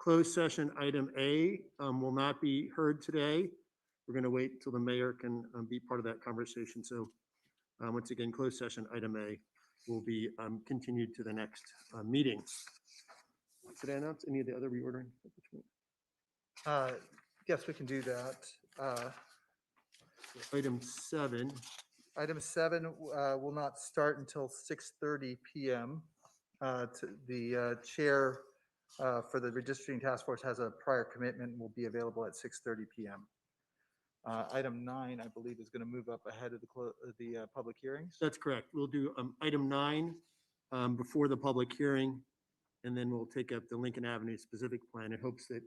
closed session item A will not be heard today. We're going to wait until the mayor can be part of that conversation. So once again, closed session item A will be continued to the next meeting. Did I announce any of the other reordering? Yes, we can do that. Item 7. Item 7 will not start until 6:30 p.m. The chair for the redistricting task force has a prior commitment and will be available at 6:30 p.m. Item 9, I believe, is going to move up ahead of the public hearings. That's correct. We'll do item 9 before the public hearing, and then we'll take up the Lincoln Avenue specific plan in hopes that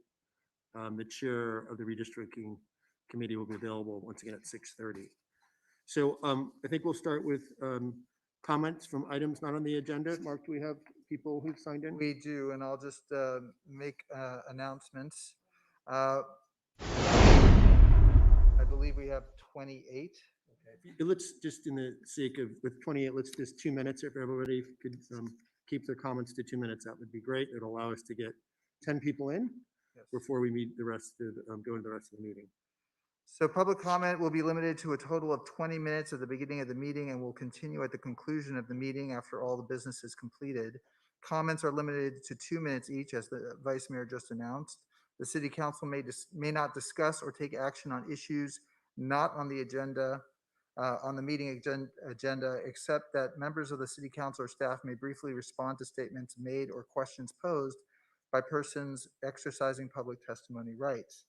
the chair of the redistricting committee will be available once again at 6:30. So I think we'll start with comments from items not on the agenda. Mark, do we have people who've signed in? We do, and I'll just make announcements. I believe we have 28. Let's just, in the sake of, with 28, let's just 2 minutes. If everybody could keep their comments to 2 minutes, that would be great. It'll allow us to get 10 people in before we meet the rest of go into the rest of the meeting. So public comment will be limited to a total of 20 minutes at the beginning of the meeting and will continue at the conclusion of the meeting after all the business is completed. Comments are limited to 2 minutes each, as the vice mayor just announced. The city council may not discuss or take action on issues not on the agenda, on the meeting agenda, except that members of the city council or staff may briefly respond to statements made or questions posed by persons exercising public testimony rights.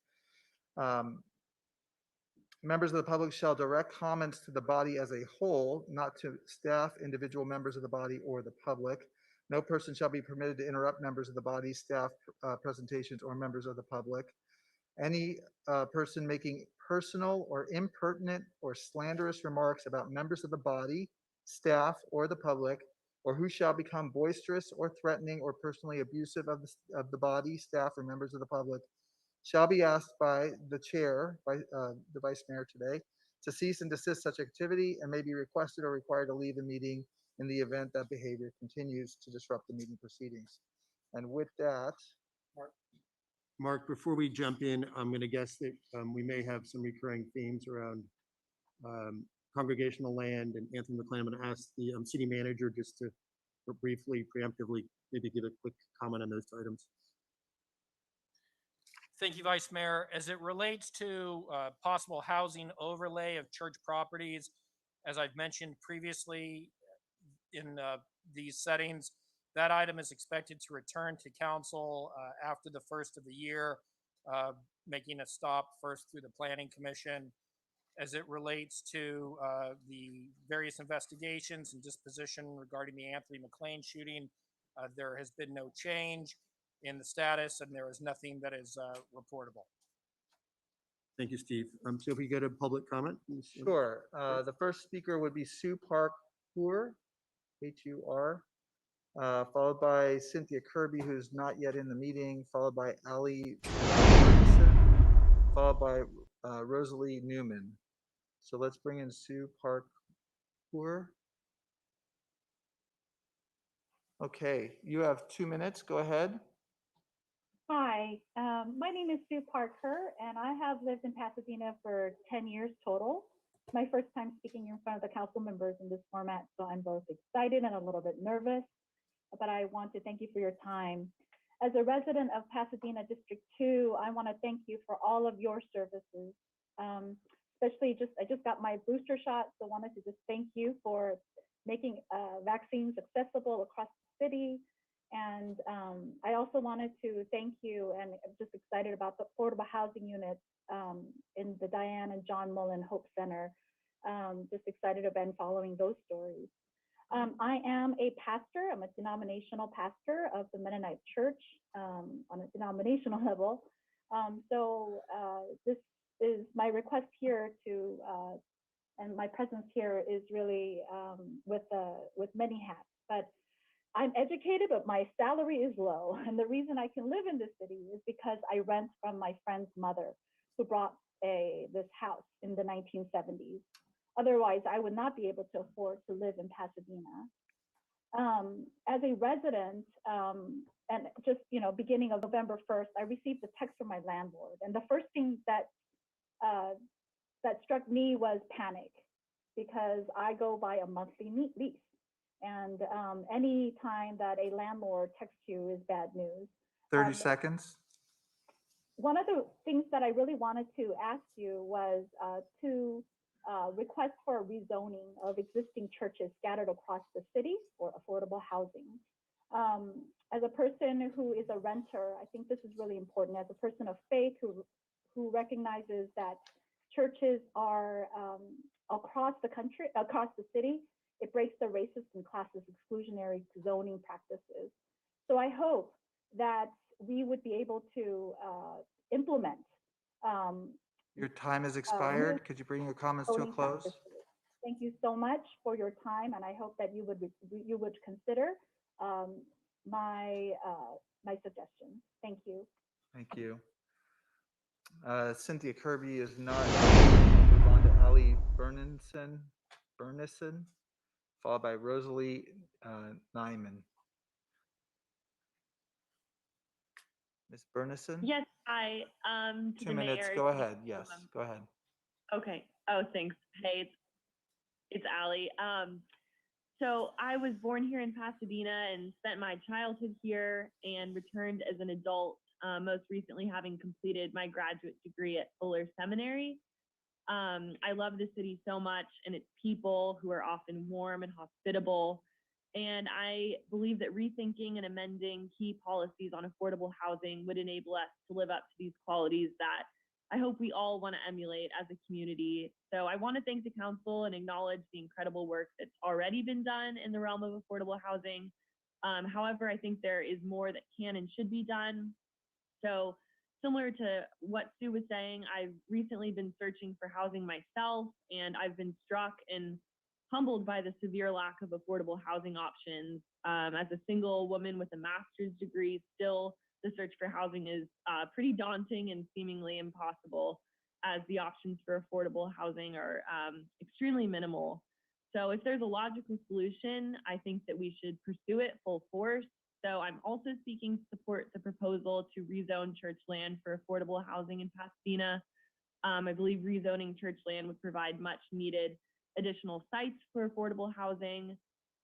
Members of the public shall direct comments to the body as a whole, not to staff, individual members of the body, or the public. No person shall be permitted to interrupt members of the body, staff presentations, or members of the public. Any person making personal or impertinent or slanderous remarks about members of the body, staff, or the public, or who shall become boisterous or threatening or personally abusive of the body, staff, or members of the public, shall be asked by the chair, by the vice mayor today, to cease and desist such activity and may be requested or required to leave the meeting in the event that behavior continues to disrupt the meeting proceedings. And with that, Mark, before we jump in, I'm going to guess that we may have some recurring themes around congregational land and Anthony McLean. I'm going to ask the city manager just to briefly, preemptively, maybe give a quick comment on those items. Thank you, Vice Mayor. As it relates to possible housing overlay of church properties, as I've mentioned previously in these settings, that item is expected to return to council after the first of the year, making a stop first through the Planning Commission. As it relates to the various investigations and disposition regarding the Anthony McLean shooting, there has been no change in the status, and there is nothing that is reportable. Thank you, Steve. So if we go to public comment. Sure. The first speaker would be Sue Park Hur, H-U-R, followed by Cynthia Kirby, who's not yet in the meeting, followed by Ali Ferguson, followed by Rosalie Newman. So let's bring in Sue Park Hur. Okay, you have 2 minutes. Go ahead. Hi, my name is Sue Parker, and I have lived in Pasadena for 10 years total. It's my first time speaking in front of the council members in this format, so I'm both excited and a little bit nervous, but I want to thank you for your time. As a resident of Pasadena District 2, I want to thank you for all of your services. Especially I just got my booster shot, so wanted to just thank you for making vaccines accessible across the city. And I also wanted to thank you, and I'm just excited about the affordable housing units in the Diane and John Mullen Hope Center. Just excited to have been following those stories. I am a pastor. I'm a denominational pastor of the Mennonite Church on a denominational level. So this is my request here to, and my presence here is really with many hats. But I'm educated, but my salary is low. And the reason I can live in this city is because I rent from my friend's mother, who brought this house in the 1970s. Otherwise, I would not be able to afford to live in Pasadena. As a resident, and just, beginning of November 1st, I received a text from my landlord. And the first thing that struck me was panic, because I go by a monthly lease. And any time that a landlord texts you is bad news. 30 seconds. One of the things that I really wanted to ask you was to request for a rezoning of existing churches scattered across the city for affordable housing. As a person who is a renter, I think this is really important. As a person of faith who recognizes that churches are across the country, across the city, it breaks the racist and classist exclusionary zoning practices. So I hope that we would be able to implement. Your time has expired. Could you bring your comments to a close? Thank you so much for your time, and I hope that you would consider my suggestions. Thank you. Thank you. Cynthia Kirby is not. Move on to Ali Bernison, followed by Rosalie Nyman. Ms. Bernison? Yes, hi. 2 minutes. Go ahead. Yes, go ahead. Okay. Oh, thanks. Hey, it's Allie. So I was born here in Pasadena and spent my childhood here and returned as an adult, most recently having completed my graduate degree at Fuller Seminary. I love the city so much and its people who are often warm and hospitable. And I believe that rethinking and amending key policies on affordable housing would enable us to live up to these qualities that I hope we all want to emulate as a community. So I want to thank the council and acknowledge the incredible work that's already been done in the realm of affordable housing. However, I think there is more that can and should be done. So similar to what Sue was saying, I've recently been searching for housing myself, and I've been struck and humbled by the severe lack of affordable housing options. As a single woman with a master's degree, still the search for housing is pretty daunting and seemingly impossible, as the options for affordable housing are extremely minimal. So if there's a logical solution, I think that we should pursue it full force. So I'm also seeking to support the proposal to rezone church land for affordable housing in Pasadena. I believe rezoning church land would provide much needed additional sites for affordable housing.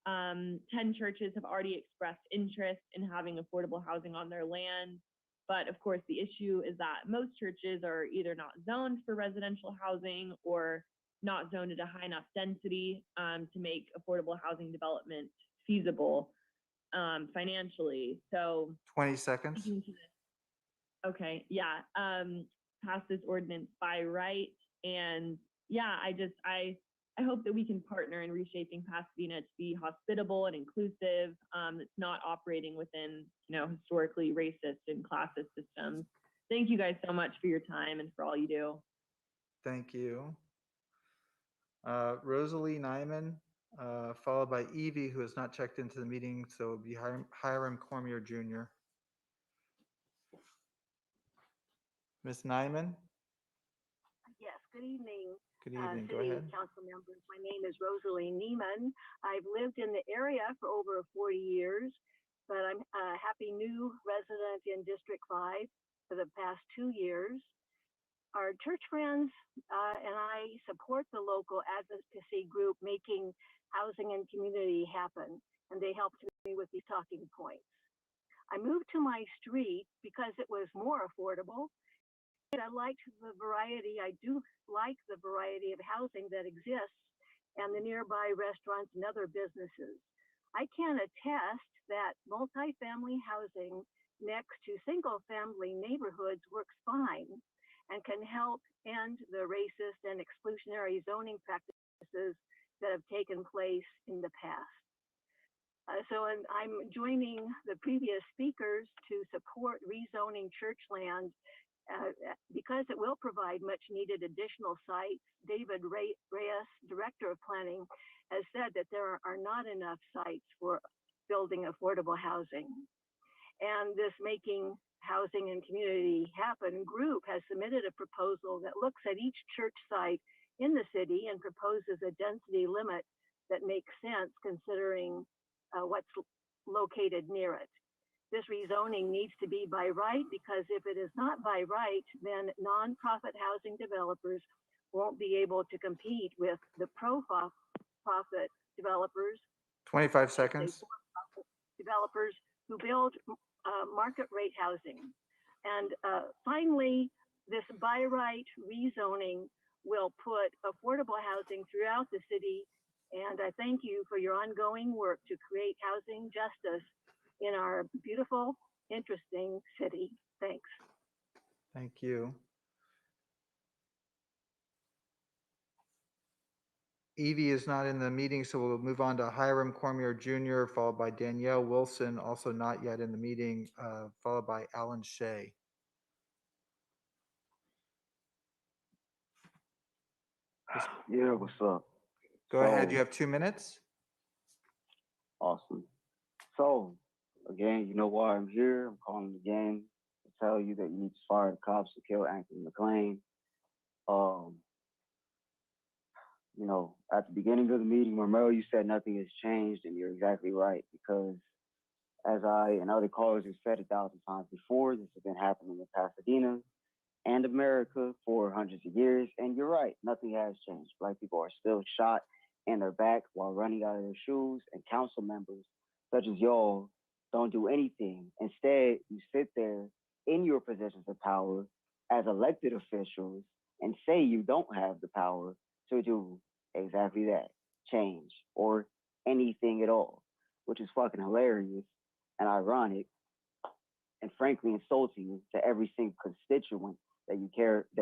10 churches have already expressed interest in having affordable housing on their land. But of course, the issue is that most churches are either not zoned for residential housing or not zoned at a high enough density to make affordable housing development feasible financially. So 20 seconds. Okay, yeah. Pass this ordinance by right. And yeah, I hope that we can partner in reshaping Pasadena to be hospitable and inclusive. That's not operating within, historically racist and classist systems. Thank you guys so much for your time and for all you do. Thank you. Rosalie Nyman, followed by Evie, who has not checked into the meeting, so it'll be Hiram Cormier Jr. Ms. Nyman? Yes, good evening. Good evening. Go City ahead. Council members. My name is Rosalie Neiman. I've lived in the area for over 40 years, but I'm a happy new resident in District 5 for the past 2 years. Our church friends and I support the local advocacy group Making Housing and Community Happen, and they helped me with these talking points. I moved to my street because it was more affordable. I liked the variety. I do like the variety of housing that exists and the nearby restaurants and other businesses. I can attest that multifamily housing next to single-family neighborhoods works fine and can help end the racist and exclusionary zoning practices that have taken place in the past. So I'm joining the previous speakers to support rezoning church land because it will provide much needed additional sites. David Reyes, Director of Planning, has said that there are not enough sites for building affordable housing. And this Making Housing and Community Happen group has submitted a proposal that looks at each church site in the city and proposes a density limit that makes sense considering what's located near it. This rezoning needs to be by right, because if it is not by right, then nonprofit housing developers won't be able to compete with the profit developers, 25 seconds. developers who build market rate housing. And finally, this by right rezoning will put affordable housing throughout the city. And I thank you for your ongoing work to create housing justice in our beautiful, interesting city. Thanks. Thank you. Evie is not in the meeting, so we'll move on to Hiram Cormier Jr., followed by Danielle Wilson, also not yet in the meeting, followed by Alan Shea. Yeah, what's up? Go ahead, you have 2 minutes. Awesome. So, again, you know why I'm here. I'm calling again to tell you that you need to fire the cops to kill Anthony McClain. You know, at the beginning of the meeting, Romero, you said nothing has changed, and you're exactly right, because as I and other callers have said 1,000 times before, this has been happening in Pasadena and America for hundreds of years, and you're right, nothing has changed. Black people are still shot in their back while running out of their shoes, and council members such as y'all don't do anything. Instead, you sit there in your positions of power as elected officials and say you don't have the power to do exactly that, change, or anything at all, which is fucking hilarious and ironic and frankly insulting to every single constituent that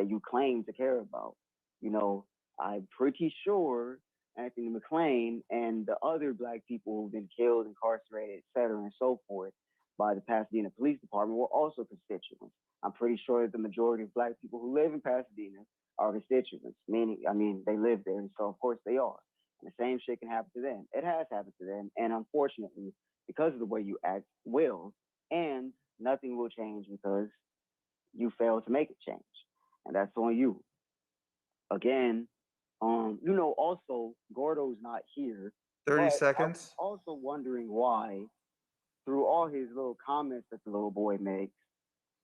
you claim to care about. You know, I'm pretty sure Anthony McClain and the other Black people who've been killed, incarcerated, et cetera, and so forth by the Pasadena Police Department were also constituents. I'm pretty sure that the majority of Black people who live in Pasadena are constituents, meaning, I mean, they live there, and so of course they are. And the same shit can happen to them. It has happened to them, and unfortunately, because of the way you act, will, and nothing will change because you failed to make it change. And that's on you. Again, you know, also, Gordo's not here. 30 but seconds. I'm also wondering why, through all his little comments that the little boy makes,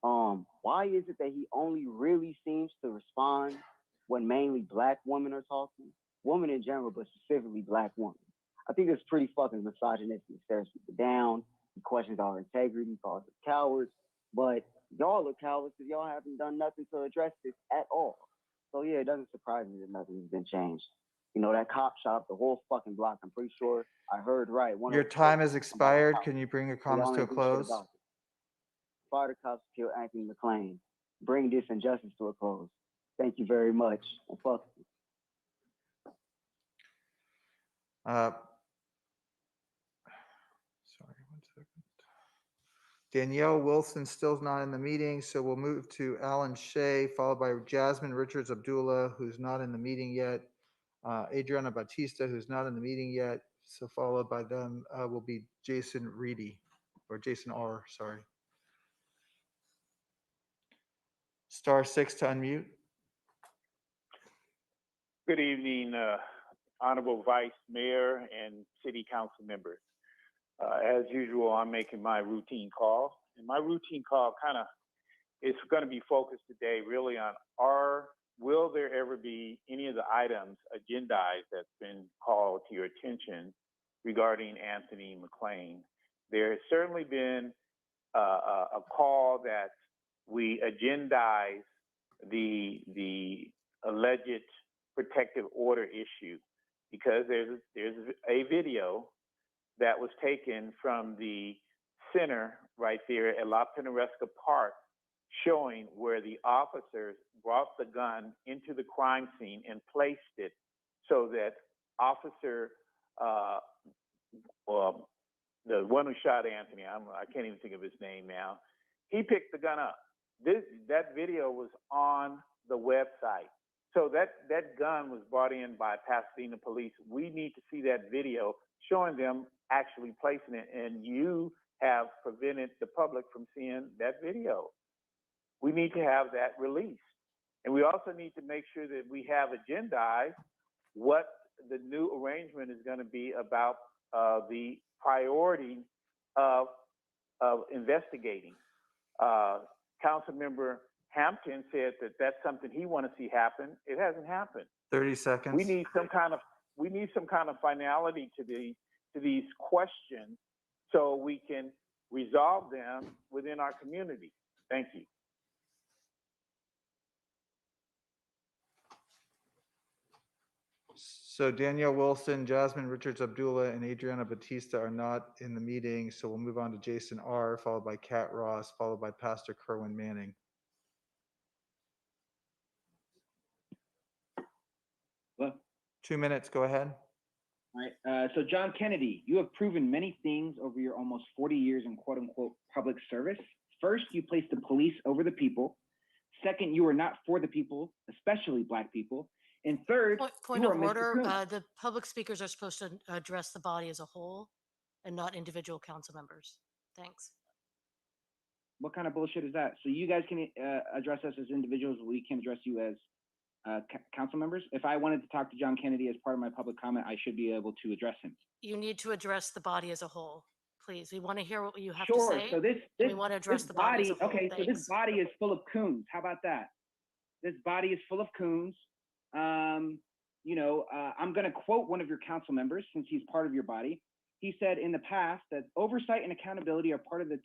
why is it that he only really seems to respond when mainly Black women are talking? Women in general, but specifically Black women. I think it's pretty fucking misogynistic. He stares people down. He questions our integrity, he calls us cowards. But y'all are cowards because y'all haven't done nothing to address this at all. So yeah, it doesn't surprise me that nothing's been changed. You know, that cop shop, the whole fucking block, I'm pretty sure I heard right. Your time has expired. Can you bring your comments to a close? Fire the cops to kill Anthony McClain. Bring this injustice to a close. Thank you very much. And fuck you. Sorry, 1 second. Danielle Wilson still's not in the meeting, so we'll move to Alan Shea, followed by Jasmine Richards Abdullah, who's not in the meeting yet. Adriana Batista, who's not in the meeting yet. So followed by them will be Jason Reedy, or Jason R, sorry. *6 to unmute. Good evening, Honorable Vice Mayor and City Council members. As usual, I'm making my routine call. And my routine call kind of is going to be focused today really on will there ever be any of the items agendized that's been called to your attention regarding Anthony McClain? There has certainly been a call that we agendize the alleged protective order issue because there's a video that was taken from the center right there at La Pinaresca Park showing where the officers brought the gun into the crime scene and placed it so that officer, the one who shot Anthony, I can't even think of his name now, he picked the gun up. That video was on the website. So that gun was brought in by Pasadena police. We need to see that video showing them actually placing it, and you have prevented the public from seeing that video. We need to have that released. And we also need to make sure that we have agendized what the new arrangement is going to be about the priority of investigating. Councilmember Hampton said that that's something he want to see happen. It hasn't happened. 30 seconds. We need some kind of finality to these questions so we can resolve them within our community. Thank you. So Danielle Wilson, Jasmine Richards Abdullah, and Adriana Batista are not in the meeting, so we'll move on to Jason R., followed by Kat Ross, followed by Pastor Kerwin Manning. Well, 2 minutes, go ahead. all right. So John Kennedy, you have proven many things over your almost 40 years in quote unquote public service. First, you placed the police over the people. Second, you are not for the people, especially Black people. And third, Point you of are Mr. order, Coons. the public speakers are supposed to address the body as a whole and not individual council members. Thanks. What kind of bullshit is that? So you guys can address us as individuals, we can address you as council members. If I wanted to talk to John Kennedy as part of my public comment, I should be able to address him. You need to address the body as a whole, please. We want to hear what you have Sure. to say. So this we want to address this the body as a whole. okay, so Thanks. this body is full of coons. How about that? This body is full of coons. I'm going to quote one of your council members since he's part of your body. He said in the past that oversight and accountability are part of the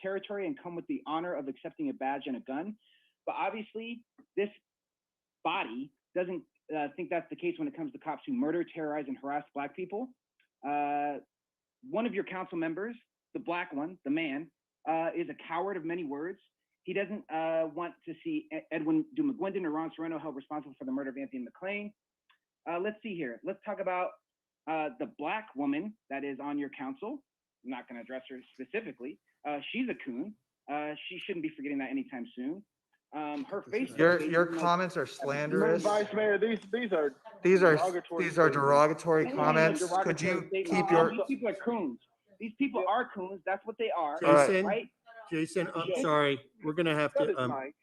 territory and come with the honor of accepting a badge and a gun. But obviously, this body doesn't think that's the case when it comes to cops who murder, terrorize, and harass Black people. One of your council members, the Black one, the man, is a coward of many words. He doesn't want to see Edwin Dumagwindon or Ron Sereno held responsible for the murder of Anthony McClain. Let's see here. Let's talk about the Black woman that is on your council. I'm not going to address her specifically. She's a coon. She shouldn't be forgetting that anytime soon. Her Facebook. Your comments are slanderous. Vice Mayor, these are derogatory comments. Could you keep your? These people are coons. These people are coons. That's what they are. Jason, Right? Jason, I'm sorry. We're going to have That is to Mike.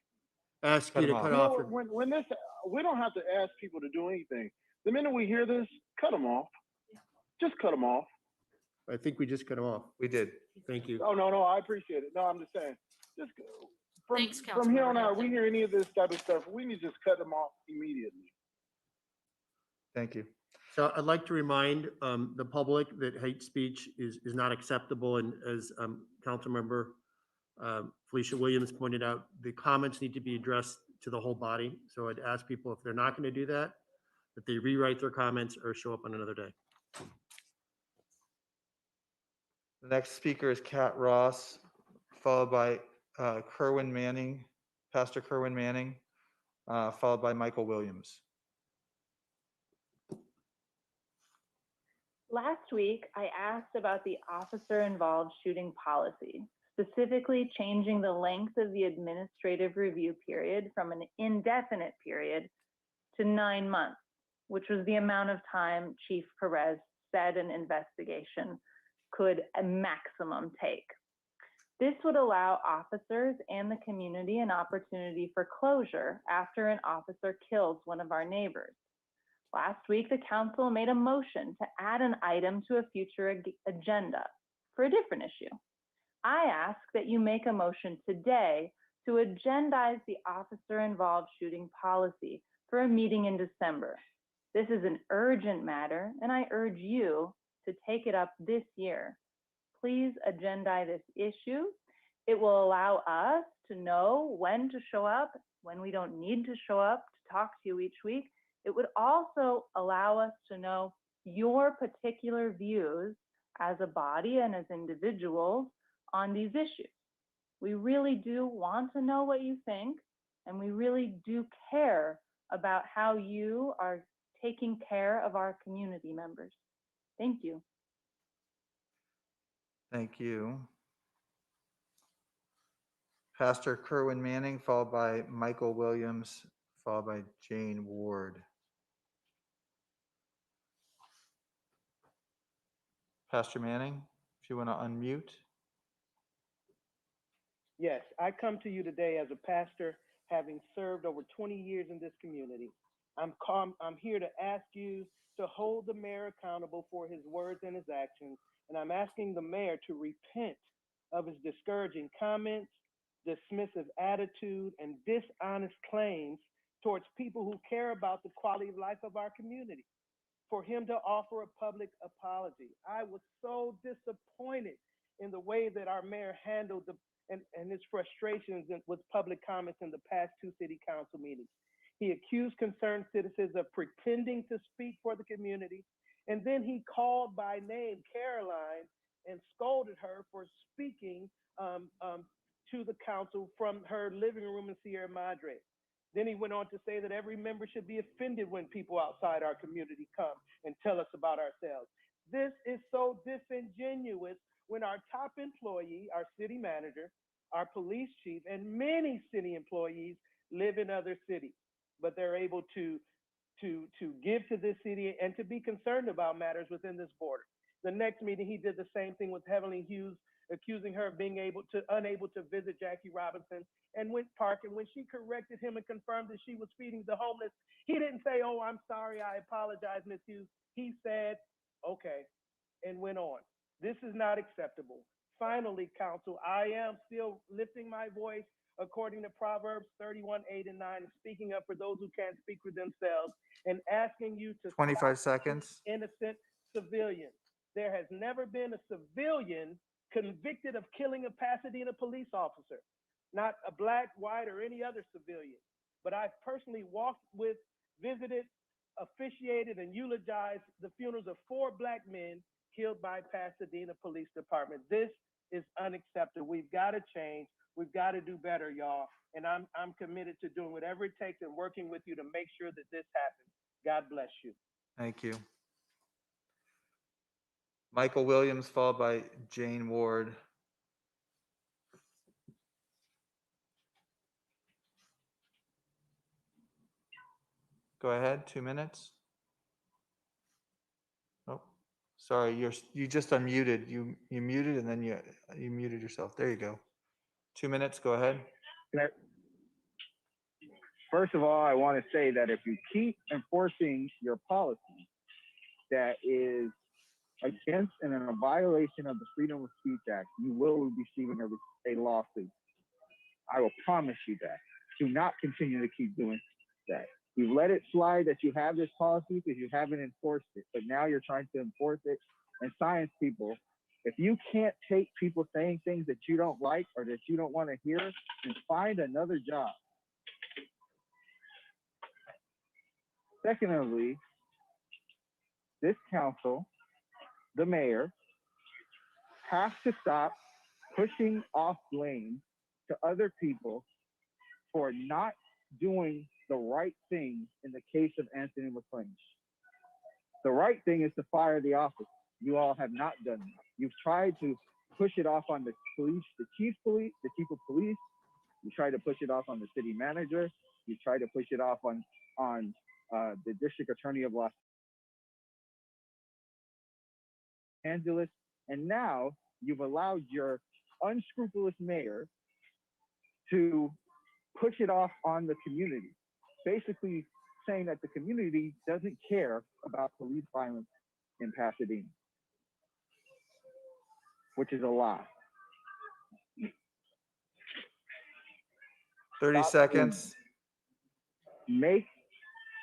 ask you to cut You know, off. when this, we don't have to ask people to do anything. The minute we hear this, cut them off. Just cut them off. I think we just cut him off. We did. Thank you. Oh, no, I appreciate it. No, I'm just saying, just Thanks, from here on Councilmember out, we hear any of this type of stuff, we need to just cut them off immediately. Thank you. So I'd like to remind the public that hate speech is not acceptable. And as Councilmember Felicia Williams pointed out, the comments need to be addressed to the whole body. So I'd ask people, if they're not going to do that, that they rewrite their comments or show up on another day. The next speaker is Kat Ross, followed by Kerwin Manning, Pastor Kerwin Manning, followed by Michael Williams. Last week, I asked about the officer-involved shooting policy, specifically changing the length of the administrative review period from an indefinite period to 9 months, which was the amount of time Chief Perez said an investigation could a maximum take. This would allow officers and the community an opportunity for closure after an officer kills one of our neighbors. Last week, the council made a motion to add an item to a future agenda for a different issue. I ask that you make a motion today to agendize the officer-involved shooting policy for a meeting in December. This is an urgent matter, and I urge you to take it up this year. Please agendize this issue. It will allow us to know when to show up, when we don't need to show up to talk to you each week. It would also allow us to know your particular views as a body and as individuals on these issues. We really do want to know what you think, and we really do care about how you are taking care of our community members. Thank you. Thank you. Pastor Kerwin Manning, followed by Michael Williams, followed by Jane Ward. Pastor Manning, if you want to unmute. Yes, I come to you today as a pastor, having served over 20 years in this community. I'm here to ask you to hold the mayor accountable for his words and his actions. And I'm asking the mayor to repent of his discouraging comments, dismissive attitude, and dishonest claims towards people who care about the quality of life of our community. For him to offer a public apology. I was so disappointed in the way that our mayor handled and his frustrations with public comments in the past 2 city council meetings. He accused concerned citizens of pretending to speak for the community, and then he called by name Caroline and scolded her for speaking to the council from her living room in Sierra Madre. Then he went on to say that every member should be offended when people outside our community come and tell us about ourselves. This is so disingenuous when our top employee, our city manager, our police chief, and many city employees live in other cities, but they're able to give to this city and to be concerned about matters within this border. The next meeting, he did the same thing with Heavenly Hughes, accusing her of being unable to visit Jackie Robinson and Went Park. And when she corrected him and confirmed that she was feeding the homeless, he didn't say, "Oh, I'm sorry, I apologize, Ms. Hughes." He said, "Okay," and went on. This is not acceptable. Finally, council, I am still lifting my voice according to Proverbs 31:8-9, speaking up for those who can't speak for themselves and asking you to 25 stop seconds. innocent civilians. There has never been a civilian convicted of killing a Pasadena police officer, not a black, white, or any other civilian. But I've personally walked with, visited, officiated, and eulogized the funerals of 4 black men killed by Pasadena Police Department. This is unacceptable. We've got to change. We've got to do better, y'all. And I'm committed to doing whatever it takes and working with you to make sure that this happens. God bless you. Thank you. Michael Williams, followed by Jane Ward. Go ahead, 2 minutes. Oh, sorry, you just unmuted. You muted and then you muted yourself. There you go. 2 minutes, go ahead. First of all, I want to say that if you keep enforcing your policy that is against and in a violation of the Freedom of Speech Act, you will be receiving a lawsuit. I will promise you that. Do not continue to keep doing that. You've let it slide that you have this policy because you haven't enforced it, but now you're trying to enforce it. And science people, if you can't take people saying things that you don't like or that you don't want to hear, then find another job. Secondly, this council, the mayor, has to stop pushing off blame to other people for not doing the right thing in the case of Anthony McLean. The right thing is to fire the officer. You all have not done that. You've tried to push it off on the police, the chief of police. You tried to push it off on the city manager. You tried to push it off on the district attorney of Los Angeles. And now you've allowed your unscrupulous mayor to push it off on the community, basically saying that the community doesn't care about police violence in Pasadena, which is a lie. 30 seconds.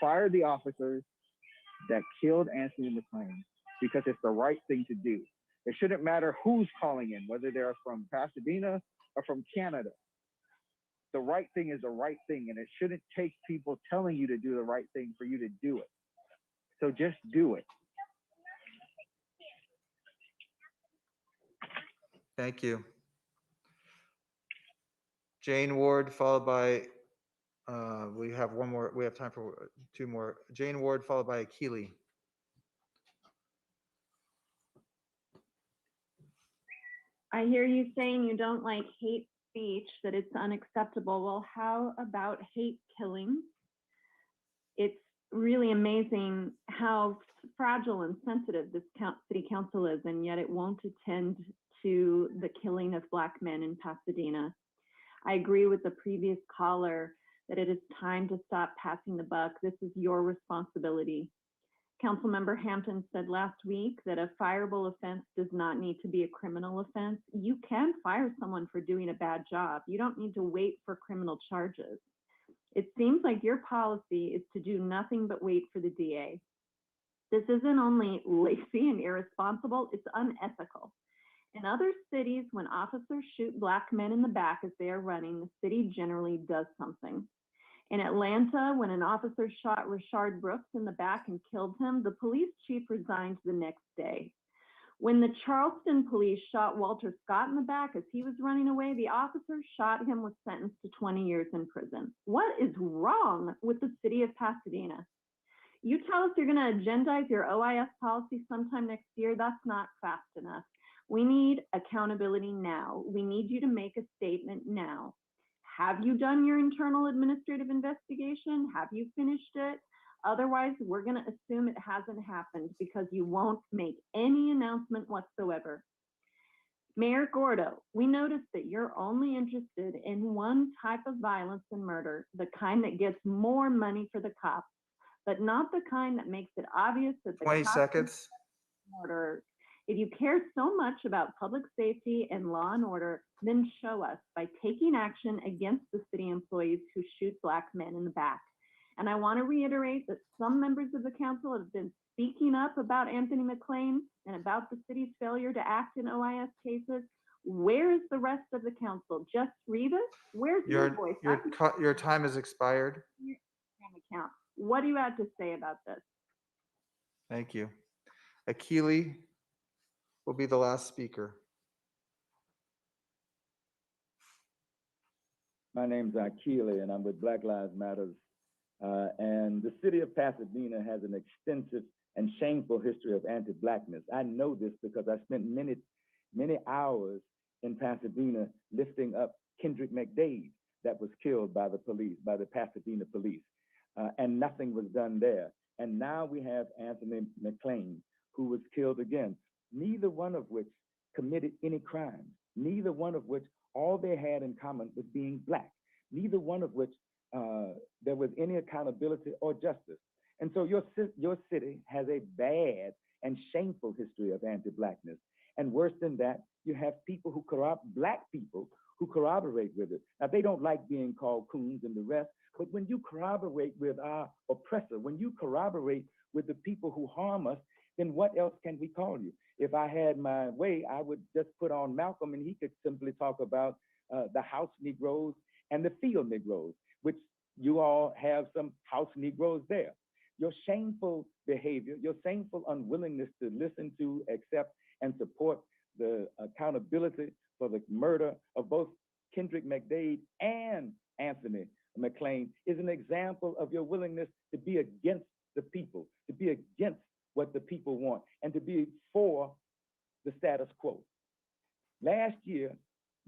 Fire the officers that killed Anthony McLean because it's the right thing to do. It shouldn't matter who's calling in, whether they're from Pasadena or from Canada. The right thing is the right thing, and it shouldn't take people telling you to do the right thing for you to do it. So just do it. Thank you. Jane Ward, followed by, we have one more, we have time for 2 more. Jane Ward, followed by Keely. I hear you saying you don't like hate speech, that it's unacceptable. Well, how about hate killing? It's really amazing how fragile and sensitive this city council is, and yet it won't attend to the killing of Black men in Pasadena. I agree with the previous caller that it is time to stop passing the buck. This is your responsibility. Councilmember Hampton said last week that a fireable offense does not need to be a criminal offense. You can fire someone for doing a bad job. You don't need to wait for criminal charges. It seems like your policy is to do nothing but wait for the DA. This isn't only lazy and irresponsible, it's unethical. In other cities, when officers shoot Black men in the back as they are running, the city generally does something. In Atlanta, when an officer shot Rashard Brooks in the back and killed him, the police chief resigned the next day. When the Charleston police shot Walter Scott in the back as he was running away, the officer shot him was sentenced to 20 years in prison. What is wrong with the city of Pasadena? You tell us you're going to agendize your OIS policy sometime next year. That's not fast enough. We need accountability now. We need you to make a statement now. Have you done your internal administrative investigation? Have you finished it? Otherwise, we're going to assume it hasn't happened because you won't make any announcement whatsoever. Mayor Gordo, we noticed that you're only interested in one type of violence and murder, the kind that gets more money for the cops, but not the kind that makes it obvious that the 20 cops seconds. are murderers. If you care so much about public safety and law and order, then show us by taking action against the city employees who shoot Black men in the back. And I want to reiterate that some members of the council have been speaking up about Anthony McLean and about the city's failure to act in OIS cases. Where is the rest of the council? Just Rivas? Where's your voice? Your time has expired. Account. What do you have to say about this? Thank you. Akili will be the last speaker. My name's Akili, and I'm with Black Lives Matters. And the city of Pasadena has an extensive and shameful history of anti-Blackness. I know this because I spent many hours in Pasadena lifting up Kendrick McDade that was killed by the police, by the Pasadena police, and nothing was done there. And now we have Anthony McLean, who was killed again, neither one of which committed any crime, neither one of which all they had in common was being Black, neither one of which there was any accountability or justice. And so your city has a bad and shameful history of anti-Blackness. And worse than that, you have people who Black people who corroborate with it. Now, they don't like being called coons and the rest, but when you corroborate with our oppressor, when you corroborate with the people who harm us, then what else can we call you? If I had my way, I would just put on Malcolm and he could simply talk about the house Negroes and the field Negroes, which you all have some house Negroes there. Your shameful behavior, your shameful unwillingness to listen to, accept, and support the accountability for the murder of both Kendrick McDade and Anthony McLean is an example of your willingness to be against the people, to be against what the people want, and to be for the status quo. Last year,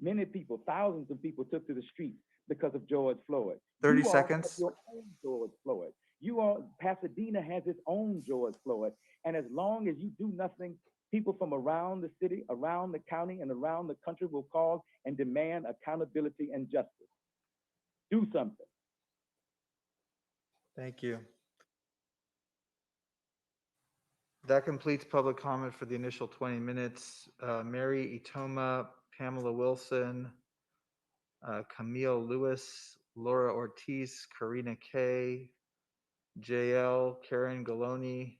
many people, thousands of people took to the streets because of George Floyd. 30 You all seconds. have your own George Floyd. Pasadena has its own George Floyd. And as long as you do nothing, people from around the city, around the county, and around the country will call and demand accountability and justice. Do something. Thank you. That completes public comment for the initial 20 minutes. Mary Itoma, Pamela Wilson, Camille Lewis, Laura Ortiz, Karina Kay, JL, Carolyn Galoni,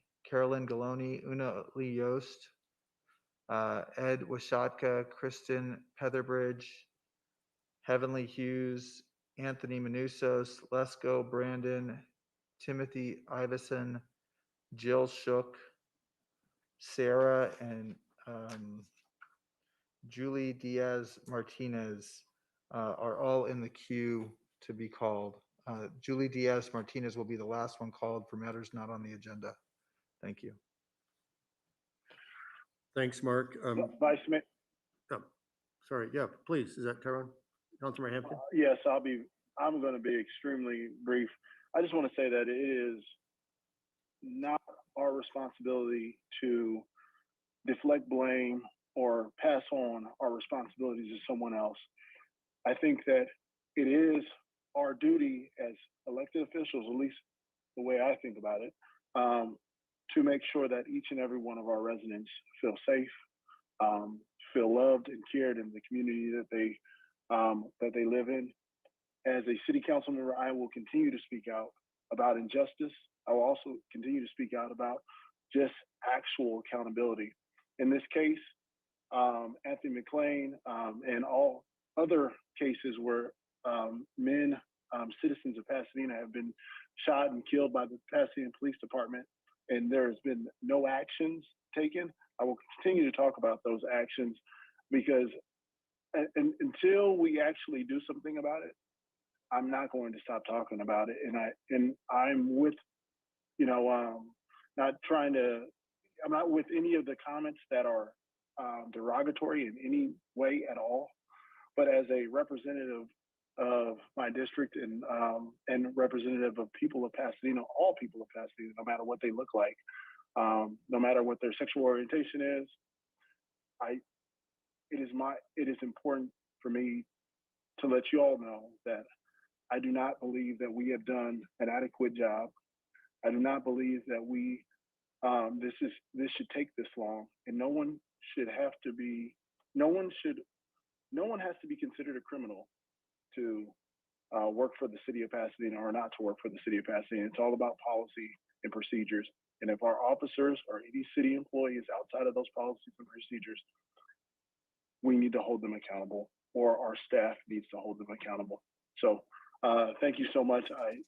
Una Lee Yost, Ed Washatka, Kristen Petherbridge, Heavenly Hughes, Anthony Manusos, Lesko Brandon, Timothy Iveson, Jill Shook, Sarah, and Julie Diaz Martinez are all in the queue to be called. Julie Diaz Martinez will be the last one called for matters not on the agenda. Thank you. Thanks, Mark. Vice Mayor. Oh, sorry, yeah, please. Is that Tyrone? Councilmember Hampton? Yes, I'm going to be extremely brief. I just want to say that it is not our responsibility to deflect blame or pass on our responsibilities to someone else. I think that it is our duty as elected officials, at least the way I think about it, to make sure that each and every one of our residents feel safe, feel loved and cared in the community that they live in. As a city council member, I will continue to speak out about injustice. I will also continue to speak out about just actual accountability. In this case, Anthony McLean and all other cases where citizens of Pasadena have been shot and killed by the Pasadena Police Department, and there has been no actions taken. I will continue to talk about those actions because until we actually do something about it, I'm not going to stop talking about it. And I'm with, I'm not with any of the comments that are derogatory in any way at all. But as a representative of my district and representative of people of Pasadena, all people of Pasadena, no matter what they look like, no matter what their sexual orientation is, it is important for me to let you all know that I do not believe that we have done an adequate job. I do not believe that this should take this long, and no one has to be considered a criminal to work for the city of Pasadena or not to work for the city of Pasadena. It's all about policy and procedures. And if our officers or any city employees outside of those policies and procedures, we need to hold them accountable, or our staff needs to hold them accountable. So thank you so much. I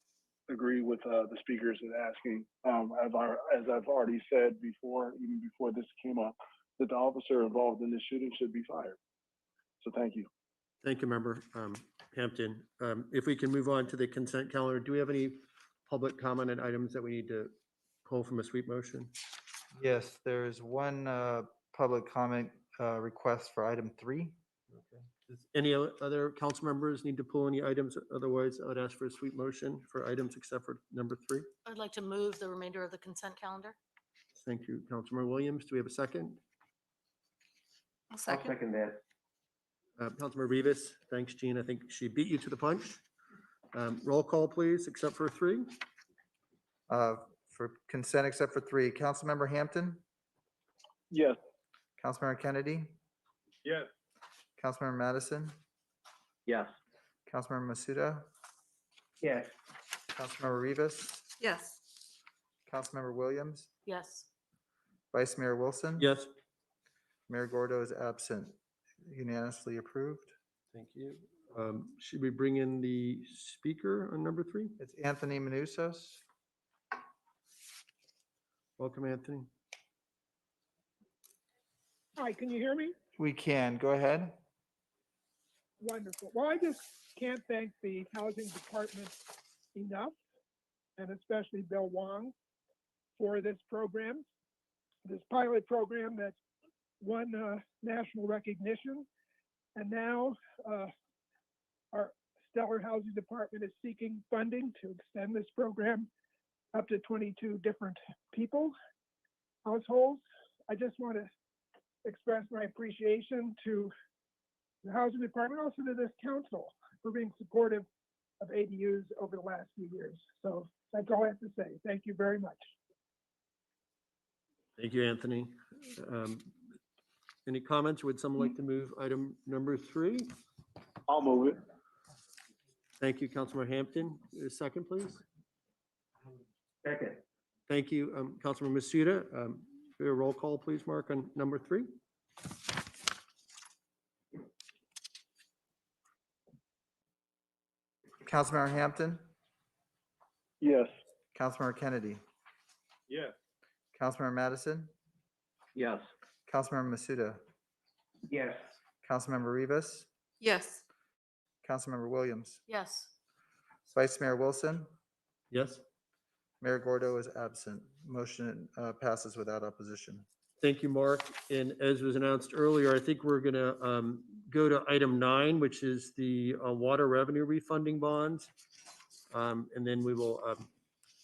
agree with the speakers in asking, as I've already said before, even before this came up, that the officer involved in this shooting should be fired. So thank you. Thank you, Member Hampton. If we can move on to the consent calendar, do we have any public comment on items that we need to pull from a sweep motion? Yes, there's one public comment request for item 3. Okay. Does any other council members need to pull any items? Otherwise, I would ask for a sweep motion for items except for number 3. I'd like to move the remainder of the consent calendar. Thank you, Councilmember Williams. Do we have a second? I'll second. that. Councilmember Rivas. Thanks, Jean. I think she beat you to the punch. Roll call, please, except for 3. For consent except for 3, Councilmember Hampton, Yes. Councilmember Kennedy, Yes. Councilmember Madison, Yes. Councilmember Masuda, Yes. Councilmember Rivas, Yes. Councilmember Williams, Yes. Vice Mayor Wilson. Yes. Mayor Gordo is absent. Unanimously approved. Thank you. Should we bring in the speaker on number 3? It's Anthony Manusos. Welcome, Anthony. Hi, can you hear me? We can. Go ahead. Wonderful. Well, I just can't thank the Housing Department enough, and especially Bill Wong, for this program, this pilot program that won national recognition. And now our stellar Housing Department is seeking funding to extend this program up to 22 different households. I just want to express my appreciation to the Housing Department, also to this council, for being supportive of ADUs over the last few years. So that's all I have to say. Thank you very much. Thank you, Anthony. Any comments? Would someone like to move item number 3? I'll move it. Thank you, Councilmember Hampton. A second, please. Second. Thank you, Councilmember Masuda. A roll call, please, Mark, on number 3. Councilmember Hampton, Yes. Councilmember Kennedy, Yes. Councilmember Madison, Yes. Councilmember Masuda, Yes. Councilmember Rivas, Yes. Councilmember Williams, Yes. Vice Mayor Wilson, Yes. Mayor Gordo is absent. Motion passes without opposition. Thank you, Mark. And as was announced earlier, I think we're going to go to item 9, which is the water revenue refunding bonds. And then we will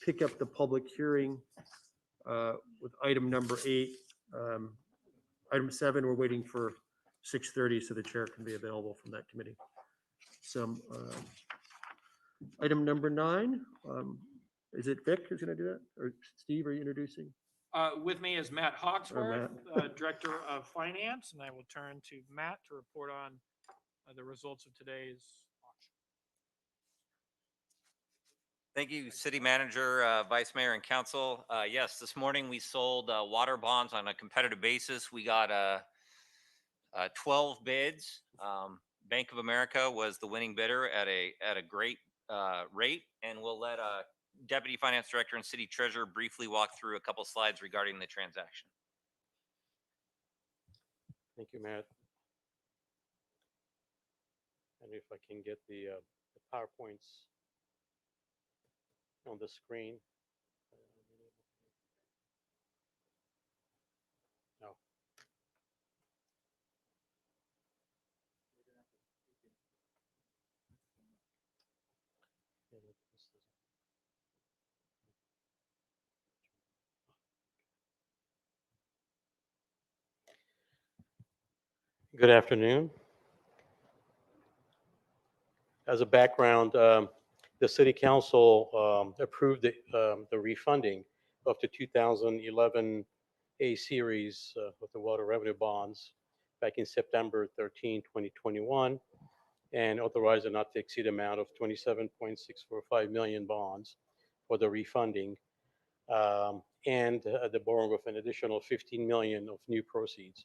pick up the public hearing with item number 8. Item 7, we're waiting for 6:30 so the chair can be available from that committee. Some Item number 9, is it Vic who's going to do that? Or Steve, are you introducing? With me is Matt Hawksworth, Matt. Director of Finance, and I will turn to Matt to report on the results of today's auction. Thank you, City Manager, Vice Mayor, and Council. Yes, this morning we sold water bonds on a competitive basis. We got 12 bids. Bank of America was the winning bidder at a great rate, and we'll let Deputy Finance Director and City Treasurer briefly walk through a couple slides regarding the transaction. Thank you, Matt. And if I can get the PowerPoints on the screen. No. Good afternoon. As a background, the City Council approved the refunding of the 2011 A series of the water revenue bonds back in September 13, 2021, and authorized a not to exceed amount of 27.645 million bonds for the refunding, and the borrowing of an additional 15 million of new proceeds.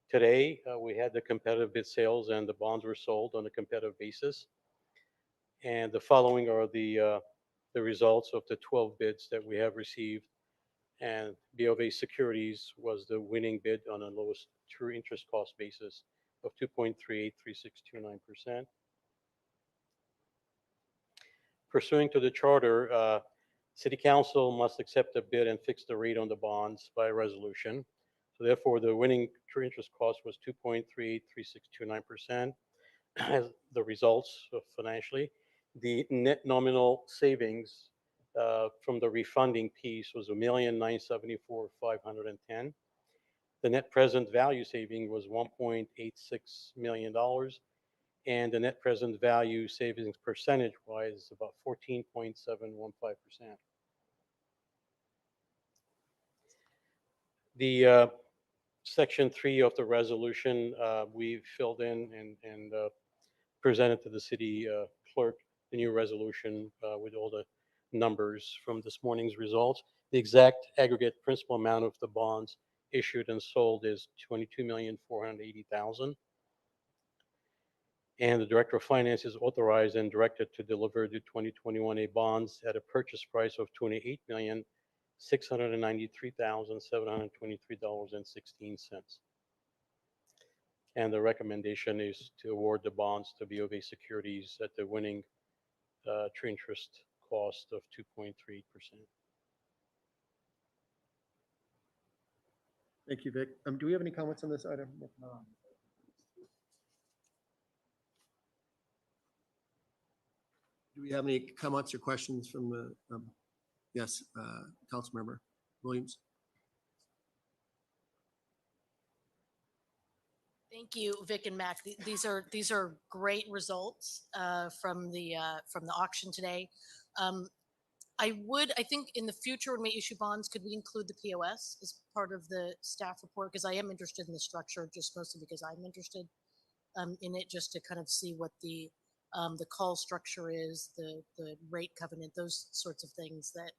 Today, we had the competitive bid sales and the bonds were sold on a competitive basis. And the following are the results of the 12 bids that we have received. And BofA Securities was the winning bid on a lowest true interest cost basis of 2.383629%. Pursuant to the charter, City Council must accept a bid and fix the rate on the bonds by resolution. So therefore, the winning true interest cost was 2.383629%. As the results financially, the net nominal savings from the refunding piece was $1,974,510. The net present value saving was $1.86 million, and the net present value savings percentage-wise is about 14.715%. The Section 3 of the resolution we filled in and presented to the city clerk the new resolution with all the numbers from this morning's results. The exact aggregate principal amount of the bonds issued and sold is $22,480,000. And the Director of Finance is authorized and directed to deliver the 2021 A bonds at a purchase price of $28,693,723.16. And the recommendation is to award the bonds to BofA Securities at the winning true interest cost of 2.38%. Thank you, Vic. Do we have any comments on this item? Do we have any comments or questions from the, yes, Councilmember Williams? Thank you, Vic and Mac. These are great results from the auction today. I think in the future when we issue bonds, could we include the POS as part of the staff report? Because I am interested in the structure, just mostly because I'm interested in it, just to kind of see what the call structure is, the rate covenant, those sorts of things that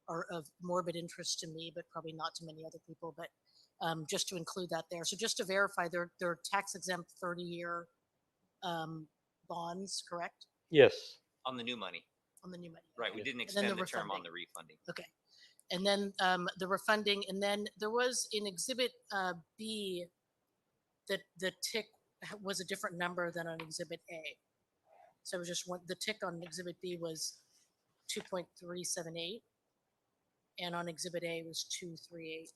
are of morbid interest to me, but probably not to many other people. But just to include that there. So just to verify, they're tax exempt 30-year bonds, correct? Yes. On the new money. On the new money. Right. We didn't extend the term on the refunding. Okay. And then the refunding, and then there was in Exhibit B that the tick was a different number than on Exhibit A. So it was just the tick on Exhibit B was 2.378, and on Exhibit A was 2.383.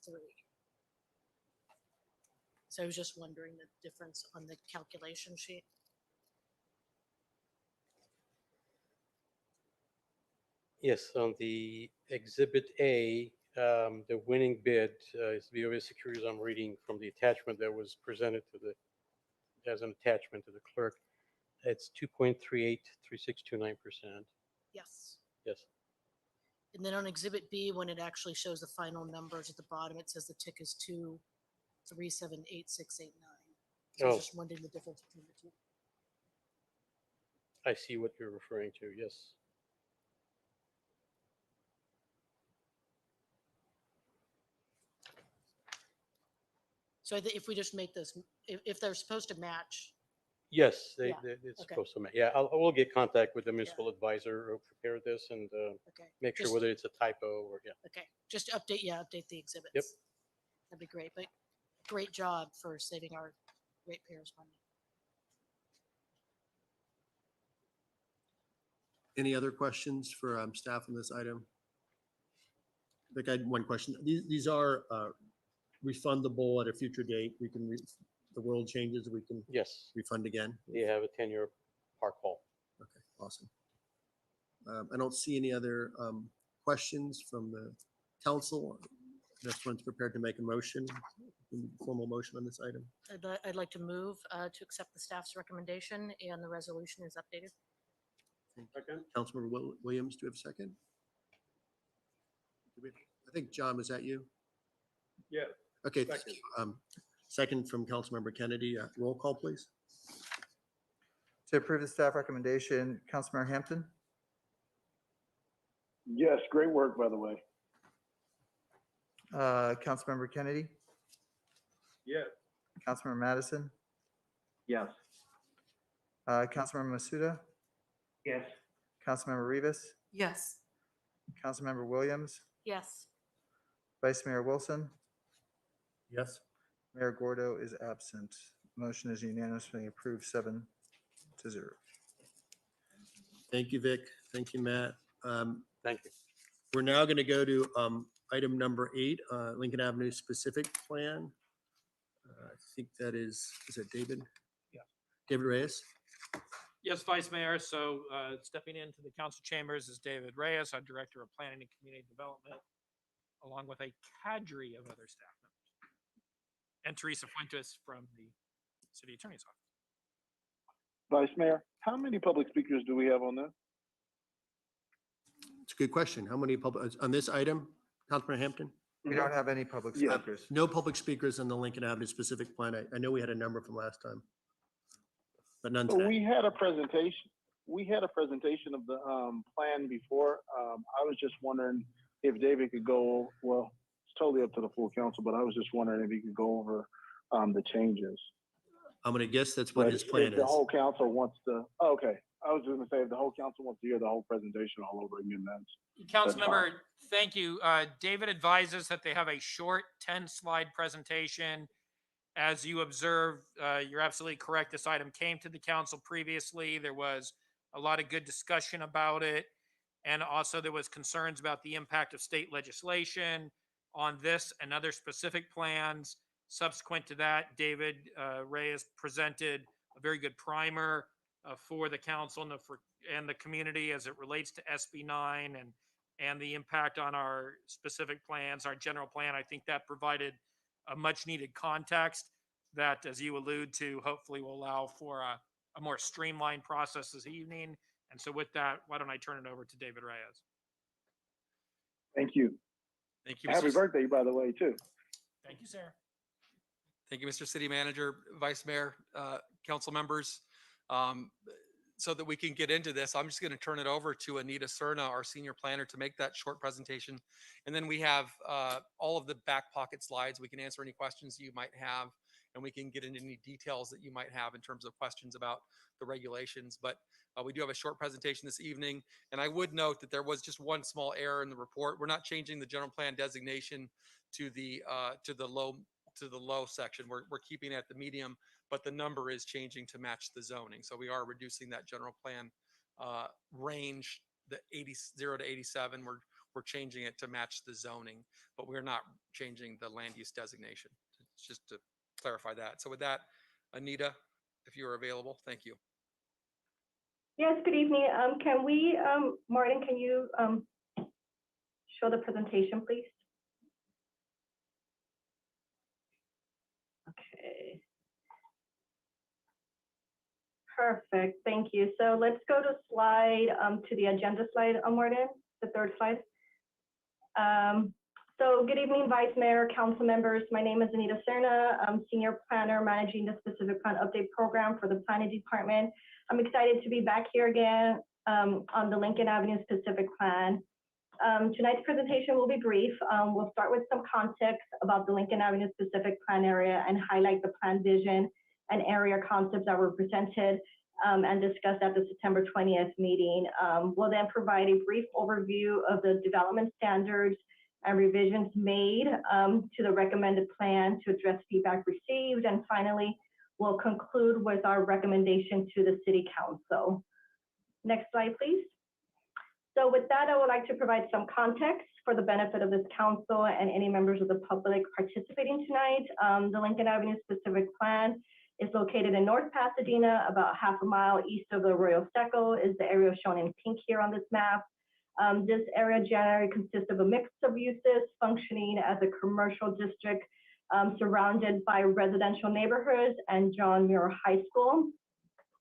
So I was just wondering the difference on the calculation sheet. Yes, on the Exhibit A, the winning bid is BofA Securities. I'm reading from the attachment that was presented to as an attachment to the clerk. It's 2.383629%. Yes. Yes. And then on Exhibit B, when it actually shows the final numbers at the bottom, it says the tick is 2378689. So I Oh. was just wondering the difference between the two. I see what you're referring to. Yes. So if we just make this, if they're supposed to match, Yes, Yeah, it's okay. supposed to. Yeah, I will get contact with the municipal advisor who prepared this and okay. make sure Just- whether it's a typo or yeah. Okay, just update the exhibits. Yep. That'd be great, but great job for saving our ratepayers money. Any other questions for staff on this item? I think I had one question. These are refundable at a future date. We can, the world changes, we can Yes, refund again. they have a 10-year park hall. Okay, awesome. I don't see any other questions from the council. This one's prepared to make a motion, formal motion on this item. I'd like to move to accept the staff's recommendation and the resolution is updated. Second. Councilmember Williams, do you have a second? I think, John, was that you? Yeah. Okay. Second. Second from Councilmember Kennedy. Roll call, please. To approve the staff recommendation, Councilmember Hampton, Yes, great work, by the way. Councilmember Kennedy, Yes. Councilmember Madison, Yes. Councilmember Masuda, Yes. Councilmember Rivas, Yes. Councilmember Williams, Yes. Vice Mayor Wilson, Yes. Mayor Gordo is absent. Motion is unanimously approved 7-0. Thank you, Vic. Thank you, Matt. Thank you. We're now going to go to item number 8, Lincoln Avenue specific plan. I think that is it David? Yeah. David Reyes? Yes, Vice Mayor. So stepping into the council chambers is David Reyes, our Director of Planning and Community Development, along with a cadre of other staff members. And Teresa Fuentes from the City Attorney's Office. Vice Mayor, how many public speakers do we have on this? It's a good question. How many public, on this item, Councilman Hampton? We don't have any public Yeah. speakers. No public speakers on the Lincoln Avenue specific plan. I know we had a number from last time, but none So today. we had a presentation. We had a presentation of the plan before. I was just wondering if David could go, well, it's totally up to the full council, but I was just wondering if he could go over the changes. I'm going to guess that's what But his plan if the is. whole council wants to, oh, okay. I was just gonna say, if the whole council wants to hear the whole presentation all over again, that's Councilmember, fine. thank you. David advises that they have a short 10-slide presentation. As you observed, you're absolutely correct. This item came to the council previously. There was a lot of good discussion about it. And also there was concerns about the impact of state legislation on this and other specific plans. Subsequent to that, David Reyes presented a very good primer for the council and the community as it relates to SB 9 and the impact on our specific plans, our general plan. I think that provided a much needed context that, as you allude to, hopefully will allow for a more streamlined process this evening. And so with that, why don't I turn it over to David Reyes? Thank you. Thank you, Happy Mr. birthday, by the way, too. Thank you, sir. Thank you, Mr. City Manager, Vice Mayor, council members. So that we can get into this, I'm just going to turn it over to Anita Serna, our senior planner, to make that short presentation. And then we have all of the back pocket slides. We can answer any questions you might have, and we can get into any details that you might have in terms of questions about the regulations. But we do have a short presentation this evening. And I would note that there was just one small error in the report. We're not changing the general plan designation to the low section. We're keeping it at the medium, but the number is changing to match the zoning. So we are reducing that general plan range, the 0 to 87. We're changing it to match the zoning, but we're not changing the land use designation. It's just to clarify that. So with that, Anita, if you are available, thank you. Yes, good evening. Can we, Martin, can you show the presentation, please? Okay. Perfect, thank you. So let's go to slide, to the agenda slide, Martin, the third slide. So good evening, Vice Mayor, council members. My name is Anita Serna. I'm Senior Planner managing the Specific Plan Update Program for the Planning Department. I'm excited to be back here again on the Lincoln Avenue Specific Plan. Tonight's presentation will be brief. We'll start with some context about the Lincoln Avenue Specific Plan area and highlight the plan vision and area concepts that were presented and discussed at the September 20th meeting. We'll then provide a brief overview of the development standards and revisions made to the recommended plan to address feedback received. And finally, we'll conclude with our recommendation to the City Council. Next slide, please. So with that, I would like to provide some context for the benefit of this council and any members of the public participating tonight. The Lincoln Avenue Specific Plan is located in North Pasadena, about half a mile east of the Arroyo Seco, is the area shown in pink here on this map. This area generally consists of a mix of uses functioning as a commercial district surrounded by residential neighborhoods and John Muir High School.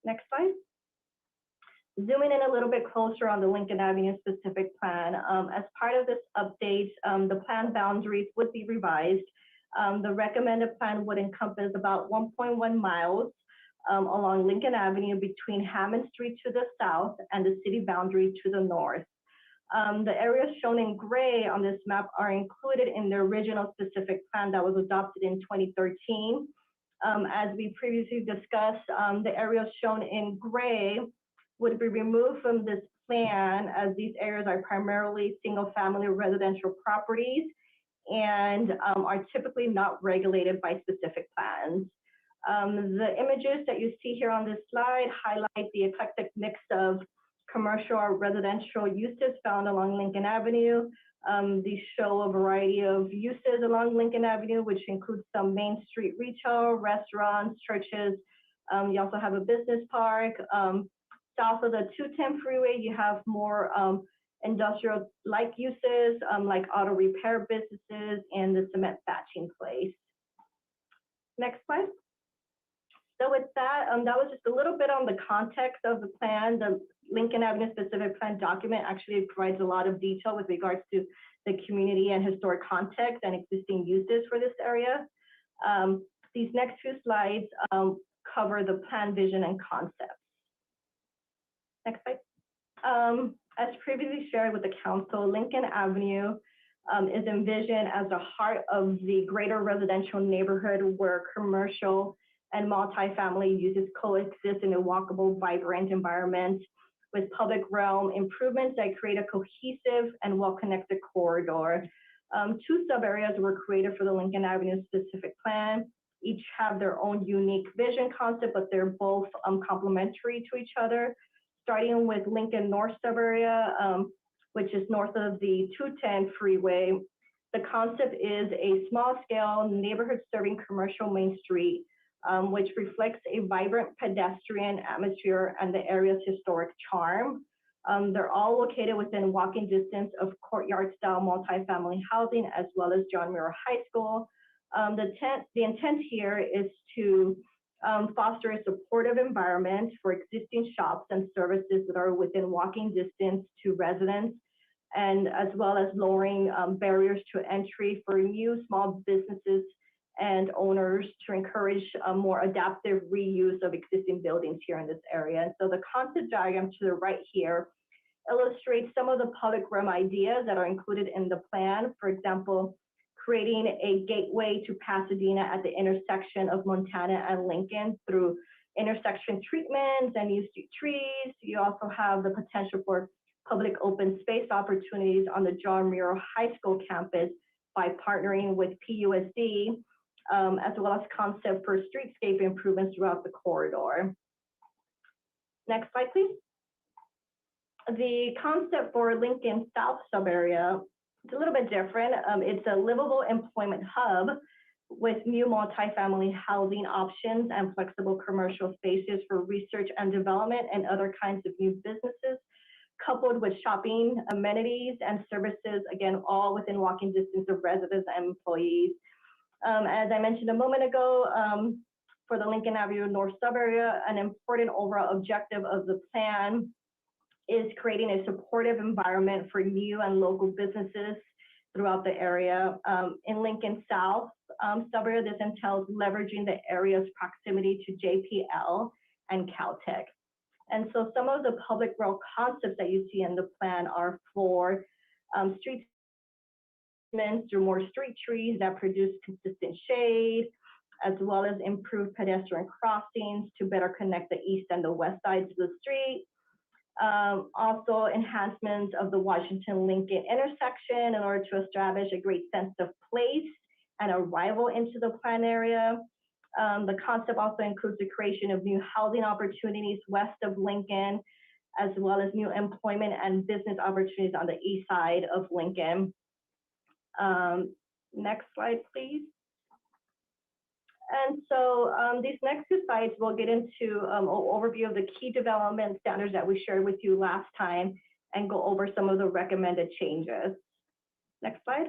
Next slide. Zooming in a little bit closer on the Lincoln Avenue Specific Plan, as part of this update, the plan boundaries would be revised. The recommended plan would encompass about 1.1 miles along Lincoln Avenue between Hammond Street to the south and the city boundary to the north. The areas shown in gray on this map are included in the original specific plan that was adopted in 2013. As we previously discussed, the areas shown in gray would be removed from this plan as these areas are primarily single-family residential properties and are typically not regulated by specific plans. The images that you see here on this slide highlight the eclectic mix of commercial or residential uses found along Lincoln Avenue. These show a variety of uses along Lincoln Avenue, which includes some Main Street retail, restaurants, churches. You also have a business park. South of the 210 freeway, you have more industrial-like uses like auto repair businesses and the cement batching place. Next slide. So with that, that was just a little bit on the context of the plan. The Lincoln Avenue Specific Plan document actually provides a lot of detail with regards to the community and historic context and existing uses for this area. These next few slides cover the plan vision and concepts. Next slide. As previously shared with the council, Lincoln Avenue is envisioned as the heart of the greater residential neighborhood where commercial and multifamily uses coexist in a walkable, vibrant environment with public realm improvements that create a cohesive and well-connected corridor. Two sub-areas were created for the Lincoln Avenue Specific Plan. Each have their own unique vision concept, but they're both complementary to each other. Starting with Lincoln North sub-area, which is north of the 210 freeway. The concept is a small-scale neighborhood-serving commercial main street, which reflects a vibrant pedestrian atmosphere and the area's historic charm. They're all located within walking distance of courtyard-style multifamily housing, as well as John Muir High School. The intent here is to foster a supportive environment for existing shops and services that are within walking distance to residents, and as well as lowering barriers to entry for new small businesses and owners to encourage a more adaptive reuse of existing buildings here in this area. And so the concept diagram to the right here illustrates some of the public realm ideas that are included in the plan. For example, creating a gateway to Pasadena at the intersection of Montana and Lincoln through intersection treatments and new trees. You also have the potential for public open space opportunities on the John Muir High School campus by partnering with PUSD, as well as concept for streetscape improvements throughout the corridor. Next slide, please. The concept for Lincoln South sub-area, it's a little bit different. It's a livable employment hub with new multifamily housing options and flexible commercial spaces for research and development and other kinds of new businesses, coupled with shopping, amenities, and services, again, all within walking distance of residents and employees. As I mentioned a moment ago, for the Lincoln Avenue North sub-area. An important overall objective of the plan is creating a supportive environment for new and local businesses throughout the area. In Lincoln South sub-area, this entails leveraging the area's proximity to JPL and Caltech. And so some of the public realm concepts that you see in the plan are for street through more street trees that produce consistent shade, as well as improved pedestrian crossings to better connect the east and the west sides of the street. Also enhancements of the Washington-Lincoln intersection in order to establish a great sense of place and arrival into the plan area. The concept also includes the creation of new housing opportunities west of Lincoln, as well as new employment and business opportunities on the east side of Lincoln. Next slide, please. And so these next two slides will get into an overview of the key development standards that we shared with you last time and go over some of the recommended changes. Next slide.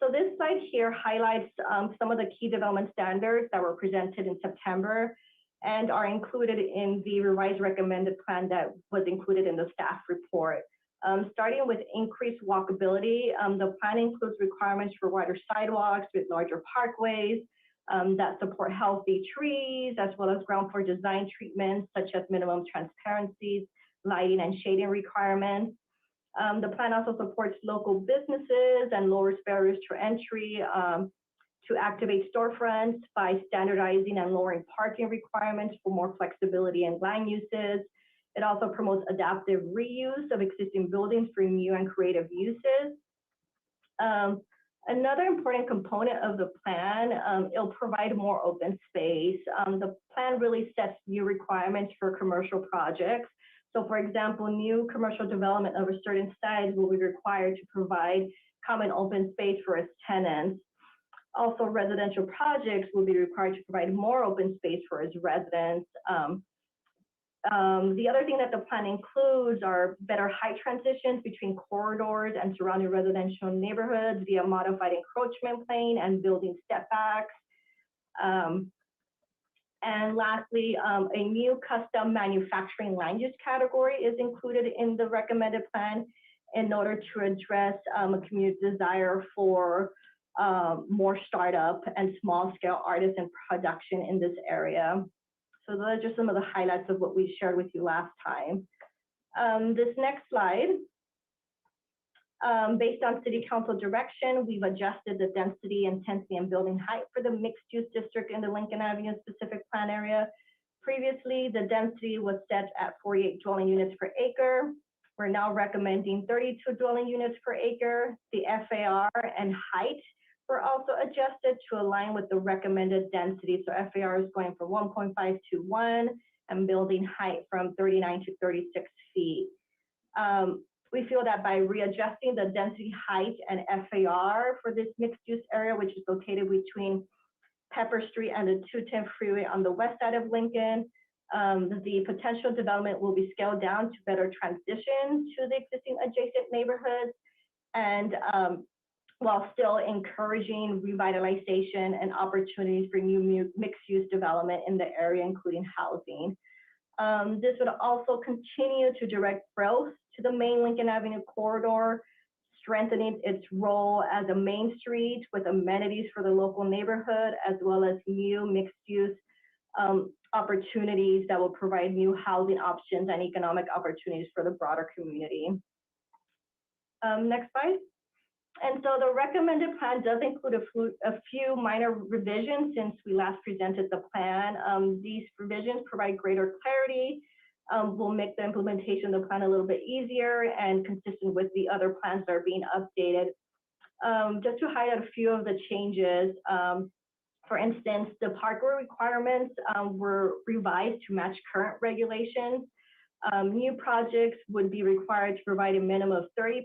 So this slide here highlights some of the key development standards that were presented in September and are included in the revised recommended plan that was included in the staff report. Starting with increased walkability, the plan includes requirements for wider sidewalks with larger parkways that support healthy trees, as well as ground floor design treatments such as minimum transparencies, lighting and shading requirements. The plan also supports local businesses and lowers barriers to entry to activate storefronts by standardizing and lowering parking requirements for more flexibility in land uses. It also promotes adaptive reuse of existing buildings for new and creative uses. Another important component of the plan, it'll provide more open space. The plan really sets new requirements for commercial projects. So for example, new commercial development of a certain size will be required to provide common open space for its tenants. Also, residential projects will be required to provide more open space for its residents. The other thing that the plan includes are better height transitions between corridors and surrounding residential neighborhoods via modified encroachment plane and building stepbacks. And lastly, a new custom manufacturing land use category is included in the recommended plan in order to address a community's desire for more startup and small scale artisan production in this area. So those are just some of the highlights of what we shared with you last time. This next slide, based on City Council direction, we've adjusted the density, intensity, and building height for the mixed-use district in the Lincoln Avenue specific plan area. Previously, the density was set at 48 dwelling units per acre. We're now recommending 32 dwelling units per acre. The FAR and height were also adjusted to align with the recommended density. So FAR is going from 1.5 to 1 and building height from 39 to 36 feet. We feel that by readjusting the density, height, and FAR for this mixed-use area, which is located between Pepper Street and the 210 freeway on the west side of Lincoln, the potential development will be scaled down to better transition to the existing adjacent neighborhoods, and while still encouraging revitalization and opportunities for new mixed-use development in the area, including housing. This would also continue to direct growth to the main Lincoln Avenue corridor, strengthening its role as a main street with amenities for the local neighborhood, as well as new mixed-use opportunities that will provide new housing options and economic opportunities for the broader community. Next slide. And so the recommended plan does include a few minor revisions since we last presented the plan. These revisions provide greater clarity, will make the implementation of the plan a little bit easier and consistent with the other plans that are being updated. Just to highlight a few of the changes, for instance, the parkway requirements were revised to match current regulations. New projects would be required to provide a minimum of 30%.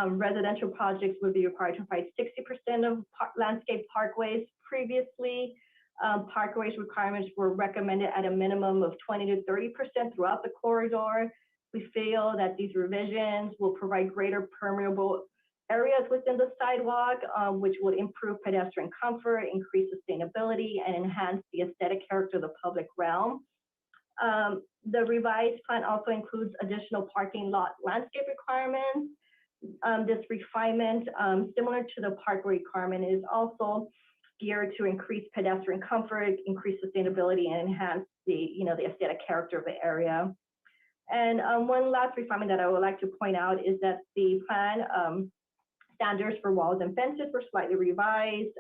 Residential projects would be required to provide 60% of landscape parkways. Previously, parkways requirements were recommended at a minimum of 20 to 30% throughout the corridor. We feel that these revisions will provide greater permeable areas within the sidewalk, which would improve pedestrian comfort, increase sustainability, and enhance the aesthetic character of the public realm. The revised plan also includes additional parking lot landscape requirements. This refinement, similar to the parkway requirement, is also geared to increase pedestrian comfort, increase sustainability, and enhance the aesthetic character of the area. And one last refinement that I would like to point out is that the plan standards for walls and fences were slightly revised.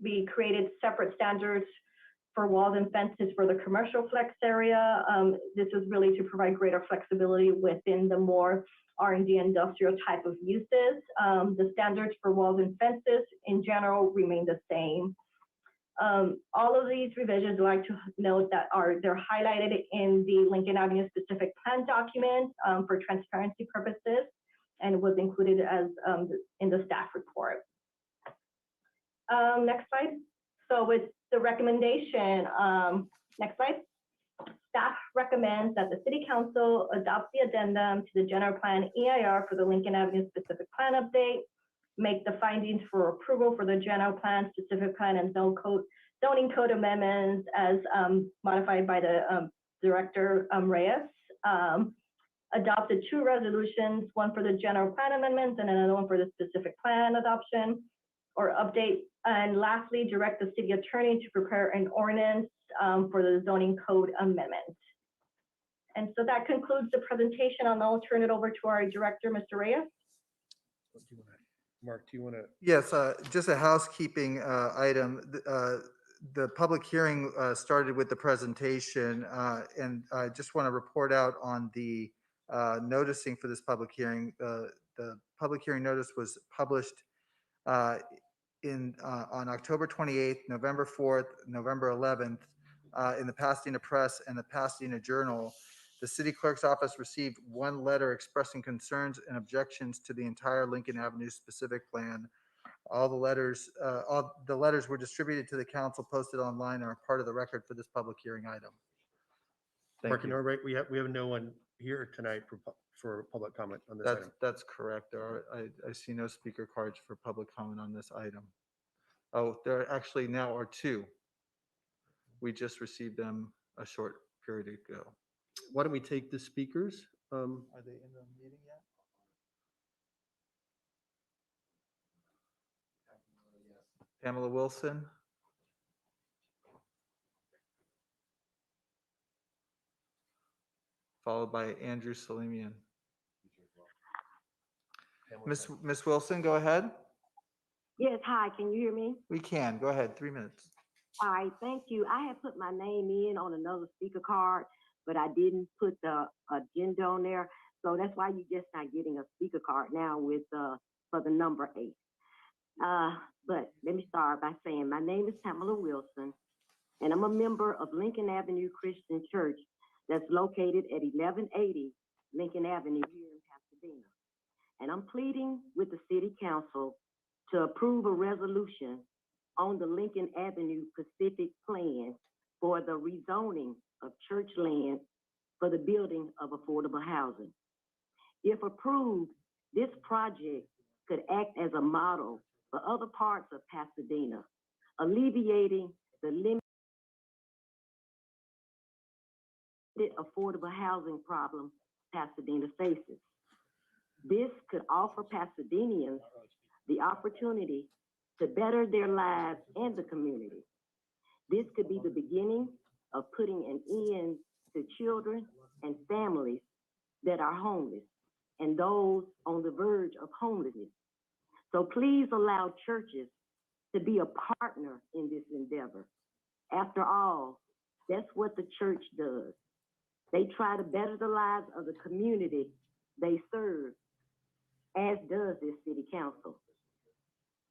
We created separate standards for walls and fences for the commercial flex area. This is really to provide greater flexibility within the more R&D industrial type of uses. The standards for walls and fences in general remain the same. All of these revisions, I'd like to note that they're highlighted in the Lincoln Avenue specific plan document for transparency purposes, and was included as in the staff report. Next slide. So with the recommendation, next slide. Staff recommends that the City Council adopt the addendum to the general plan EIR for the Lincoln Avenue specific plan update, make the findings for approval for the general plan, specific plan, and zoning code amendments as modified by the Director Reyes. Adopt the 2 resolutions, one for the general plan amendments and another one for the specific plan adoption or update. And lastly, direct the city attorney to prepare an ordinance for the zoning code amendment. And so that concludes the presentation, and I'll turn it over to our director, Mr. Reyes. Mark, do you want to? Yes, just a housekeeping item. The public hearing started with the presentation, and I just want to report out on the noticing for this public hearing. The public hearing notice was published on October 28th, November 4th, November 11th in the Pasadena Press and the Pasadena Journal. The city clerk's office received 1 letter expressing concerns and objections to the entire Lincoln Avenue specific plan. All the letters were distributed to the council, posted online, and are part of the record for this public hearing item. Mark and Norbright, we have no one here tonight for public comment on this item. That's correct. I see no speaker cards for public comment on this item. Oh, there actually now are 2. We just received them a short period ago. Why don't we take the speakers? Are they in the meeting yet? Pamela Wilson. Followed by Andrew Salimian. Miss Wilson, go ahead. Yes, hi, can you hear me? We can. Go ahead, 3 minutes. All right, thank you. I had put my name in on another speaker card, but I didn't put the agenda on there. So that's why you're just not getting a speaker card now with for the number 8. But let me start by saying my name is Pamela Wilson, and I'm a member of Lincoln Avenue Christian Church that's located at 1180 Lincoln Avenue here in Pasadena. And I'm pleading with the City Council to approve a resolution on the Lincoln Avenue Pacific Plan for the rezoning of church land for the building of affordable housing. If approved, this project could act as a model for other parts of Pasadena, alleviating the limited affordable housing problem Pasadena faces. This could offer Pasadenians the opportunity to better their lives and the community. This could be the beginning of putting an end to children and families that are homeless and those on the verge of homelessness. So please allow churches to be a partner in this endeavor. After all, that's what the church does. They try to better the lives of the community they serve, as does this city council.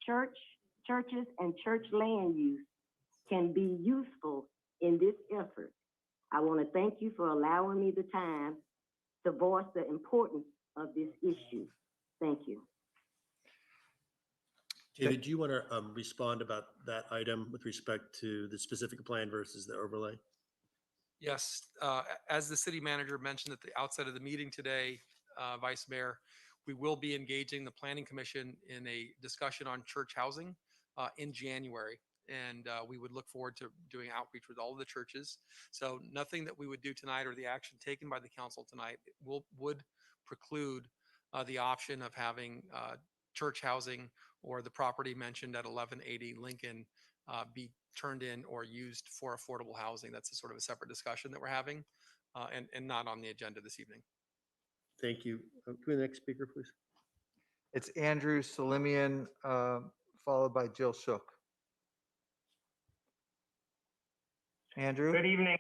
Churches and church land use can be useful in this effort. I want to thank you for allowing me the time to voice the importance of this issue. Thank you. David, do you want to respond about that item with respect to the specific plan versus the overlay? Yes, as the city manager mentioned at the outset of the meeting today, Vice Mayor, We will be engaging the Planning Commission in a discussion on church housing in January. And we would look forward to doing outreach with all of the churches. So nothing that we would do tonight or the action taken by the council tonight would preclude the option of having church housing or the property mentioned at 1180 Lincoln be turned in or used for affordable housing. That's a sort of a separate discussion that we're having and not on the agenda this evening. Thank you. Can we have the next speaker, please? It's Andrew Salimian, followed by Jill Shook. Andrew? Good evening.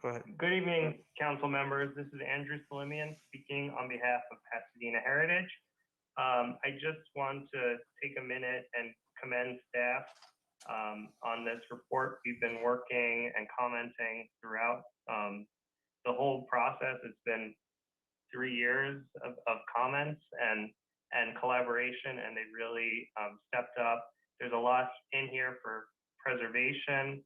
Go ahead. Good evening, council members. This is Andrew Salimian speaking on behalf of Pasadena Heritage. I just want to take a minute and commend staff on this report. We've been working and commenting throughout the whole process. It's been 3 years of comments and collaboration, and they really stepped up. There's a lot in here for preservation.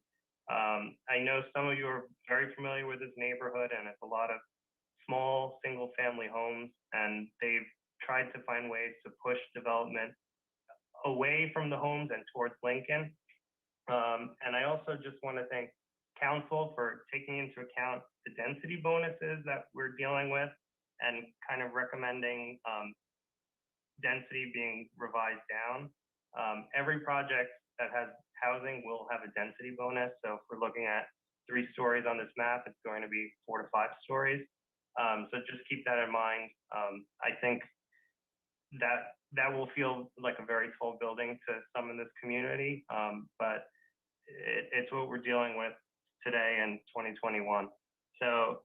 I know some of you are very familiar with this neighborhood, and it's a lot of small single-family homes, and they've tried to find ways to push development away from the homes and towards Lincoln. And I also just want to thank council for taking into account the density bonuses that we're dealing with and kind of recommending density being revised down. Every project that has housing will have a density bonus. So if we're looking at 3 stories on this map, it's going to be 4 to 5 stories. So just keep that in mind. I think that will feel like a very tall building to some in this community, but it's what we're dealing with today in 2021. So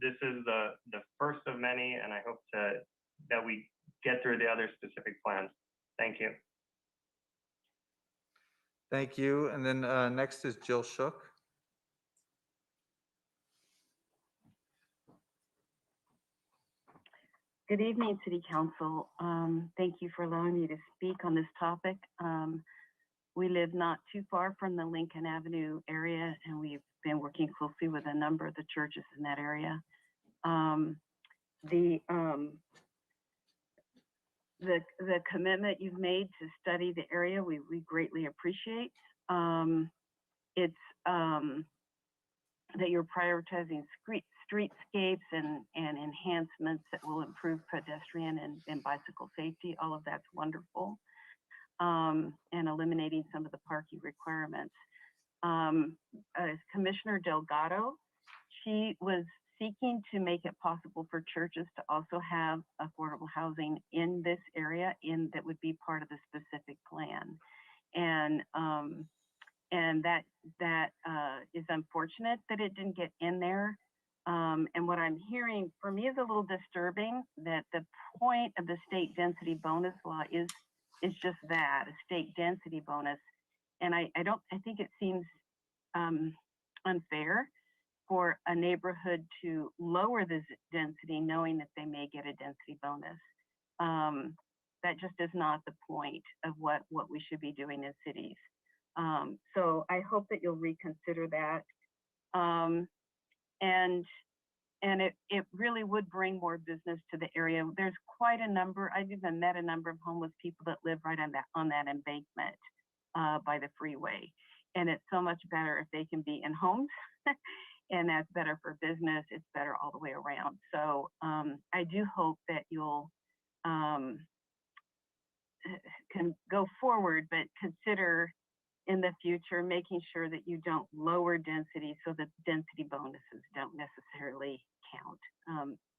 this is the first of many, and I hope that we get through the other specific plans. Thank you. Thank you. And then next is Jill Shook. Good evening, City Council. Thank you for allowing me to speak on this topic. We live not too far from the Lincoln Avenue area, and we've been working closely with a number of the churches in that area. The commitment you've made to study the area, we greatly appreciate. It's that you're prioritizing streetscapes and enhancements that will improve pedestrian and bicycle safety. All of that's wonderful. And eliminating some of the parking requirements. Commissioner Delgado, she was seeking to make it possible for churches to also have affordable housing in this area that would be part of the specific plan. And that is unfortunate that it didn't get in there. And what I'm hearing for me is a little disturbing that the point of the state density bonus law is just that, a state density bonus. And I think it seems unfair for a neighborhood to lower the density knowing that they may get a density bonus. That just is not the point of what we should be doing in cities. So I hope that you'll reconsider that. And it really would bring more business to the area. There's quite a number, I've even met a number of homeless people that live right on that embankment by the freeway. And it's so much better if they can be in homes and that's better for business. It's better all the way around. So I do hope that you'll can go forward, but consider in the future making sure that you don't lower density so that density bonuses don't necessarily count.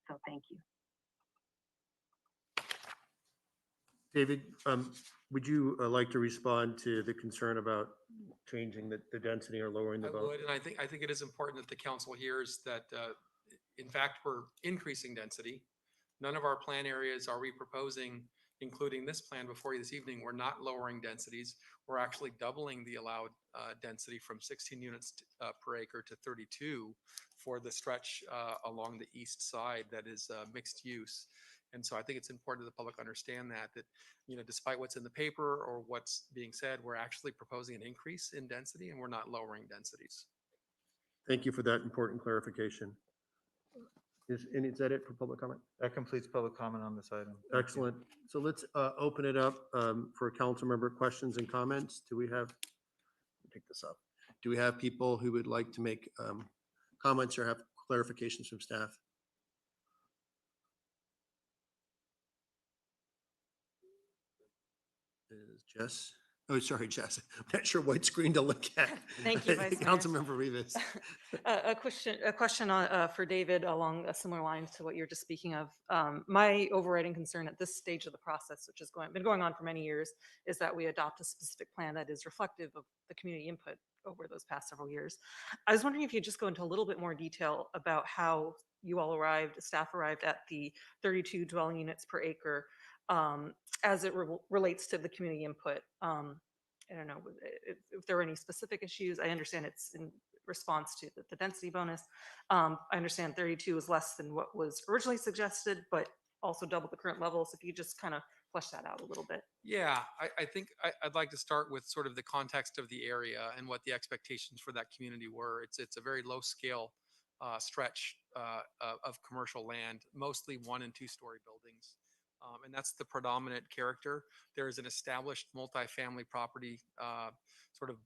So thank you. David, would you like to respond to the concern about changing the density or lowering the I vote? would, and I think it is important that the council hears that, in fact, we're increasing density. None of our plan areas are we proposing, including this plan before you this evening. We're not lowering densities. We're actually doubling the allowed density from 16 units per acre to 32 for the stretch along the east side that is mixed use. And so I think it's important that the public understand that, you know, despite what's in the paper or what's being said, we're actually proposing an increase in density and we're not lowering densities. Thank you for that important clarification. Is that it for public comment? That completes public comment on this item. Thank you. Excellent. So let's open it up for council member questions and comments. Do we have, pick this up. Do we have people who would like to make comments or have clarifications from staff? Is Jess? Oh, sorry, Jess. I'm not sure what screen to look at. Thank you, Vice Mayor. Councilmember Rivas. A question on, for David along a similar lines to what you're just speaking of. My overriding concern at this stage of the process, which has been going on for many years, is that we adopt a specific plan that is reflective of the community input over those past several years. I was wondering if you'd just go into a little bit more detail about how you all staff arrived at the 32 dwelling units per acre as it relates to the community input. I don't know if there are any specific issues. I understand it's in response to the density bonus. I understand 32 is less than what was originally suggested, but also double the current levels. If you just kind of flesh that out a little bit. Yeah, I think I'd like to start with sort of the context of the area and what the expectations for that community were. It's a very low scale stretch of commercial land, mostly 1- and 2-story buildings. And that's the predominant character. There is an established multifamily property, sort of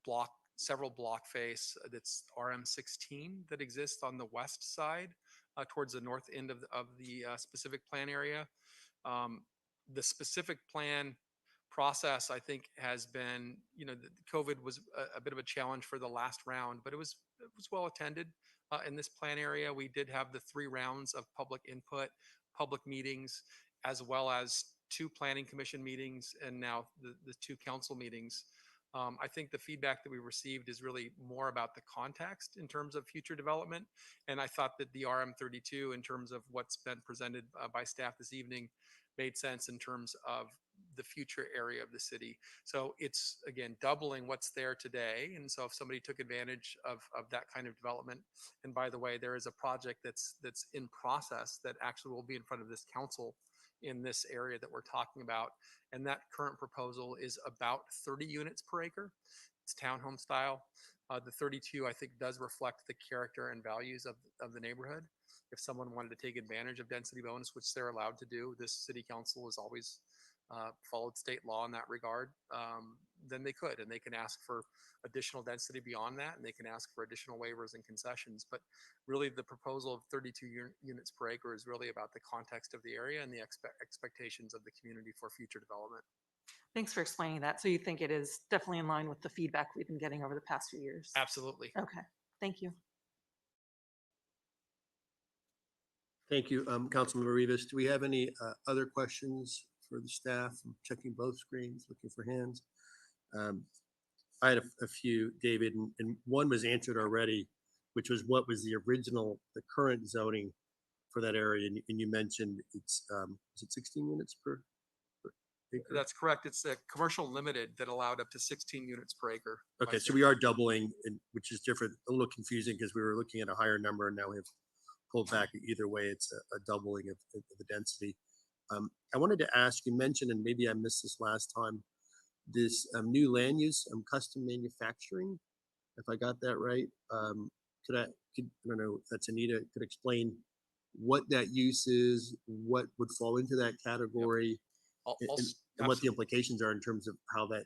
several block face that's RM16 that exists on the west side towards the north end of the specific plan area. The specific plan process, I think, has been, COVID was a bit of a challenge for the last round, but it was well attended in this plan area. We did have the 3 rounds of public input, public meetings, as well as 2 planning commission meetings and now the 2 council meetings. I think the feedback that we received is really more about the context in terms of future development. And I thought that the RM32, in terms of what's been presented by staff this evening, made sense in terms of the future area of the city. So it's, again, doubling what's there today. And so if somebody took advantage of that kind of development, and by the way, there is a project that's in process that actually will be in front of this council in this area that we're talking about. And that current proposal is about 30 units per acre. It's townhome style. The 32, I think, does reflect the character and values of the neighborhood. If someone wanted to take advantage of density bonus, which they're allowed to do, this city council has always followed state law in that regard, then they could, and they can ask for additional density beyond that, and they can ask for additional waivers and concessions. But really, the proposal of 32 units per acre is really about the context of the area and the expectations of the community for future development. Thanks for explaining that. So you think it is definitely in line with the feedback we've been getting over the past few years? Absolutely. Okay, thank you. Thank you, Councilmember Rivas. Do we have any other questions for the staff? I'm checking both screens, looking for hands. I had a few, David, and one was answered already, which was what was the current zoning for that area? And you mentioned it's, is it 16 units per acre? That's correct. It's a commercial limited that allowed up to 16 units per acre. Okay, so we are doubling, which is different, a little confusing because we were looking at a higher number and now we have pulled back. Either way, it's a doubling of the density. I wanted to ask, you mentioned, and maybe I missed this last time, this new land use, custom manufacturing, if I got that right. I don't know if that's Anita, could explain what that use is, what would fall into that category, and what the implications are in terms of how that,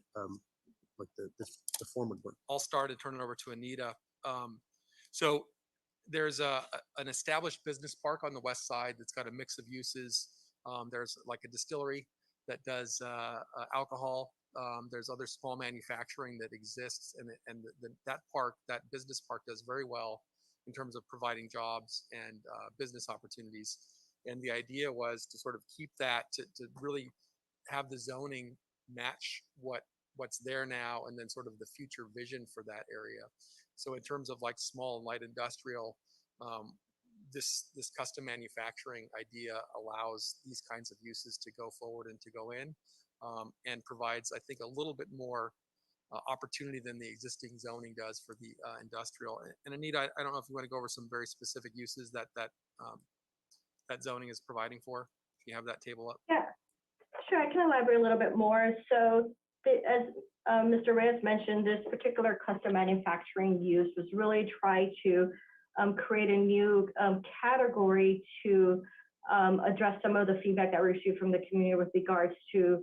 like the form would work. I'll start and turn it over to Anita. So there's an established business park on the west side that's got a mix of uses. There's like a distillery that does alcohol. There's other small manufacturing that exists, and that business park does very well in terms of providing jobs and business opportunities. And the idea was to sort of keep that, to really have the zoning match what's there now, and then sort of the future vision for that area. So in terms of like small and light industrial, this custom manufacturing idea allows these kinds of uses to go forward and to go in, and provides, I think, a little bit more opportunity than the existing zoning does for the industrial. And Anita, I don't know if you want to go over some very specific uses that zoning is providing for. If you have that table up. Yeah, sure. I can elaborate a little bit more. So as Mr. Reyes mentioned, this particular custom manufacturing use was really try to create a new category to address some of the feedback that we received from the community with regards to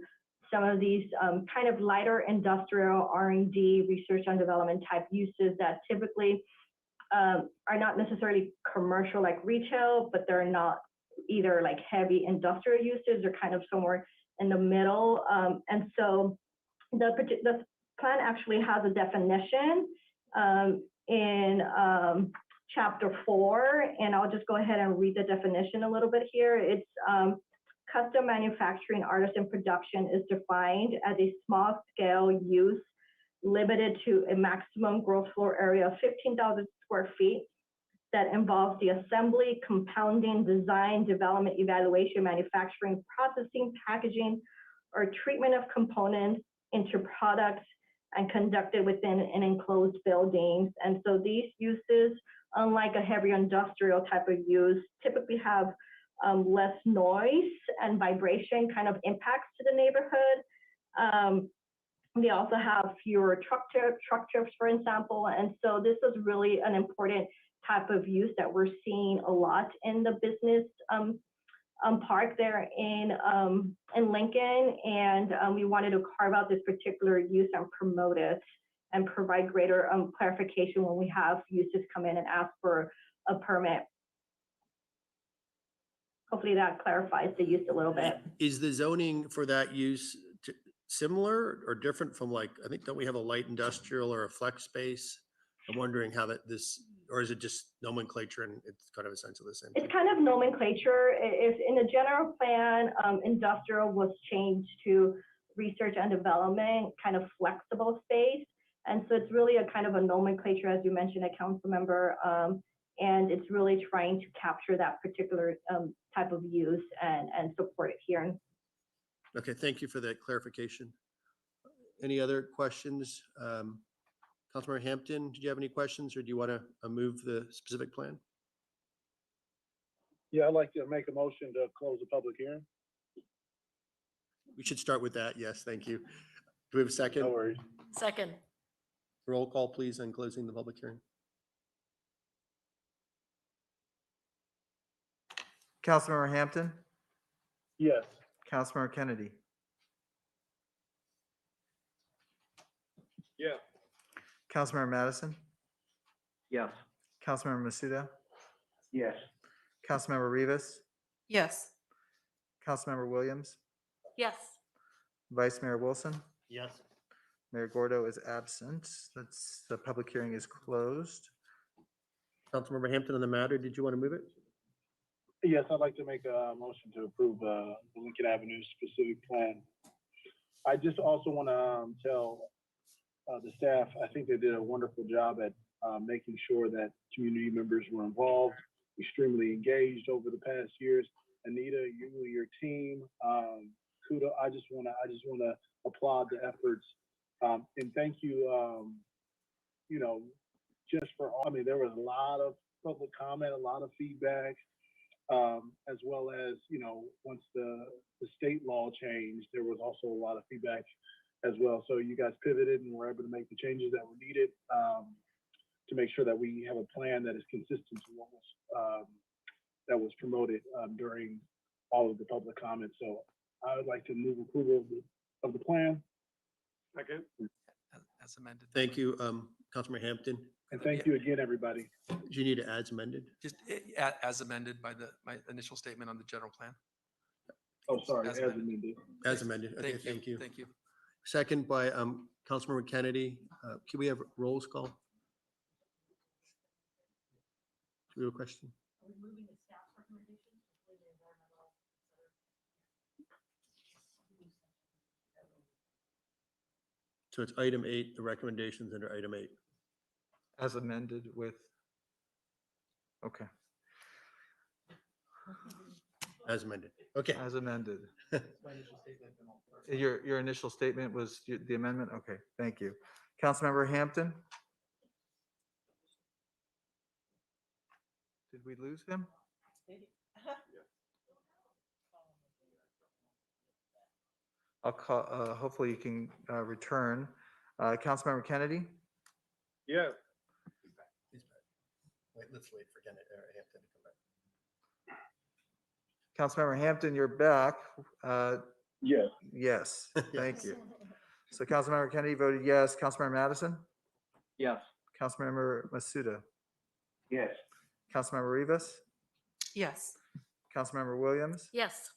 some of these kind of lighter industrial R&D, research and development type uses that typically are not necessarily commercial like retail, but they're not either like heavy industrial uses or kind of somewhere in the middle. And so the plan actually has a definition in chapter 4, and I'll just go ahead and read the definition a little bit here. It's custom manufacturing, artisan production is defined as a small scale use limited to a maximum gross floor area of 15,000 square feet that involves the assembly, compounding, design, development, evaluation, manufacturing, processing, packaging, or treatment of components into products and conducted within an enclosed buildings. And so these uses, unlike a heavy industrial type of use, typically have less noise and vibration kind of impacts to the neighborhood. They also have fewer truck trips, for example. And so this is really an important type of use that we're seeing a lot in the business park there in Lincoln. And we wanted to carve out this particular use and promote it and provide greater clarification when we have uses come in and ask for a permit. Hopefully that clarifies the use a little bit. Is the zoning for that use similar or different from, like, I think, don't we have a light industrial or a flex space? I'm wondering how or is it just nomenclature and it's kind of essentially the same thing? It's kind of nomenclature. If in the general plan, industrial was changed to research and development, kind of flexible space. And so it's really a kind of a nomenclature, as you mentioned, a council member, and it's really trying to capture that particular type of use and support it here. Okay, thank you for that clarification. Any other questions? Councilmember Hampton, did you have any questions, or do you want to move the specific plan? Yeah, I'd like to make a motion to close the public hearing. We should start with that. Yes, thank you. Do we have a second? No worries. Second. Roll call, please, on closing the public hearing. Councilmember Hampton, Yes. Councilmember Kennedy, Yeah. Councilmember Madison, Yes. Councilmember Masuda, Yes. Councilmember Rivas, Yes. Councilmember Williams, Yes. Vice Mayor Wilson, Yes. Mayor Gordo is absent. The public hearing is closed. Councilmember Hampton, on the matter, did you want to move it? Yes, I'd like to make a motion to approve the Lincoln Avenue specific plan. I just also want to tell the staff, I think they did a wonderful job at making sure that community members were involved, extremely engaged over the past years. Anita, you and your team, kudos. I just want to applaud the efforts and thank you. Just for all. I mean, there was a lot of public comment, a lot of feedback. As well as, once the state law changed, there was also a lot of feedback as well. So you guys pivoted and were able to make the changes that were needed to make sure that we have a plan that is consistent to what was that was promoted during all of the public comments. So I would like to move approval of the plan. Second. As amended. Thank you, Councilmember Hampton. And thank you again, everybody. Do you need to add amended? Just as amended by my initial statement on the general plan. Oh, sorry, As as amended. amended. As amended. Okay, thank you. Thank you. Second by Councilmember Kennedy. Can we have rolls call? Do we have a question? So it's item 8, the recommendations under item 8. As amended with, okay. As amended. Okay. As amended. Your initial statement was the amendment? Okay, thank you. Councilmember Hampton? Did we lose him? I'll call, hopefully you can return. Councilmember Kennedy? Yes. let's wait for Hampton to come back. Councilmember Hampton, you're back. Yes. Yes, thank you. So Councilmember Kennedy voted yes. Councilmember Madison? Yes. Councilmember Masuda? Yes. Councilmember Rivas? Yes. Councilmember Williams? Yes.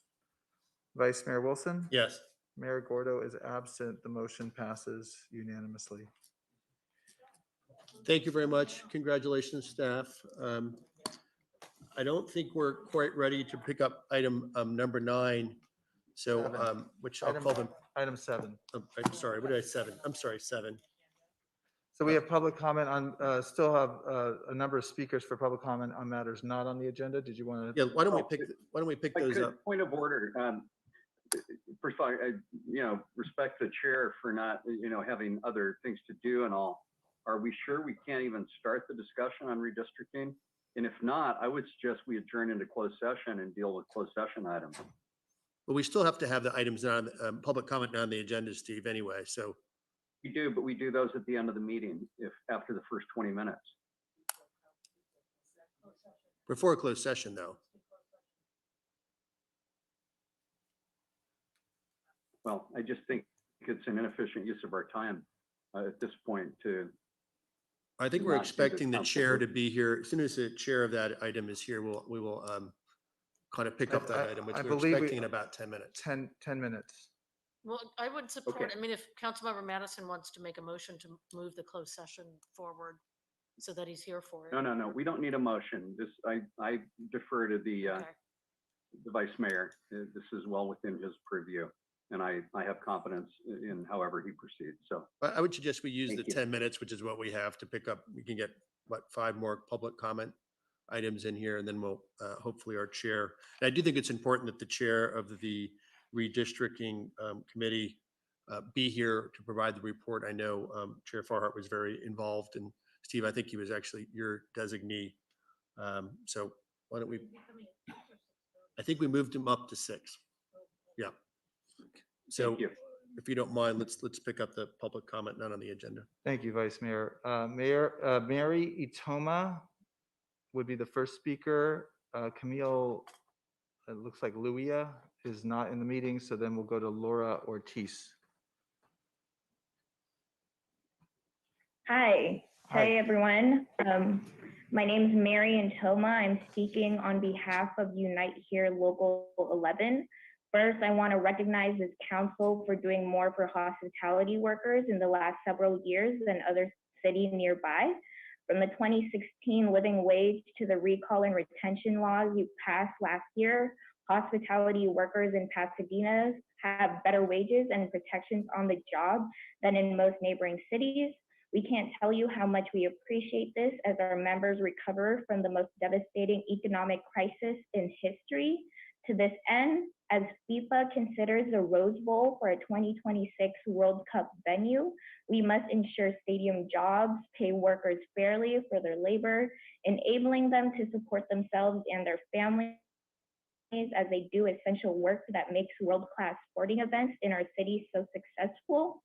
Vice Mayor Wilson? Yes. Mayor Gordo is absent. The motion passes unanimously. Thank you very much. Congratulations, staff. I don't think we're quite ready to pick up item number 9. So, Seven. which I'll call them. Item 7. I'm sorry, what did I, 7? I'm sorry, 7. So we have public comment on, still have a number of speakers for public comment on matters not on the agenda. Did you want to? Yeah, why don't we pick those up? Point of order. First of all, I respect the chair for not, having other things to do and all. Are we sure we can't even start the discussion on redistricting? And if not, I would suggest we adjourn into closed session and deal with closed session items. But we still have to have the items on, public comment not on the agenda, Steve, anyway, so. We do, but we do those at the end of the meeting, if after the first 20 minutes. Before a closed session, though. Well, I just think it's an inefficient use of our time at this point to. I think to we're not do expecting the chair to comfortably. be here. As soon as the chair of that item is here, we will kind of pick up that item, which I we're believe expecting in about 10 minutes. 10 minutes. Well, I would support, Okay. I mean, if Councilmember Madison wants to make a motion to move the closed session forward so that he's here for it. No. We don't need a motion. This, I defer to the vice mayor. This is well within his purview. And I have confidence in however he proceeds. So I would suggest we use Thank the you. 10 minutes, which is what we have to pick up. We can get, 5 more public comment items in here, and then we'll, hopefully our chair. And I do think it's important that the chair of the redistricting committee be here to provide the report. I know Chair Farhart was very involved, and Steve, I think he was actually your designee. So why don't we, I think we moved him up to 6. Yeah. So Thank you. if you don't mind, let's pick up the public comment not on the agenda. Thank you, Vice Mayor. Mary Itoma would be the first speaker. Camille, it looks like Luia is not in the meeting, so then we'll go to Laura Ortiz. Hi. Hi. Hi, everyone. My name is Mary Antoma. I'm speaking on behalf of Unite Here Local 11. First, I want to recognize this council for doing more for hospitality workers in the last several years than other cities nearby. From the 2016 living wage to the recall and retention laws you passed last year, hospitality workers in Pasadena have better wages and protections on the job than in most neighboring cities. We can't tell you how much we appreciate this as our members recover from the most devastating economic crisis in history. To this end, as FIFA considers the Rose Bowl for a 2026 World Cup venue, we must ensure stadium jobs pay workers fairly for their labor, enabling them to support themselves and their families as they do essential work that makes world-class sporting events in our city so successful.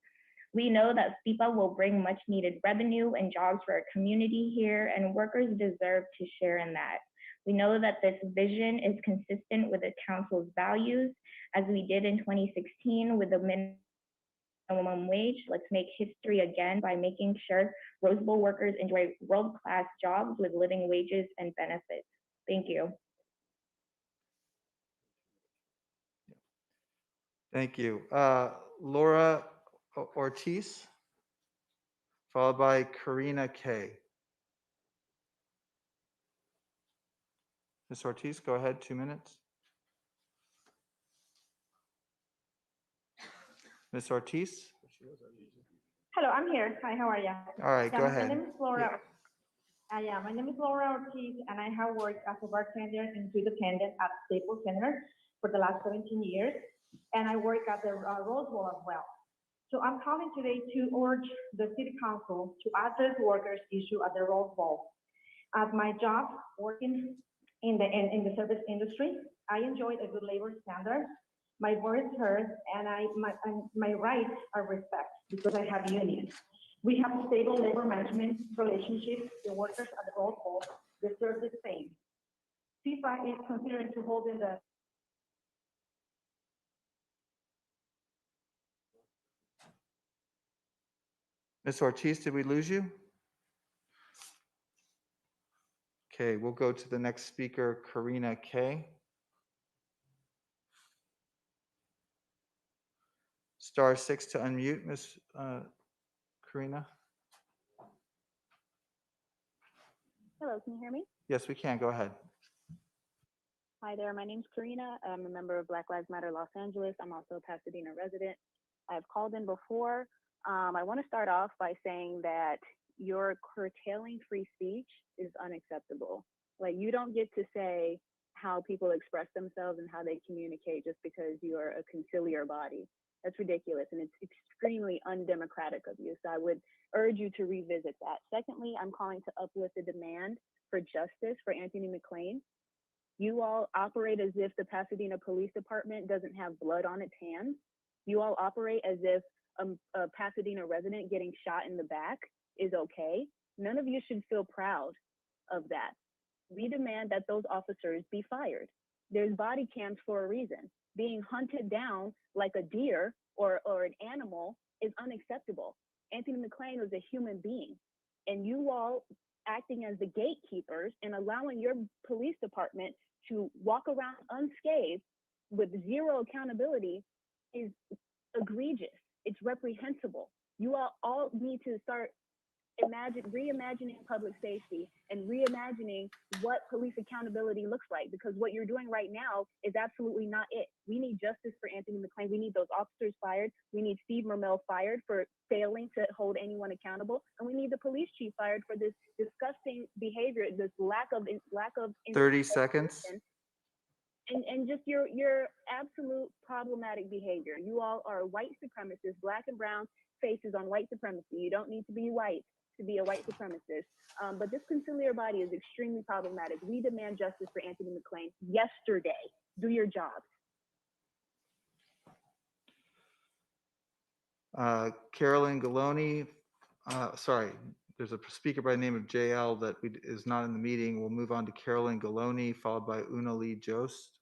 We know that FIFA will bring much needed revenue and jobs for our community here, and workers deserve to share in that. We know that this vision is consistent with the council's values, as we did in 2016 with the minimum wage. Let's make history again by making sure Rose Bowl workers enjoy world-class jobs with living wages and benefits. Thank you. Thank you. Laura Ortiz, followed by Karina Kay. Ms. Ortiz, go ahead, 2 minutes. Ms. Ortiz? Hello, I'm here. Hi, how are you? All right, go ahead. My name is Laura. My name is Laura Ortiz, and I have worked as a bartender and food attendant at Staples Center for the last 17 years, and I work at the Rose Bowl as well. So I'm calling today to urge the City Council to address workers' issue at the Rose Bowl. As my job working in the service industry, I enjoyed a good labor standard. My voice heard, and my rights are respected because I have unions. We have a stable labor management relationship with workers at the Rose Bowl, deserve the same. FIFA is considering to hold in the Ms. Ortiz, did we lose you? Okay, we'll go to the next speaker, Karina Kay. *6 to unmute, Ms. Karina. Hello, can you hear me? Yes, we can. Go ahead. Hi there, my name's Karina. I'm a member of Black Lives Matter Los Angeles. I'm also a Pasadena resident. I've called in before. I want to start off by saying that your curtailing free speech is unacceptable. Like, you don't get to say how people express themselves and how they communicate just because you are a conciliar body. That's ridiculous, and it's extremely undemocratic of you. So I would urge you to revisit that. Secondly, I'm calling to uplift the demand for justice for Anthony McLean. You all operate as if the Pasadena Police Department doesn't have blood on its hands. You all operate as if a Pasadena resident getting shot in the back is okay. None of you should feel proud of that. We demand that those officers be fired. There's body cams for a reason. Being hunted down like a deer or an animal is unacceptable. Anthony McLean was a human being, and you all acting as the gatekeepers and allowing your police department to walk around unscathed with zero accountability is egregious. It's reprehensible. You all need to start reimagining public safety and reimagining what police accountability looks like, because what you're doing right now is absolutely not it. We need justice for Anthony McLean. We need those officers fired. We need Steve Mermel fired for failing to hold anyone accountable, and we need the police chief fired for this disgusting behavior, this lack of 30 seconds. And just your absolute problematic behavior. You all are white supremacists, black and brown faces on white supremacy. You don't need to be white to be a white supremacist. But this conciliar body is extremely problematic. We demand justice for Anthony McLean yesterday. Do your job. Carolyn Galoni, sorry, there's a speaker by the name of JL that is not in the meeting. We'll move on to Carolyn Galoni, followed by Una Lee Jost.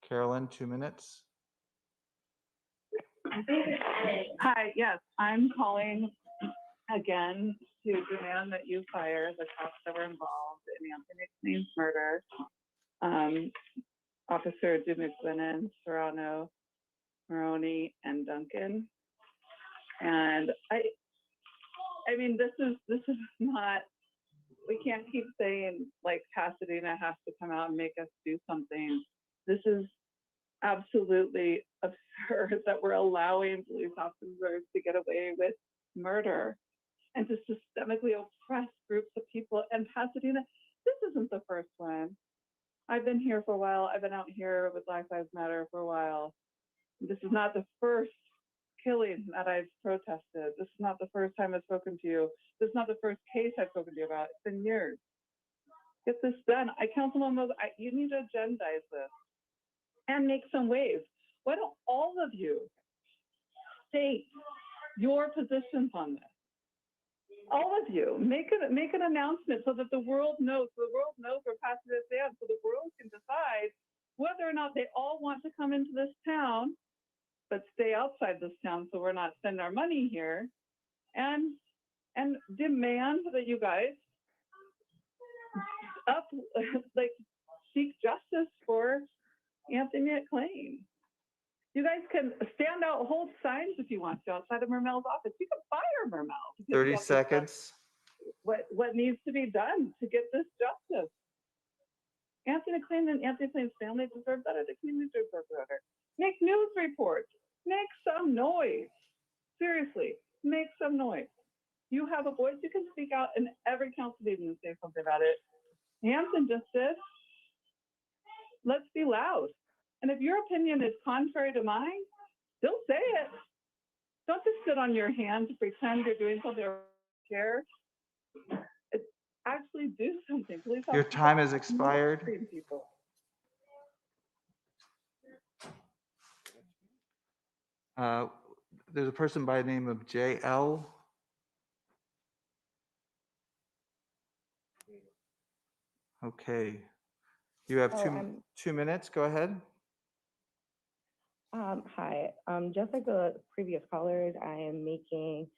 Carolyn, 2 minutes. Hi, yes, I'm calling again to demand that you fire the cops that were involved in Anthony McLean's murder. Officer DeMcLennan, Serrano, Maroney, and Duncan. And I mean, this is not, we can't keep saying like Pasadena has to come out and make us do something. This is absolutely absurd that we're allowing police officers to get away with murder and to systemically oppress groups of people. And Pasadena, this isn't the first one. I've been here for a while. I've been out here with Black Lives Matter for a while. This is not the first killing that I've protested. This is not the first time I've spoken to you. This is not the first case I've spoken to you about. It's been years. Get this done. Councilwoman, you need to agendize this and make some waves. Why don't all of you state your positions on this? All of you, make an announcement so that the world knows. The world knows where Pasadena stands, so the world can decide whether or not they all want to come into this town, but stay outside this town so we're not spending our money here, and demand that you guys seek justice for Anthony McLean. You guys can stand out, hold signs if you want to outside of Mermel's office. You can fire Mermel. 30 seconds. What needs to be done to get this justice? Anthony McLean and Anthony McLean's family deserve better. The community deserves better. Make news reports. Make some noise. Seriously, make some noise. You have a voice. You can speak out in every council meeting and say something about it. Hampton just did. Let's be loud. And if your opinion is contrary to mine, still say it. Don't just sit on your hand to pretend you're doing something or care. Actually do something. Please. Your time has expired. People. There's a person by the name of JL. Okay. You have Oh, 2 minutes. Go ahead. Hi. Just like the previous callers, I am making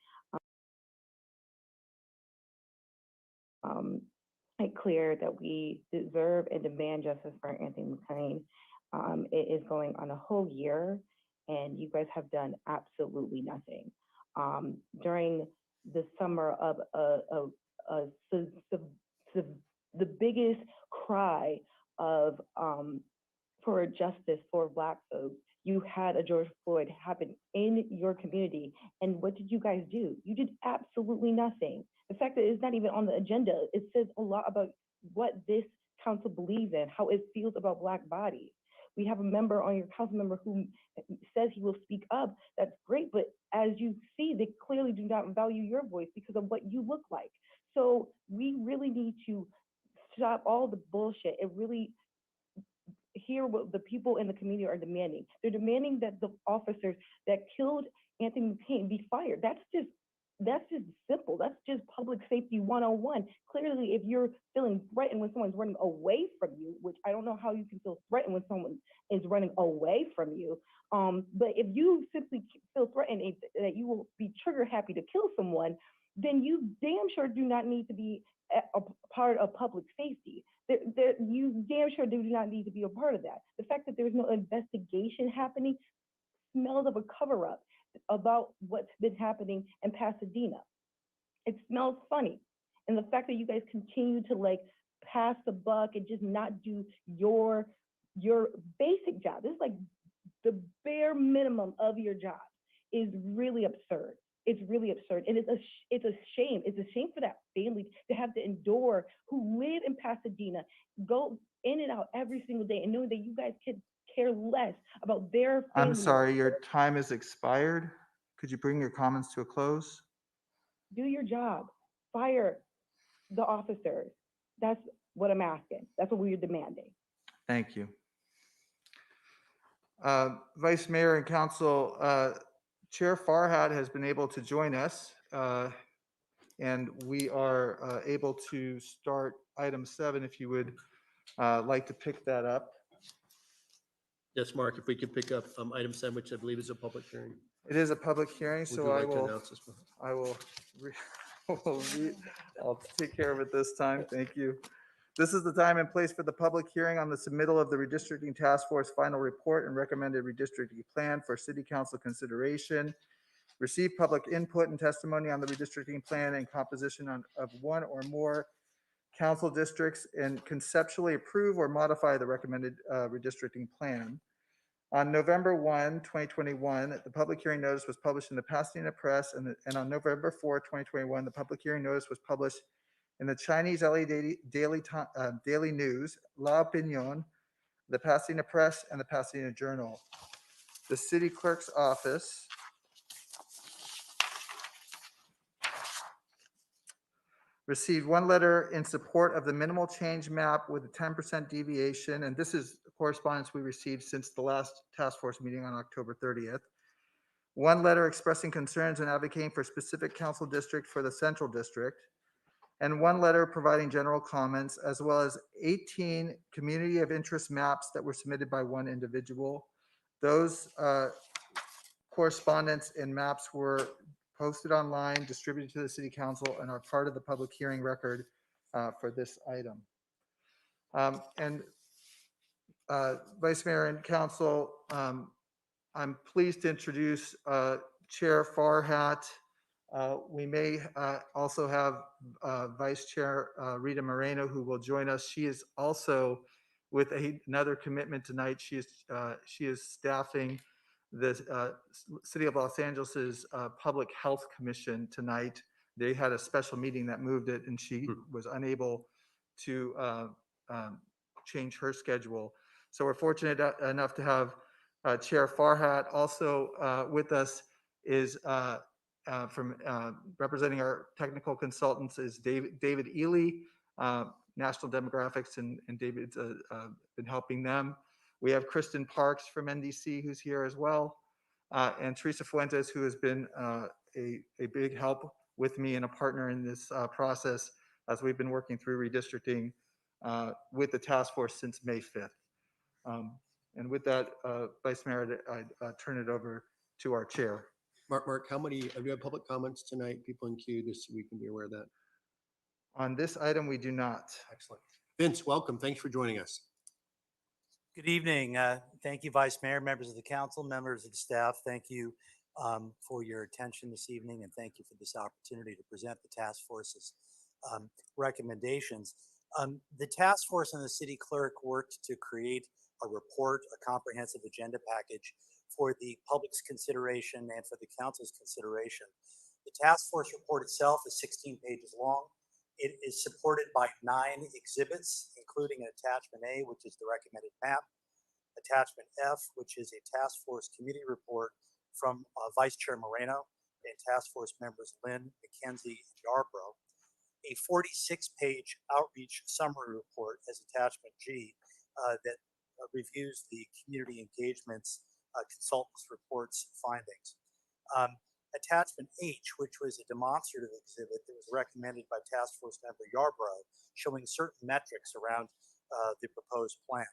it clear that we deserve and demand justice for Anthony McLean. It is going on a whole year, and you guys have done absolutely nothing. During the summer of the biggest cry of for justice for Black folks, you had a George Floyd happen in your community. And what did you guys do? You did absolutely nothing. The fact that it's not even on the agenda, it says a lot about what this council believes in, how it feels about Black bodies. We have a member on your council member who says he will speak up. That's great, but as you see, they clearly do not value your voice because of what you look like. So we really need to stop all the bullshit and really hear what the people in the community are demanding. They're demanding that the officers that killed Anthony McCain be fired. That's just simple. That's just public safety 101. Clearly, if you're feeling threatened when someone's running away from you, which I don't know how you can feel threatened when someone is running away from you. But if you simply feel threatened that you will be trigger happy to kill someone, then you damn sure do not need to be a part of public safety. You damn sure do not need to be a part of that. The fact that there's no investigation happening smells of a cover-up about what's been happening in Pasadena. It smells funny. And the fact that you guys continue to like pass the buck and just not do your basic job. This is like the bare minimum of your job is really absurd. It's really absurd. And it's a shame. It's a shame for that family to have to endure, who live in Pasadena, go in and out every single day and knowing that you guys could care less about their family. I'm sorry, your time is expired. Could you bring your comments to a close? Do your job. Fire the officers. That's what I'm asking. That's what we're demanding. Thank you. Vice Mayor and Council, Chair Farhat has been able to join us, and we are able to start item 7 if you would like to pick that up. Yes, Mark, if we could pick up item 7, which I believe is a public hearing. It is a public hearing, Would so you like to announce this one? I'll take care of it this time. Thank you. This is the time and place for the public hearing on the submittal of the Redistricting Task Force final report and recommended redistricting plan for City Council consideration. Receive public input and testimony on the redistricting plan and composition of one or more council districts, and conceptually approve or modify the recommended redistricting plan. On November 1, 2021, the public hearing notice was published in the Pasadena Press, and on November 4, 2021, the public hearing notice was published in the Chinese LA Daily News, La Opinion, the Pasadena Press, and the Pasadena Journal. The city clerk's office received one letter in support of the minimal change map with a 10% deviation, and this is correspondence we received since the last task force meeting on October 30th. One letter expressing concerns and advocating for specific council district for the central district, and one letter providing general comments, as well as 18 community of interest maps that were submitted by one individual. Those correspondence and maps were posted online, distributed to the city council, and are part of the public hearing record for this item. Vice Mayor and Council, I'm pleased to introduce Chair Farhat. We may also have Vice Chair Rita Moreno, who will join us. She is also with another commitment tonight. She is staffing the City of Los Angeles's Public Health Commission tonight. They had a special meeting that moved it, and she was unable to change her schedule. So we're fortunate enough to have Chair Farhat. Also with us is from representing our technical consultants is David Ely, National Demographics, and David's been helping them. We have Kristen Parks from NDC who's here as well, and Teresa Fuentes, who has been a big help with me and a partner in this process as we've been working through redistricting with the task force since May 5th. And with that, Vice Mayor, I turn it over to our chair. Mark, do you have public comments tonight? People in queue, just so we can be aware of that. On this item, we do not. Excellent. Vince, welcome. Thanks for joining us. Good evening. Thank you, Vice Mayor, members of the council, members of the staff. Thank you for your attention this evening, and thank you for this opportunity to present the task force's recommendations. The task force and the city clerk worked to create a report, a comprehensive agenda package for the public's consideration and for the council's consideration. The task force report itself is 16 pages long. It is supported by 9 exhibits, including an attachment A, which is the recommended map, attachment F, which is a task force committee report from Vice Chair Moreno and task force members Lynn, McKenzie, and Yarbrough, a 46-page outreach summary report as attachment G that reviews the community engagements consultants' reports findings. Attachment H, which was a demonstrative exhibit that was recommended by task force member Yarbrough, showing certain metrics around the proposed plan.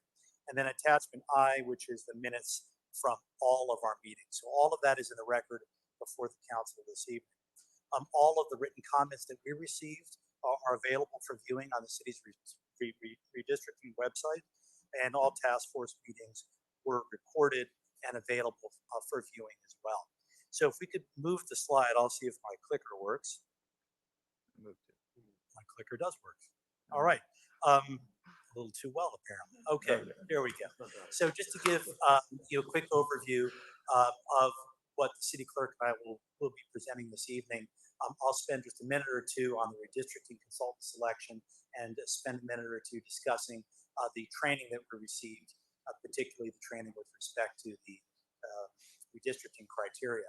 And then attachment I, which is the minutes from all of our meetings. So all of that is in the record before the council this evening. All of the written comments that we received are available for viewing on the city's redistricting website, and all task force meetings were recorded and available for viewing as well. So if we could move the slide, I'll see if my clicker works. My clicker does work. All right. A little too well, apparently. Okay, there we go. So just to give you a quick overview of what the city clerk and I will be presenting this evening, I'll spend just a minute or two on the redistricting consultant selection and spend a minute or two discussing the training that we received, particularly the training with respect to the redistricting criteria.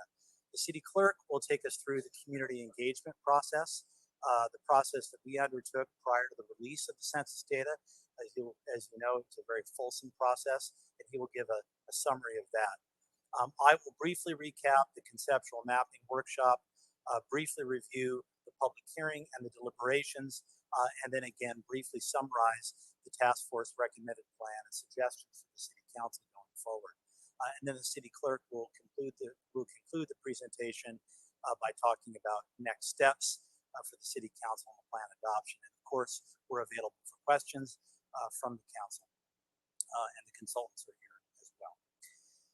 The city clerk will take us through the community engagement process, the process that we undertook prior to the release of the census data. As you know, it's a very fulsome process, and he will give a summary of that. I will briefly recap the conceptual mapping workshop, briefly review the public hearing and the deliberations, and then again briefly summarize the task force recommended plan and suggestions for the city council going forward. And then the city clerk will conclude the presentation by talking about next steps for the city council on the plan adoption. And of course, we're available for questions from the council, and the consultants are here as well.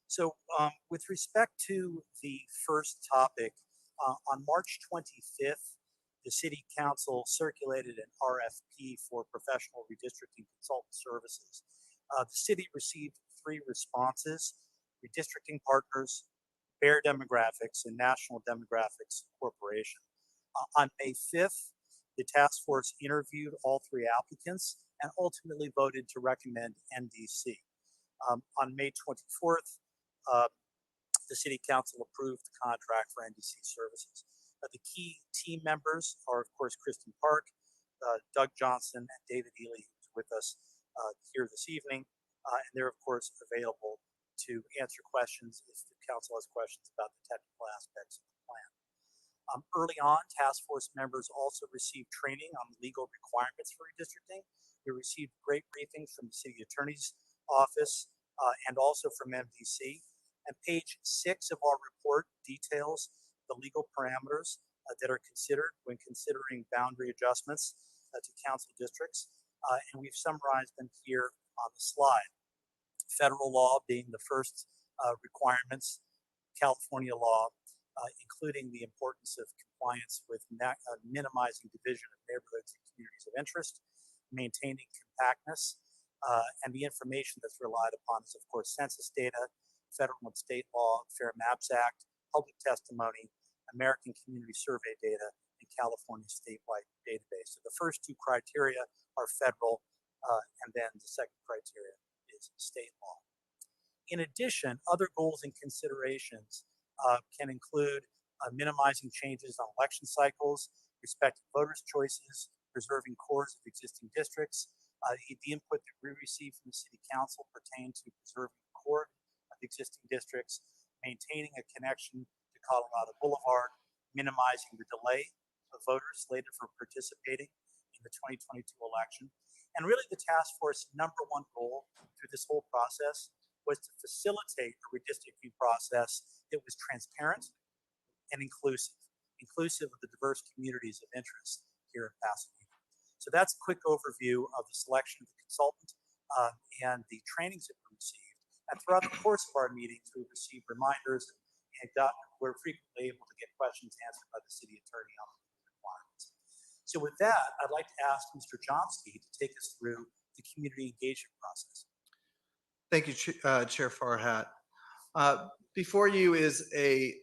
So with respect to the first topic, on March 25th, the city council circulated an RFP for professional redistricting consultant services. The city received 3 responses: Redistricting Partners, Bear Demographics, and National Demographics Corporation. On May 5th, the task force interviewed all 3 applicants and ultimately voted to recommend NDC. On May 24th, the city council approved the contract for NDC services. The key team members are, of course, Kristen Park, Doug Johnson, and David Ely, who's with us here this evening. And they're, of course, available to answer questions if the council has questions about the technical aspects of the plan. Early on, task force members also received training on the legal requirements for redistricting. We received great briefings from the city attorney's office and also from MDC. And page 6 of our report details the legal parameters that are considered when considering boundary adjustments to council districts. And we've summarized them here on the slide. Federal law being the first requirements, California law, including the importance of compliance with minimizing division of neighborhoods and communities of interest, maintaining compactness, and the information that's relied upon is, of course, census data, federal and state law, Fair Maps Act, public testimony, American Community Survey data, and California statewide database. So the first 2 criteria are federal, and then the second criteria is state law. In addition, other goals and considerations can include minimizing changes on election cycles, respecting voters' choices, preserving cores of existing districts. The input that we received from the city council pertained to preserving the core of existing districts, maintaining a connection to Colorado Boulevard, minimizing the delay of voters slated for participating in the 2022 election, And really the task force's number one goal through this whole process was to facilitate a redistricting process that was transparent and inclusive of the diverse communities of interest here in Pasadena. So that's a quick overview of the selection of the consultant and the trainings that we received. And throughout the course of our meetings, we received reminders and we're frequently able to get questions answered by the city attorney on the requirements. So with that, I'd like to ask Mr. Johnsky to take us through the community engagement process. Thank you, Chair Farhat. Before you is a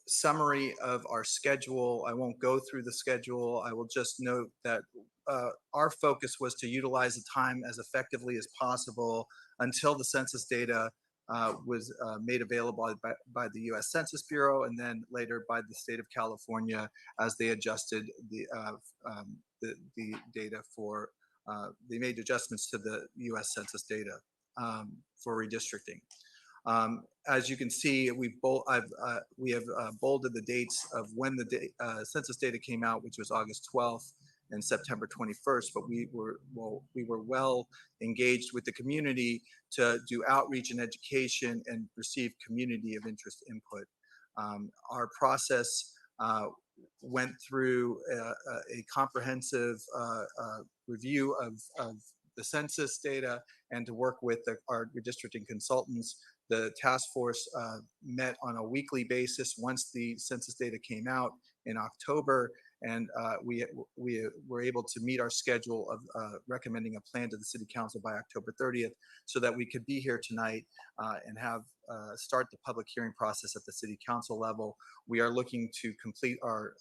summary of our schedule. I won't go through the schedule. I will just note that our focus was to utilize the time as effectively as possible until the census data was made available by the U.S. Census Bureau and then later by the state of California as they adjusted the data for, they made adjustments to the U.S. Census data for redistricting. As you can see, we have bolded the dates of when the census data came out, which was August 12th and September 21st. But we were well engaged with the community to do outreach and education and receive community of interest input. Our process went through a comprehensive review of the census data and to work with our redistricting consultants. The task force met on a weekly basis once the census data came out in October, and we were able to meet our schedule of recommending a plan to the City Council by October 30th so that we could be here tonight and have start the public hearing process at the City Council level. We are looking to complete our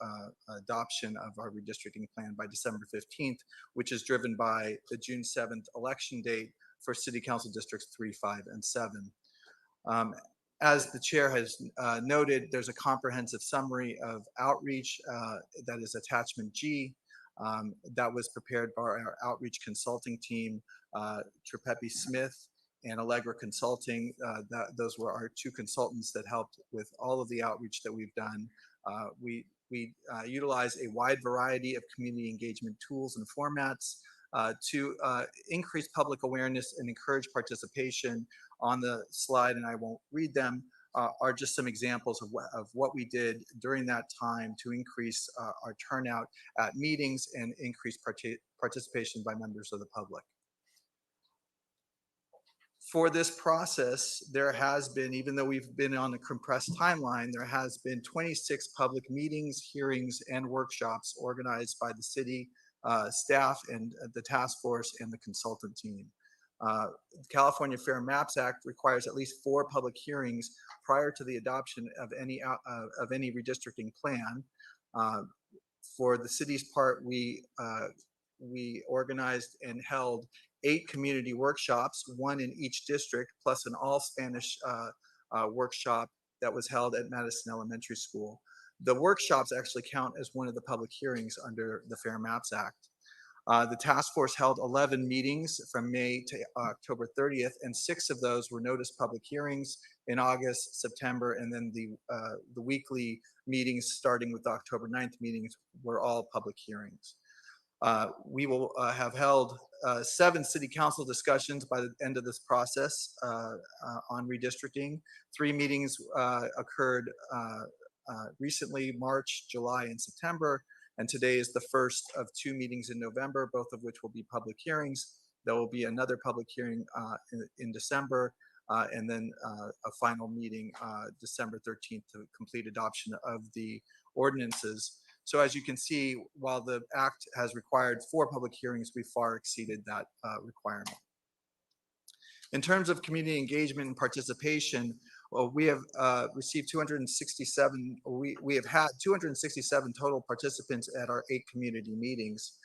adoption of our redistricting plan by December 15th, which is driven by the June 7th election date for City Council Districts 3, 5, and 7. As the chair has noted, there's a comprehensive summary of outreach that is attachment G that was prepared by our outreach consulting team, Trepepi Smith and Allegra Consulting. Those were our two consultants that helped with all of the outreach that we've done. We utilize a wide variety of community engagement tools and formats to increase public awareness and encourage participation. On the slide, and I won't read them, are just some examples of what we did during that time to increase our turnout at meetings and increase participation by members of the public. For this process, there has been, even though we've been on a compressed timeline, there has been 26 public meetings, hearings, and workshops organized by the city staff and the task force and the consultant team. The California Fair Maps Act requires at least 4 public hearings prior to the adoption of any redistricting plan. For the city's part, we organized and held 8 community workshops, 1 in each district, plus an all Spanish workshop that was held at Madison Elementary School. The workshops actually count as one of the public hearings under the Fair Maps Act. The task force held 11 meetings from May to October 30th, and 6 of those were noticed public hearings in August, September, and then the weekly meetings starting with the October 9th meetings were all public hearings. We will have held 7 city council discussions by the end of this process on redistricting. 3 meetings occurred recently, March, July, and September. And today is the first of 2 meetings in November, both of which will be public hearings. There will be another public hearing in December, and then a final meeting December 13th to complete adoption of the ordinances. So as you can see, while the act has required 4 public hearings, we far exceeded that requirement. In terms of community engagement and participation, we have received 267, we have had 267 total participants at our 8 community meetings.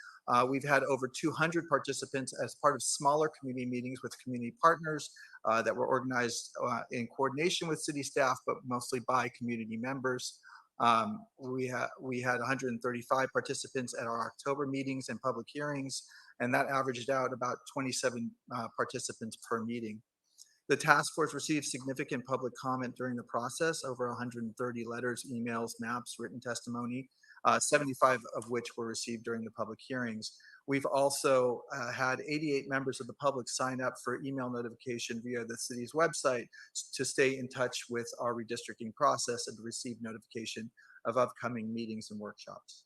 We've had over 200 participants as part of smaller community meetings with community partners that were organized in coordination with city staff, but mostly by community members. We had 135 participants at our October meetings and public hearings, and that averaged out about 27 participants per meeting. The task force received significant public comment during the process, over 130 letters, emails, maps, written testimony, 75 of which were received during the public hearings. We've also had 88 members of the public sign up for email notification via the city's website to stay in touch with our redistricting process and to receive notification of upcoming meetings and workshops.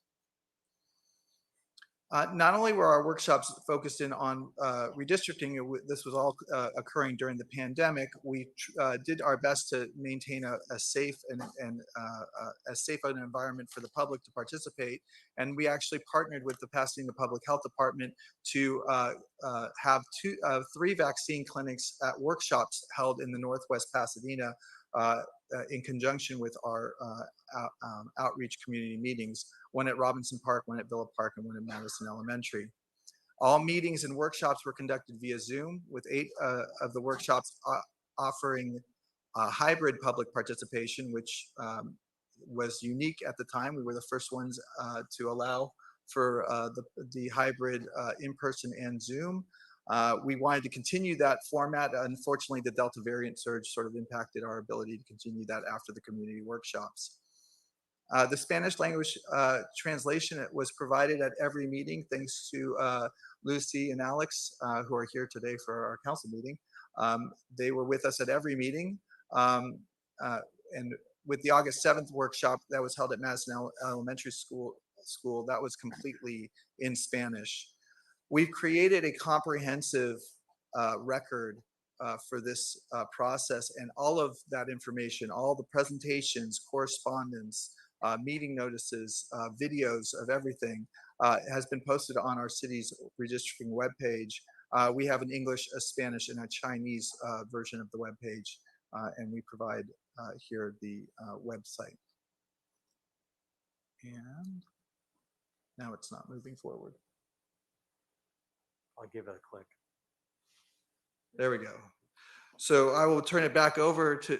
Not only were our workshops focused in on redistricting, this was all occurring during the pandemic. We did our best to maintain a safe and as safe an environment for the public to participate. And we actually partnered with the Pasadena Public Health Department to have three vaccine clinics at workshops held in the Northwest Pasadena in conjunction with our outreach community meetings, one at Robinson Park, one at Villa Park, and one at Madison Elementary. All meetings and workshops were conducted via Zoom, with 8 of the workshops offering hybrid public participation, which was unique at the time. We were the first ones to allow for the hybrid in-person and Zoom. We wanted to continue that format. Unfortunately, the Delta variant surge sort of impacted our ability to continue that after the community workshops. The Spanish language translation was provided at every meeting, thanks to Lucy and Alex, who are here today for our council meeting. They were with us at every meeting. And with the August 7th workshop that was held at Madison Elementary School, that was completely in Spanish. We've created a comprehensive record for this process, and all of that information, all the presentations, correspondence, meeting notices, videos of everything has been posted on our city's redistricting webpage. We have an English, a Spanish, and a Chinese version of the webpage, and we provide here the website. And now it's not moving forward. I'll give it a click. There we go. So I will turn it back over to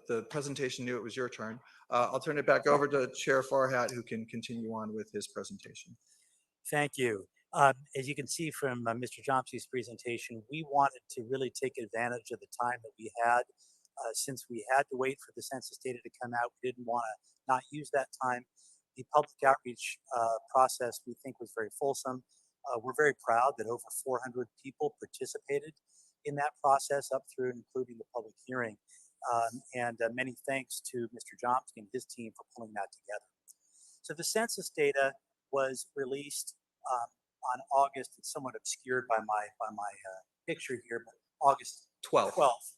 the presentation knew it was your turn. I'll turn it back over to Chair Farhat, who can continue on with his presentation. Thank you. As you can see from Mr. Jomsky's presentation, we wanted to really take advantage of the time that we had. Since we had to wait for the census data to come out, we didn't want to not use that time. The public outreach process, we think, was very fulsome. We're very proud that over 400 people participated in that process, up through and including the public hearing. And many thanks to Mr. Jomsky and his team for pulling that together. So the census data was released on August. It's somewhat obscured by my picture here, but August 12th.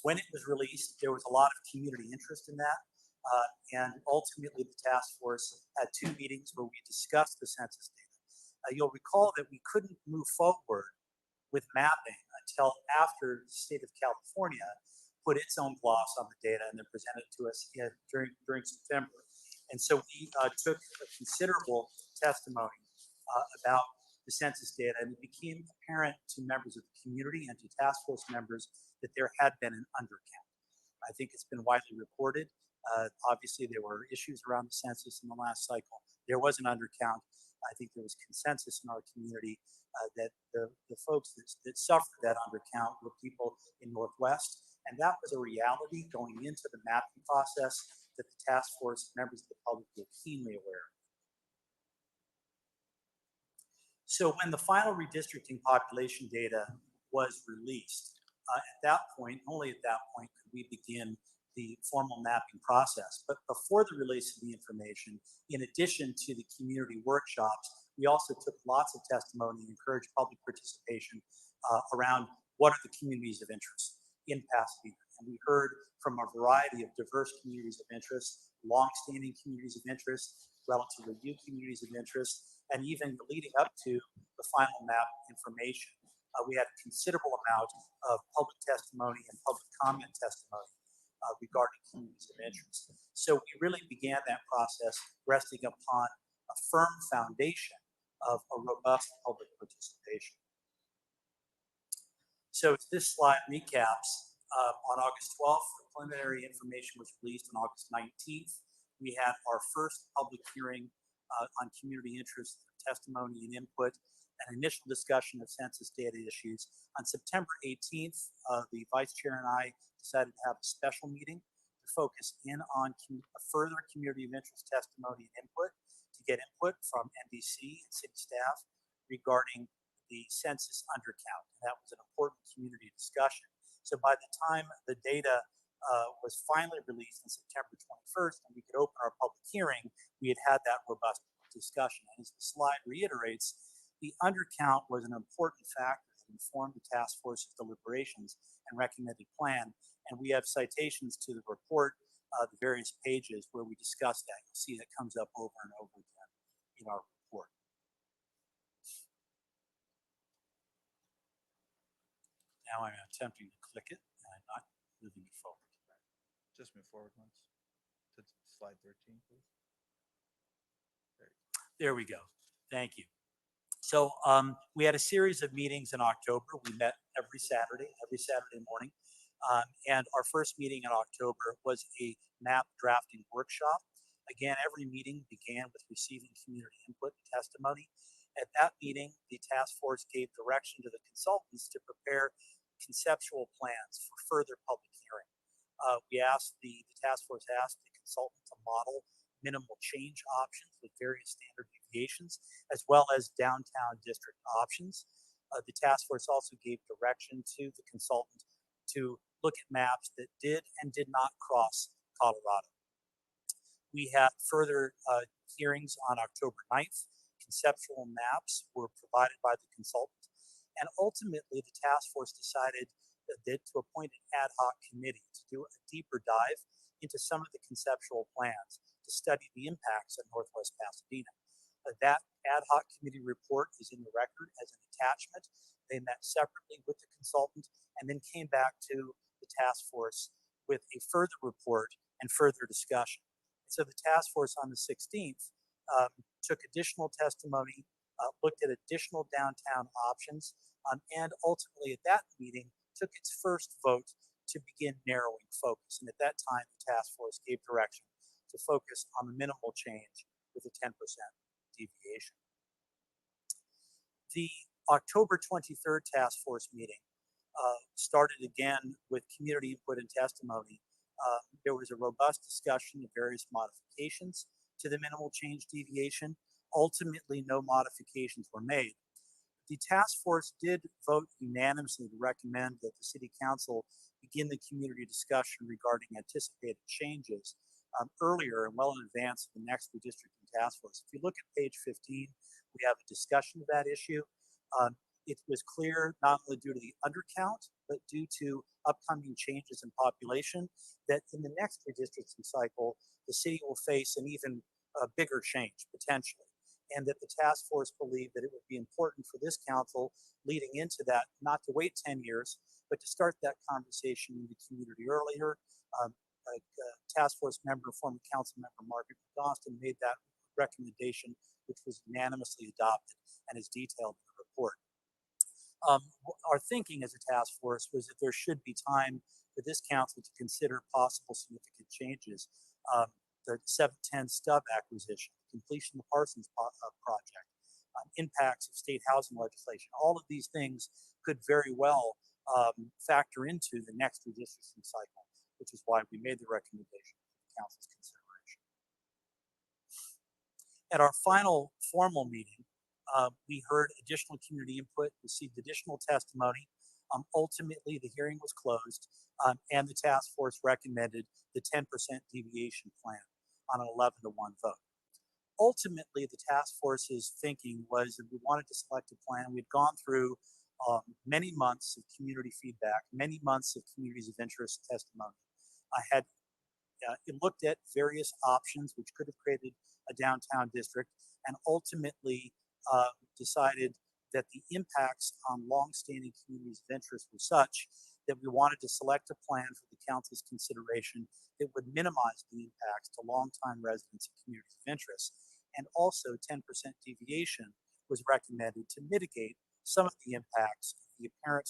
When it was released, there was a lot of community interest in that. And ultimately, the task force had 2 meetings where we discussed the census data. You'll recall that we couldn't move forward with mapping until after the state of California put its own gloss on the data and then presented it to us during September. And so we took a considerable testimony about the census data, and it became apparent to members of the community and to task force members that there had been an undercount. I think it's been widely reported. Obviously, there were issues around the census in the last cycle. There was an undercount. I think there was consensus in our community that the folks that suffered that undercount were people in Northwest, and that was a reality going into the mapping process that the task force members of the public were keenly aware of. So when the final redistricting population data was released, at that point, only at that point, could we begin the formal mapping process. But before the release of the information, in addition to the community workshops, we also took lots of testimony and encouraged public participation around what are the communities of interest in Pasadena. And we heard from a variety of diverse communities of interest, longstanding communities of interest, relatively new communities of interest, and even leading up to the final map information. We had a considerable amount of public testimony and public comment testimony regarding communities of interest. So we really began that process resting upon a firm foundation of a robust public participation. So this slide recaps on August 12th, the preliminary information was released on August 19th. We had our first public hearing on community interest, testimony and input, an initial discussion of census data issues. On September 18th, the vice chair and I decided to have a special meeting to focus in on further community of interest testimony and input, to get input from NDC and city staff regarding the census undercount. That was an important community discussion. So by the time the data was finally released on September 21st and we could open our public hearing, we had had that robust discussion. And as the slide reiterates, the undercount was an important factor that informed the task force's deliberations and recommended plan. And we have citations to the report, the various pages where we discuss that. You'll see that comes up over and over again in our report. Now I'm attempting to click it and I'm not moving it forward. Just move forward once to slide 13, please. There we go. Thank you. So we had a series of meetings in October. We met every Saturday morning. And our first meeting in October was a map drafting workshop. Again, every meeting began with receiving community input and testimony. At that meeting, the task force gave direction to the consultants to prepare conceptual plans for further public hearing. The task force asked the consultant to model minimal change options with various standard deviations, as well as downtown district options. The task force also gave direction to the consultant to look at maps that did and did not cross Colorado. We had further hearings on October 9th. Conceptual maps were provided by the consultant. And ultimately, the task force decided to appoint an ad hoc committee to do a deeper dive into some of the conceptual plans to study the impacts of Northwest Pasadena. That ad hoc committee report is in the record as an attachment. They met separately with the consultant and then came back to the task force with a further report and further discussion. So the task force on the 16th took additional testimony, looked at additional downtown options, and ultimately at that meeting took its first vote to begin narrowing focus. And at that time, the task force gave direction to focus on the minimal change with a 10% deviation. The October 23rd task force meeting started again with community input and testimony. There was a robust discussion of various modifications to the minimal change deviation. Ultimately, no modifications were made. The task force did vote unanimously to recommend that the City Council begin the community discussion regarding anticipated changes earlier and well in advance of the next redistricting task force. If you look at page 15, we have a discussion of that issue. It was clear, not only due to the undercount, but due to upcoming changes in population, that in the next redistricting cycle, the city will face an even bigger change potentially. And that the task force believed that it would be important for this council leading into that, not to wait 10 years, but to start that conversation in the community earlier. Task force member, former council member Margaret McDonald made that recommendation, which was unanimously adopted and is detailed in the report. Our thinking as a task force was that there should be time for this council to consider possible significant changes. The 710 stub acquisition, completion of the Parsons project, impacts of state housing legislation. All of these things could very well factor into the next redistricting cycle, which is why we made the recommendation for the council's consideration. At our final formal meeting, we heard additional community input, received additional testimony. Ultimately, the hearing was closed, and the task force recommended the 10% deviation plan on an 11-1 vote. Ultimately, the task force's thinking was that we wanted to select a plan. We'd gone through many months of community feedback, many months of communities of interest testimony. I had looked at various options which could have created a downtown district, and ultimately decided that the impacts on longstanding communities of interest were such that we wanted to select a plan for the council's consideration that would minimize the impacts to longtime residents and communities of interest. And also 10% deviation was recommended to mitigate some of the impacts of the apparent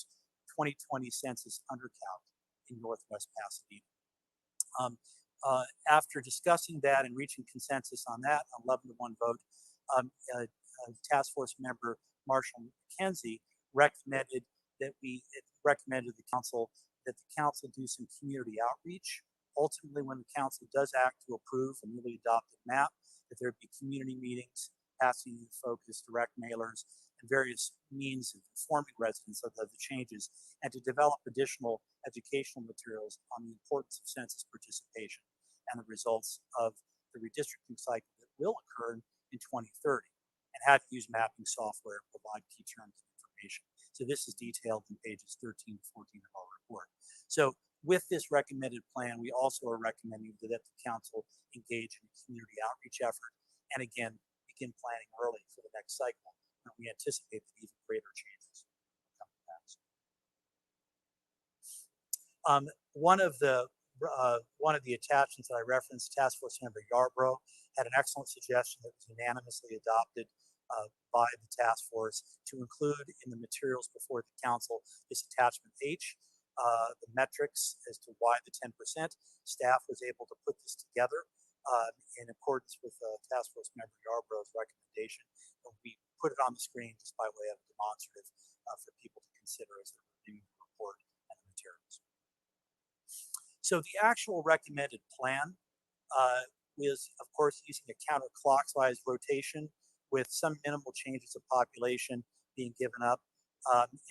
2020 census undercount in Northwest Pasadena. After discussing that and reaching consensus on that, 11-1 vote, task force member Marshall McKenzie recommended to the council that the council do some community outreach Ultimately, when the council does act to approve a newly adopted map, that there be community meetings, passing youth focus, direct mailers, and various means of informing residents of the changes, and to develop additional educational materials on the importance of census participation and the results of the redistricting cycle that will occur in 2030, and how to use mapping software and provide key terms of information. So this is detailed in pages 13 to 14 of our report. So with this recommended plan, we also are recommending that the council engage in a community outreach effort, and again, begin planning early for the next cycle, when we anticipate that even greater changes will come to pass. One of the attachments that I referenced, Task Force Member Yarbrough, had an excellent suggestion that was unanimously adopted by the task force to include in the materials before the council is attachment H, the metrics as to why the 10%. Staff was able to put this together in accordance with Task Force Member Yarbrough's recommendation. And we put it on the screen just by way of a demonstrative for people to consider as they're reviewing the report and the materials. So the actual recommended plan is, of course, using a counterclockwise rotation with some minimal changes of population being given up.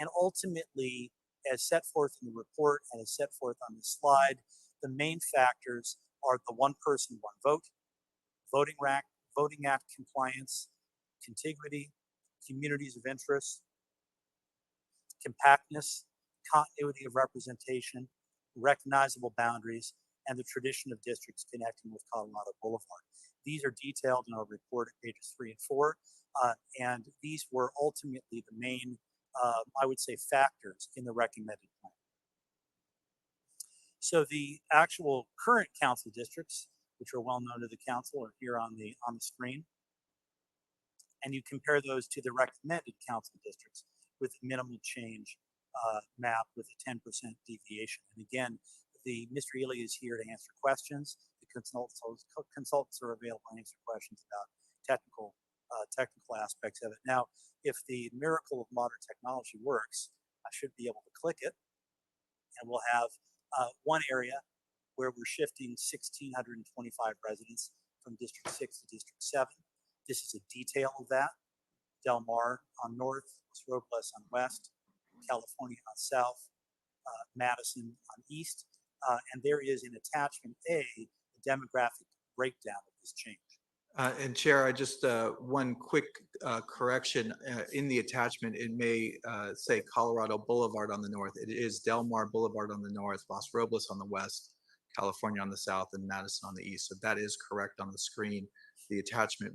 And ultimately, as set forth in the report and as set forth on the slide, the main factors are the one person, one vote, voting act compliance, contiguity, communities of interest, compactness, continuity of representation, recognizable boundaries, and the tradition of districts connecting with Colorado Boulevard. These are detailed in our report at pages 3 and 4, and these were ultimately the main, I would say, factors in the recommended plan. So the actual current council districts, which are well known to the council, are here on the screen, and you compare those to the recommended council districts with a minimal change map with a 10% deviation. And again, Mr. Ely is here to answer questions. The consultants are available to answer questions about technical aspects of it. Now, if the miracle of modern technology works, I should be able to click it, and we'll have one area where we're shifting 1,625 residents from District 6 to District 7. This is a detail of that. Del Mar on north, Robles on west, California on south, Madison on east, and there is in attachment A, the demographic breakdown of this change. And Chair, I just, one quick correction. In the attachment, it may say Colorado Boulevard on the north. It is Del Mar Boulevard on the north, Los Robles on the west, California on the south, and Madison on the east. So that is correct on the screen. The attachment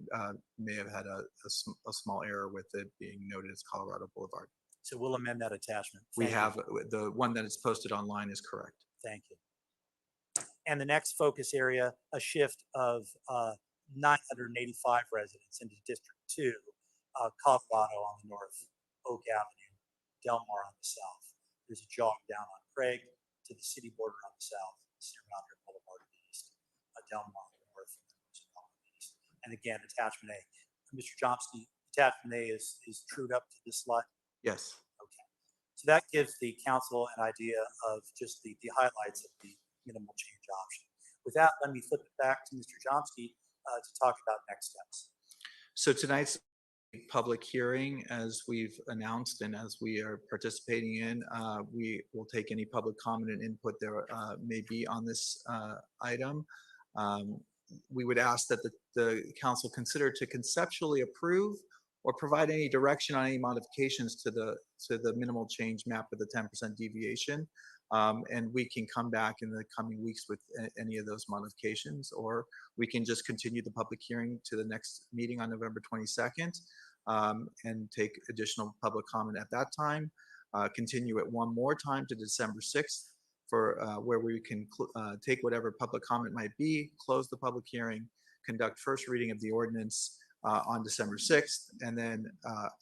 may have had a small error with it being noted as Colorado Boulevard. So we'll amend that attachment. We have, the one that is posted online is correct. Thank you. And the next focus area, a shift of 985 residents into District 2, Colorado on the north, Oak Avenue, Del Mar on the south. There's a jog down on Craig to the city border on the south, Sierra Madre Boulevard on the east, Del Mar on the north, and on the east. And again, attachment A. Mr. Chomsky, attachment A is trued up to this slide? Yes. Okay. So that gives the council an idea of just the highlights of the minimal change option. With that, let me flip it back to Mr. Chomsky to talk about next steps. So tonight's public hearing, as we've announced and as we are participating in, we will take any public comment and input there may be on this item. We would ask that the council consider to conceptually approve or provide any direction on any modifications to the minimal change map with the 10% deviation. And we can come back in the coming weeks with any of those modifications, or we can just continue the public hearing to the next meeting on November 22nd and take additional public comment at that time. Continue it one more time to December 6th for where we can take whatever public comment might be, close the public hearing, conduct first reading of the ordinance on December 6th, and then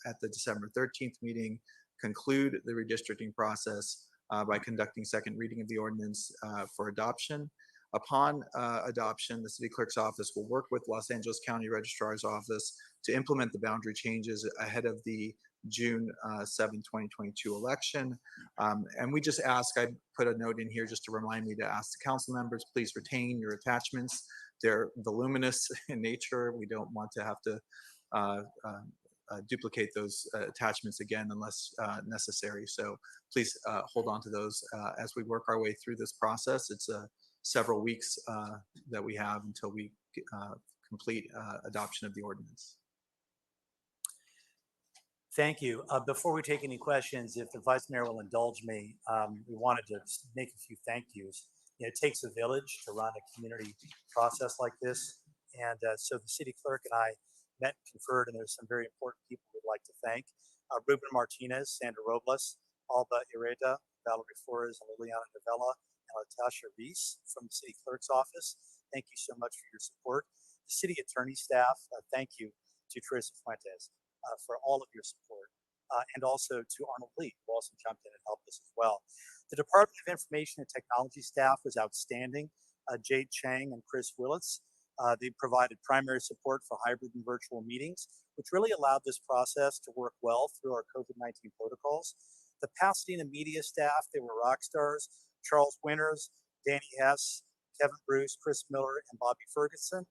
at the December 13th meeting, conclude the redistricting process by conducting second reading of the ordinance for adoption. Upon adoption, the city clerk's office will work with Los Angeles County Registrar's office to implement the boundary changes ahead of the June 7, 2022 election. And we just ask, I put a note in here just to remind me to ask the council members, please retain your attachments. They're voluminous in nature. We don't want to have to duplicate those attachments again unless necessary. So please hold on to those as we work our way through this process. It's several weeks that we have until we complete adoption of the ordinance. Thank you. Before we take any questions, if the Vice Mayor will indulge me, we wanted to make a few thank yous. You know, it takes a village to run a community process like this. And so the city clerk and I met and conferred, and there's some very important people we'd like to thank. Ruben Martinez, Sandra Robles, Alba Ireda, Valerie Flores, and Liliana Novella, and Latasha Reese from the city clerk's office. Thank you so much for your support. The city attorney staff, thank you to Teresa Fuentes for all of your support. And also to Arnold Lee, who also jumped in and helped us as well. The Department of Information and Technology staff was outstanding. Jade Chang and Chris Willits. They provided primary support for hybrid and virtual meetings, which really allowed this process to work well through our COVID-19 protocols. The Pasadena media staff, they were rock stars. Charles Winters, Danny Hess, Kevin Bruce, Chris Miller, and Bobby Ferguson.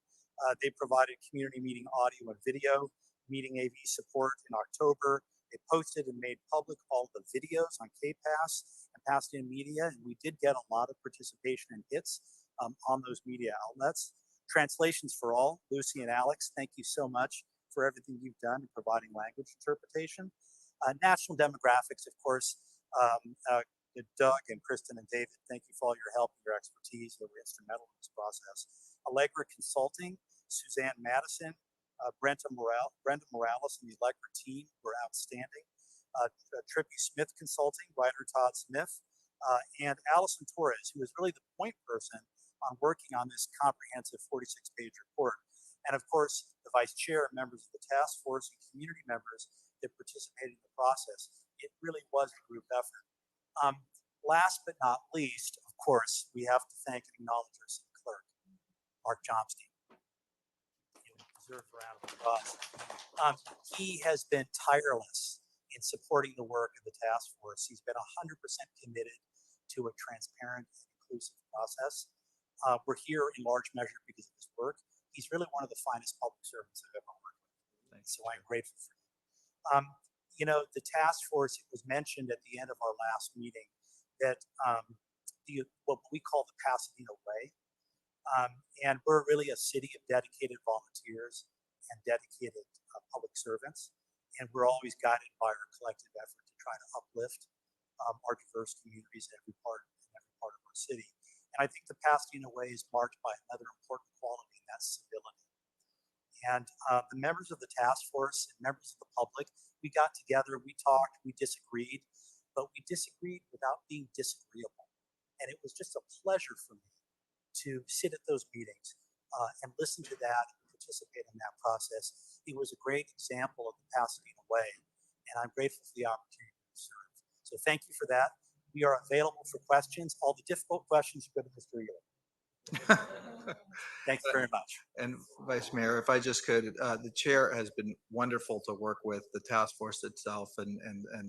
They provided community meeting audio and video, meeting AV support in October. They posted and made public all the videos on KPass and Pasadena Media, and we did get a lot of participation and hits on those media outlets. Translations for All, Lucy and Alex, thank you so much for everything you've done in providing language interpretation. National demographics, of course, Doug and Kristen and David, thank you for all your help and your expertise. You were instrumental in this process. Allegra Consulting, Suzanne Madison, Brenda Morales and the Allegra team were outstanding. Trippy Smith Consulting, writer Todd Smith, and Allison Torres, who was really the point person on working on this comprehensive 46-page report. And of course, the vice chair, members of the task force, and community members that participated in the process. It really was a group effort. Last but not least, of course, we have to thank and acknowledge our city clerk, Mark Jomstein. Deserve a round of applause. He has been tireless in supporting the work of the task force. He's been 100% committed to a transparent and inclusive process. We're here in large measure because of his work. He's really one of the finest public servants I've ever worked with. Thanks. So I'm grateful for him. You know, the task force, it was mentioned at the end of our last meeting that what we call the Pasadena Way. And we're really a city of dedicated volunteers and dedicated public servants. And we're always guided by our collective effort to try to uplift our diverse communities in every part of our city. And I think the Pasadena Way is marked by another important quality, and that's civility. And the members of the task force and members of the public, we got together, we talked, we disagreed, but we disagreed without being disagreeable. And it was just a pleasure for me to sit at those meetings and listen to that and participate in that process. It was a great example of the Pasadena Way, and I'm grateful for the opportunity to serve. So thank you for that. We are available for questions. All the difficult questions go to Mr. Ely. Thank you very much. And Vice Mayor, if I just could, the chair has been wonderful to work with, the task force itself and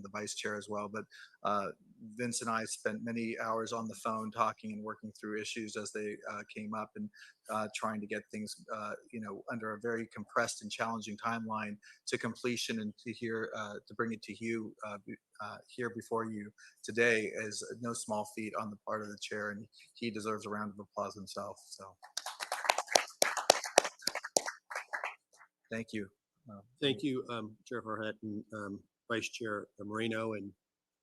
the vice chair as well. But Vince and I spent many hours on the phone talking and working through issues as they came up and trying to get things, under a very compressed and challenging timeline to completion and to bring it to you here before you today is no small feat on the part of the chair, and he deserves a round of applause himself. So. Thank you. Thank you, Chair Farhat and Vice Chair Moreno and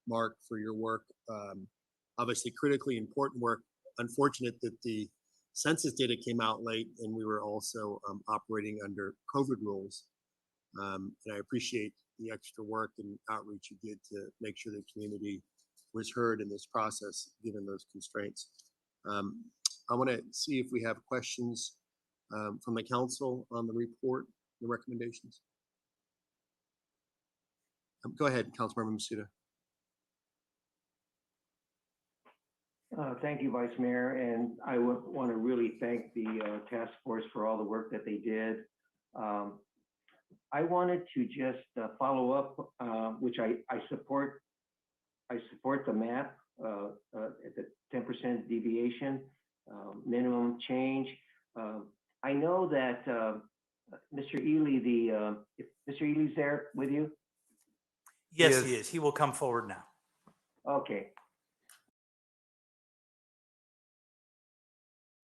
Mark for your work. Obviously critically important work. Unfortunate that the census data came out late and we were also operating under COVID rules. And I appreciate the extra work and outreach you did to make sure the community was heard in this process, given those constraints. I want to see if we have questions from the council on the report, the recommendations. Go ahead, Councilmember Masuda. Thank you, Vice Mayor, and I want to really thank the task force for all the work that they did. I wanted to just follow up, which I support. I support the map at the 10% deviation minimum change. I know that Mr. Ely, if Mr. Ely's there with you? Yes, he is. He will come forward now. Okay.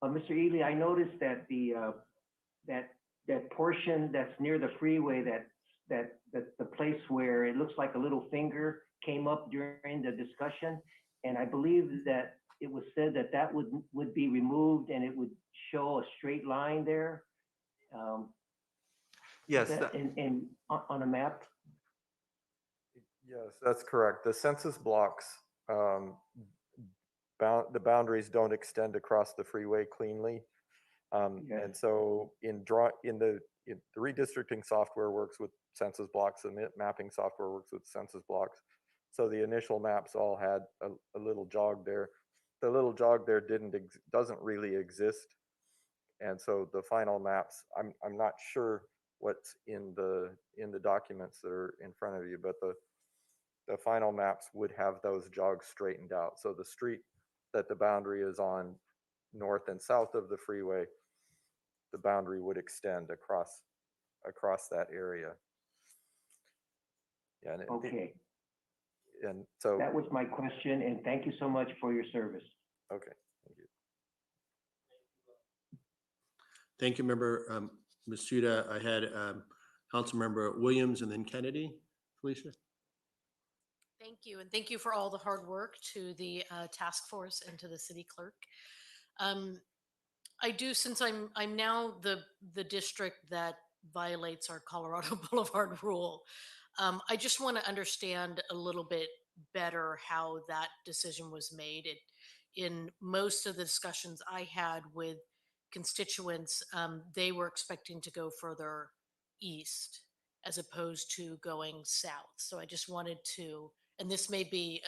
Mr. Ely, I noticed that that portion that's near the freeway, that the place where it looks like a little finger came up during the discussion, and I believe that it was said that that would be removed and it would show a straight line there. Yes. On a map. Yes, that's correct. The census blocks, the boundaries don't extend across the freeway cleanly. And so the redistricting software works with census blocks, the mapping software works with census blocks. So the initial maps all had a little jog there. The little jog there doesn't really exist. And so the final maps, I'm not sure what's in the documents that are in front of you, but the final maps would have those jogs straightened out. So the street that the boundary is on, north and south of the freeway, the boundary would extend across that area. Yeah, okay. And so that was my question, and thank you so much for your service. Okay, thank you. Thank you, Member Masuda. I had Councilmember Williams and then Kennedy. Felicia. Thank you, and thank you for all the hard work to the task force and to the city clerk. I do, since I'm now the district that violates our Colorado Boulevard rule. I just want to understand a little bit better how that decision was made. In most of the discussions I had with constituents, they were expecting to go further east as opposed to going south. So I just wanted to, and this may be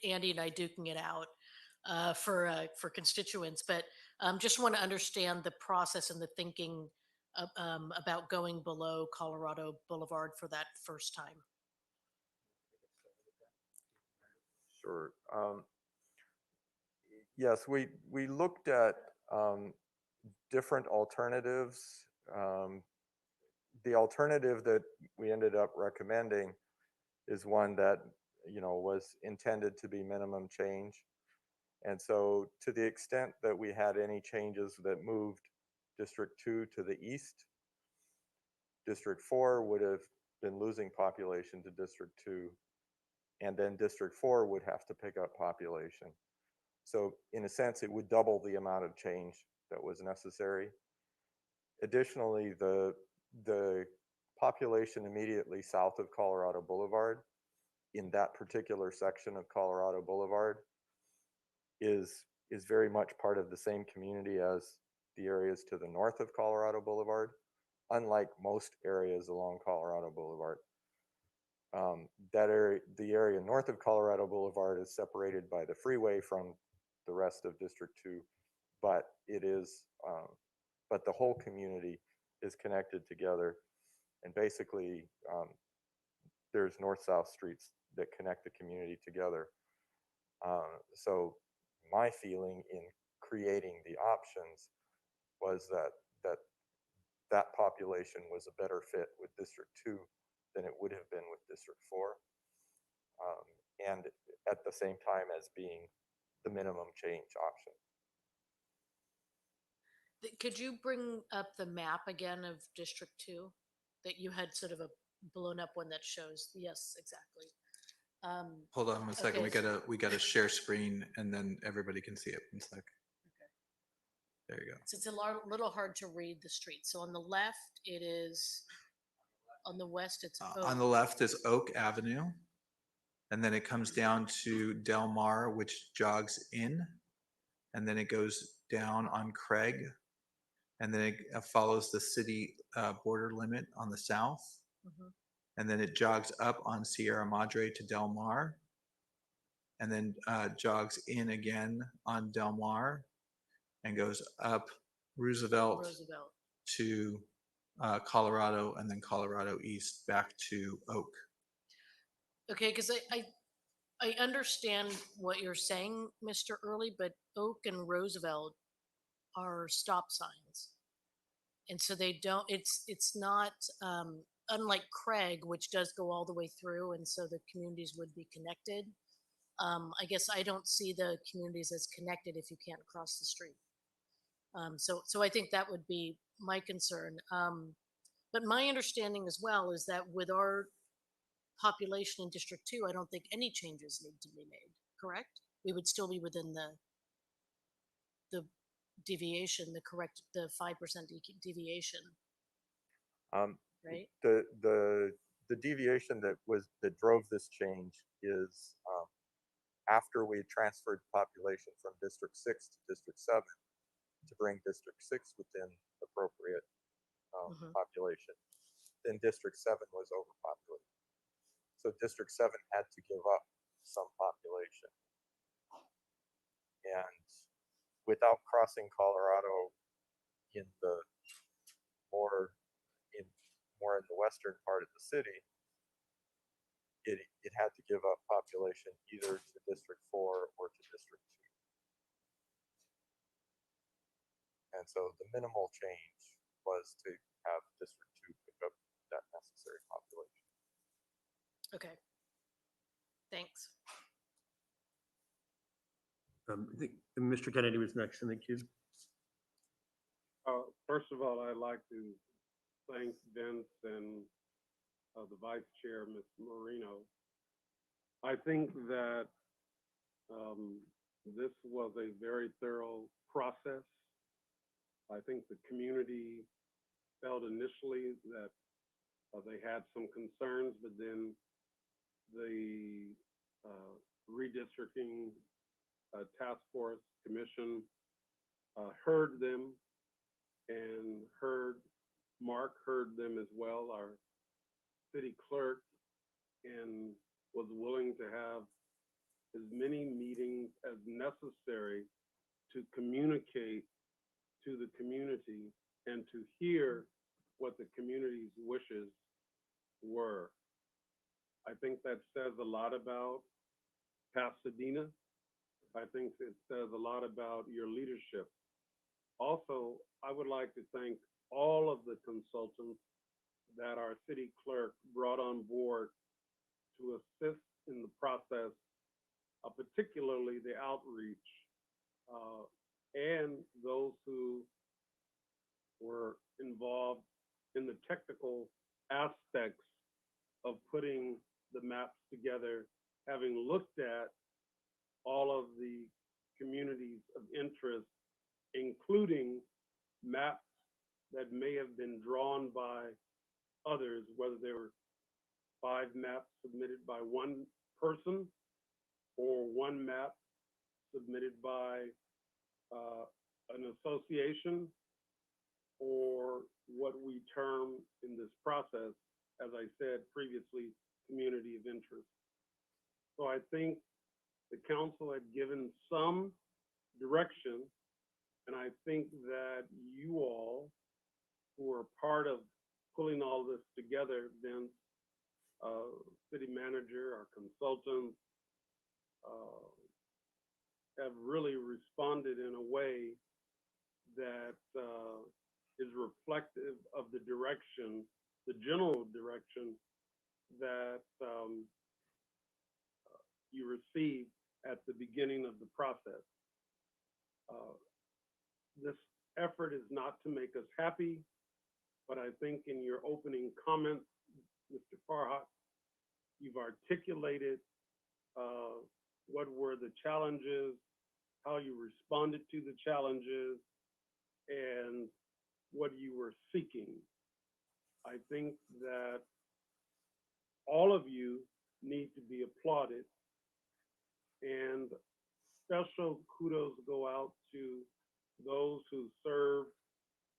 Andy and I duking it out for constituents, but just want to understand the process and the thinking about going below Colorado Boulevard for that first time. Sure. Yes, we looked at different alternatives. The alternative that we ended up recommending is one that was intended to be minimum change. And so to the extent that we had any changes that moved District 2 to the east, District 4 would have been losing population to District 2, and then District 4 would have to pick up population. So in a sense, it would double the amount of change that was necessary. Additionally, the population immediately south of Colorado Boulevard, in that particular section of Colorado Boulevard, is very much part of the same community as the areas to the north of Colorado Boulevard, unlike most areas along Colorado Boulevard. The area north of Colorado Boulevard is separated by the freeway from the rest of District 2, but but the whole community is connected together, and basically there's north-south streets that connect the community together. So my feeling in creating the options was that population was a better fit with District 2 than it would have been with District 4, and at the same time as being the minimum change option. Could you bring up the map again of District 2 that you had sort of a blown up one that shows? Yes, exactly. Hold on one second. Okay. We gotta share screen and then everybody can see it. One sec. There you go. So it's a little hard to read the street. So on the left, it is, on the west, it's On the left is Oak Avenue, and then it comes down to Del Mar, which jogs in, and then it goes down on Craig, and then it follows the city border limit on the south, and then it jogs up on Sierra Madre to Del Mar, and then jogs in again on Del Mar, and goes up Roosevelt. To Colorado, and then Colorado East back to Oak. Okay, because I understand what you're saying, Mr. Early, but Oak and Roosevelt are stop signs. And so they don't, it's not, unlike Craig, which does go all the way through, and so the communities would be connected. I guess I don't see the communities as connected if you can't cross the street. So I think that would be my concern. But my understanding as well is that with our population in District 2, I don't think any changes need to be made, correct? We would still be within the deviation, the 5% deviation, right? The deviation that drove this change is after we transferred population from District 6 to District 7 to bring District 6 within appropriate population, then District 7 was overpopulated. So District 7 had to give up some population. And without crossing Colorado in the more in the western part of the city, it had to give up population either to District 4 or to District 2. And so the minimal change was to have District 2 pick up that necessary population. Okay. Thanks. I think Mr. Kennedy was next in the queue. First of all, I'd like to thank Vince and the Vice Chair, Ms. Marino. I think that this was a very thorough process. I think the community felt initially that they had some concerns, but then the redistricting task force commission heard them and Mark heard them as well, our city clerk, and was willing to have as many meetings as necessary to communicate to the community and to hear what the community's wishes were. I think that says a lot about Pasadena. I think it says a lot about your leadership. Also, I would like to thank all of the consultants that our city clerk brought on board to assist in the process, particularly the outreach, and those who were involved in the technical aspects of putting the maps together, having looked at all of the communities of interest, including maps that may have been drawn by others, whether they were 5 maps submitted by one person or 1 map submitted by an association, or what we term in this process, as I said previously, community of interest. So I think the council had given some direction, and I think that you all who are part of pulling all this together, Vince, city manager, our consultants, have really responded in a way that is reflective of the direction, the general direction that you received at the beginning of the process. This effort is not to make us happy, but I think in your opening comments, Mr. Farhat, you've articulated what were the challenges, how you responded to the challenges, and what you were seeking. I think that all of you need to be applauded, and special kudos go out to those who serve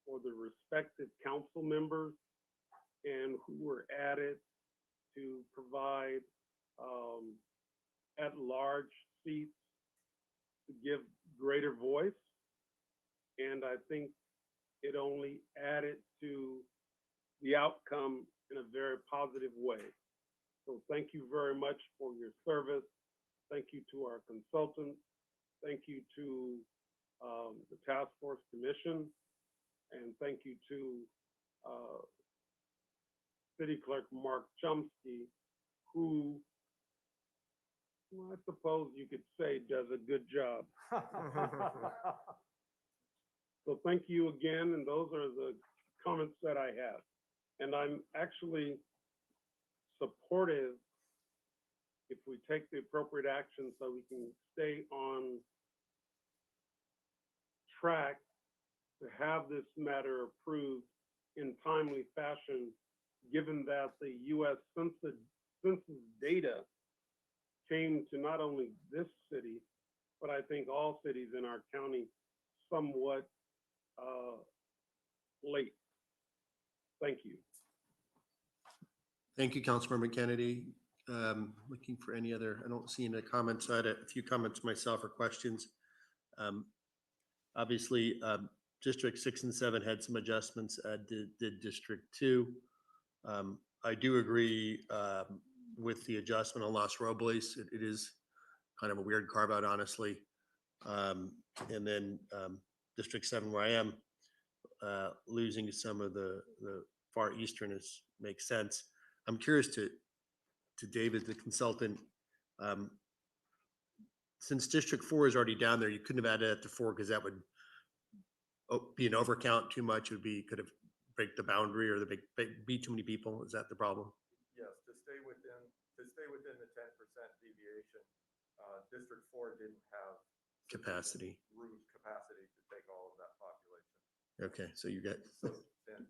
for the respective council members and who were added to provide at-large seats to give greater voice. And I think it only added to the outcome in a very positive way. So thank you very much for your service. Thank you to our consultants. Thank you to the Task Force Commission. And thank you to City Clerk Mark Chomsky, who, well, I suppose you could say does a good job. So thank you again, and those are the comments that I have. And I'm actually supportive if we take the appropriate action so we can stay on track to have this matter approved in timely fashion, given that the U.S. Census data came to not only this city, but I think all cities in our county somewhat late. Thank you. Thank you, Councilmember Kennedy. Looking for any other, I don't see any comments. I had a few comments myself or questions. Obviously, District 6 and 7 had some adjustments, did District 2. I do agree with the adjustment on Los Robles. It is kind of a weird carve out, honestly. And then District 7, where I am, losing some of the far eastern makes sense. I'm curious to David, the consultant, since District 4 is already down there, you couldn't have added that to 4 because that would be an overcount too much. It would be, could have break the boundary or be too many people. Is that the problem? Yes, to stay within the 10% deviation, District 4 didn't have Capacity. room capacity to take all of that population. Okay, so you got. So then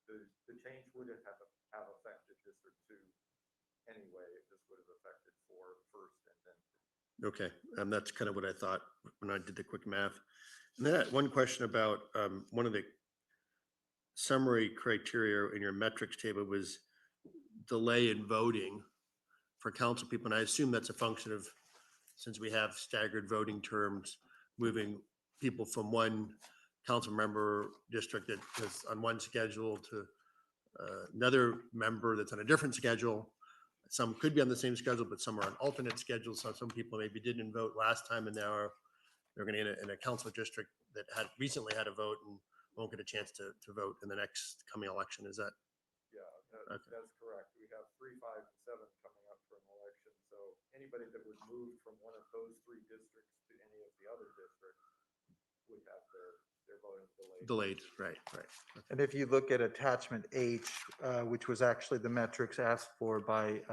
the change would have affected District 2 anyway. This would have affected 4 first and then 2. Okay, that's kind of what I thought when I did the quick math. And then I had one question about one of the summary criteria in your metrics table was delay in voting for council people. And I assume that's a function of, since we have staggered voting terms, moving people from one council member district that is on one schedule to another member that's on a different schedule. Some could be on the same schedule, but some are on alternate schedules. So some people maybe didn't vote last time and now they're going to in a council district that had recently had a vote and won't get a chance to vote in the next coming election. Is that? Yeah, that's correct. We have 3, 5, and 7 coming up for an election. So anybody that was moved from one of those 3 districts to any of the other districts would have their voting delayed. Right. And if you look at attachment H, which was actually the metrics asked for by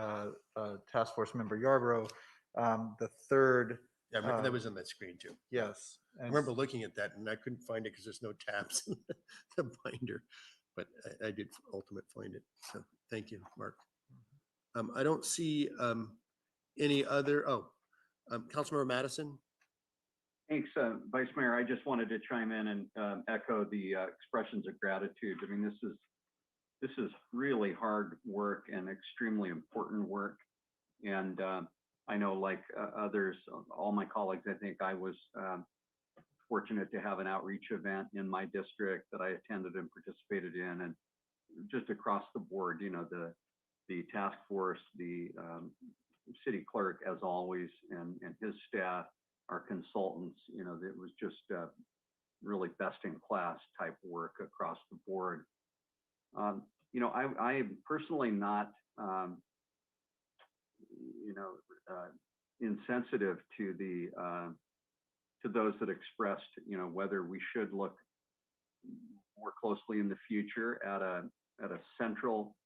Task Force Member Yarborough, the third. Yeah, that was on that screen too. Yes. I remember looking at that and I couldn't find it because there's no tabs in the binder, but I did ultimately find it. So thank you, Mark. I don't see any other, Councilmember Madison. Thanks, Vice Mayor. I just wanted to chime in and echo the expressions of gratitude. I mean, this is really hard work and extremely important work. And I know, like others, all my colleagues, I think I was fortunate to have an outreach event in my district that I attended and participated in, and just across the board, you know, the task force, the city clerk, as always, and his staff, our consultants, you know, it was just really best in class type work across the board. You know, I am personally not, you know, insensitive to to those that expressed, you know, whether we should look more closely in the future at a central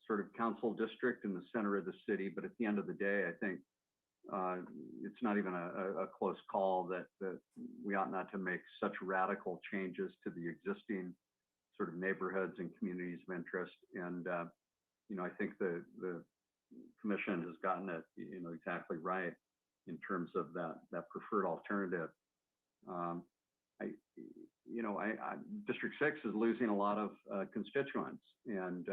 sort of council district in the center of the city. But at the end of the day, I think it's not even a close call that we ought not to make such radical changes to the existing sort of neighborhoods and communities of interest. And you know, I think the commission has gotten it, you know, exactly right in terms of that preferred alternative. You know, District 6 is losing a lot of constituents, and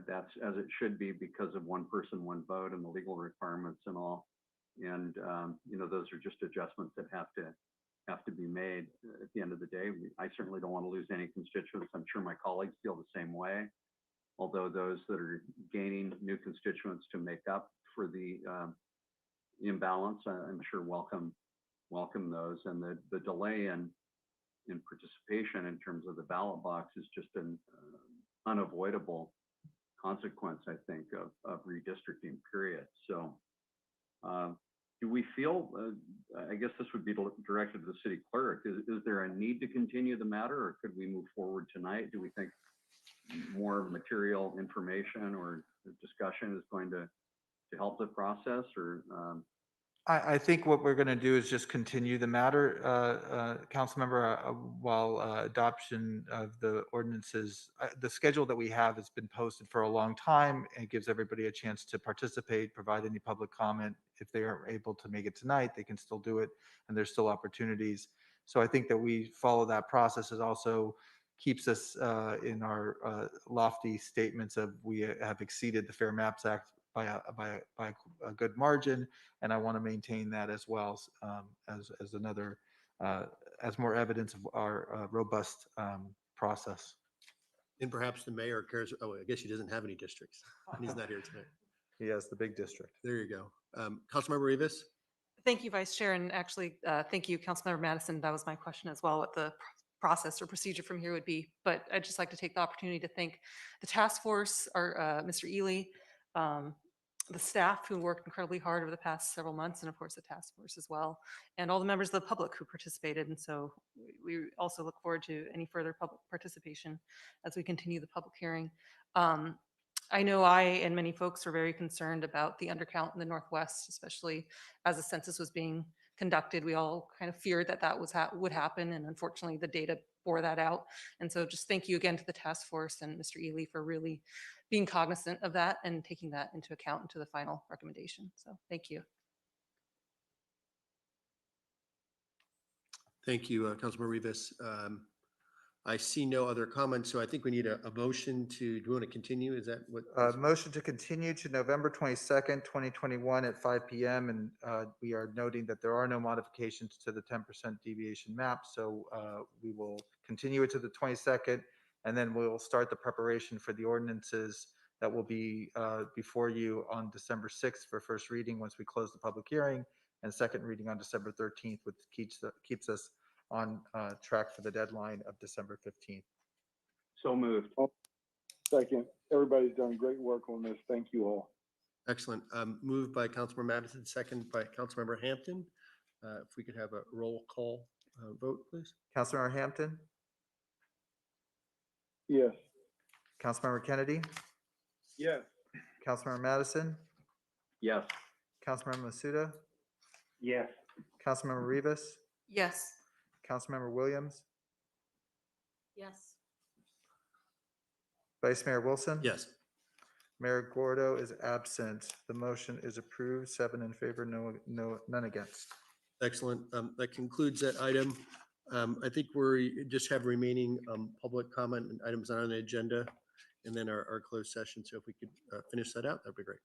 that's as it should be because of one person, one vote, and the legal requirements and all. And you know, those are just adjustments that have to have to be made at the end of the day. I certainly don't want to lose any constituents. I'm sure my colleagues feel the same way. Although those that are gaining new constituents to make up for the imbalance, I'm sure welcome those. And the delay in participation in terms of the ballot box is just an unavoidable consequence, I think, of redistricting, period. So do we feel, I guess this would be directed to the city clerk, is there a need to continue the matter, or could we move forward tonight? Do we think more material information or discussion is going to help the process, or I think what we're going to do is just continue the matter, Councilmember, while adoption of the ordinances, the schedule that we have has been posted for a long time. It gives everybody a chance to participate, provide any public comment. If they aren't able to make it tonight, they can still do it, and there's still opportunities. So I think that we follow that process. It also keeps us in our lofty statements of we have exceeded the Fair Maps Act by a good margin, and I want to maintain that as well, as another as more evidence of our robust process. And perhaps the mayor cares. Oh, I guess he doesn't have any districts, and he's not here tonight. He has the big district. There you go. Councilmember Rivas. Thank you, Vice Chair, and actually, thank you, Councilmember Madison. That was my question as well, what the process or procedure from here would be. But I'd just like to take the opportunity to thank the task force, our Mr. Ely, the staff who worked incredibly hard over the past several months, and of course the task force as well, and all the members of the public who participated. And so we also look forward to any further public participation as we continue the public hearing. I know I and many folks are very concerned about the undercount in the Northwest, especially as the census was being conducted. We all kind of feared that that would happen, and unfortunately the data bore that out. And so just thank you again to the task force and Mr. Ely for really being cognizant of that and taking that into account into the final recommendation. So thank you. Thank you, Councilmember Rivas. I see no other comments, so I think we need a motion to, do you want to continue? Is that what? Motion to continue to November 22nd, 2021 at 5 p.m. And we are noting that there are no modifications to the 10% deviation map. So we will continue it to the 22nd, and then we'll start the preparation for the ordinances that will be before you on December 6th for first reading once we close the public hearing, and second reading on December 13th, which keeps us on track for the deadline of December 15th. So moved. Second. Everybody's done great work on this. Thank you all. Excellent. Moved by Councilmember Madison, second by Councilmember Hampton. If we could have a roll call vote, please. Councilmember Hampton, Yes. Councilmember Kennedy, Yes. Councilmember Madison, yes. Councilmember Masuda, Yes. Councilmember Rivas, Yes. Councilmember Williams, Yes. Vice Mayor Wilson. Yes. Mayor Gordo is absent. The motion is approved, 7 in favor, none against. Excellent. That concludes that item. I think we just have remaining public comment and items on the agenda, and then our closed session. So if we could finish that out, that'd be great.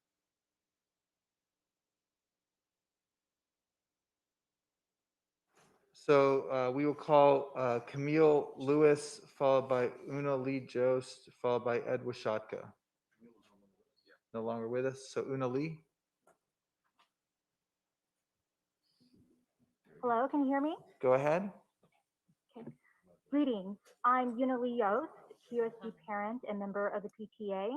So we will call Camille Lewis, followed by Una Lee Jost, followed by Ed Washatka. No longer with us. So Una Lee. Hello, can you hear me? Go ahead. Okay. Greetings. I'm Lee Yost, QSD parent and member of the PTA,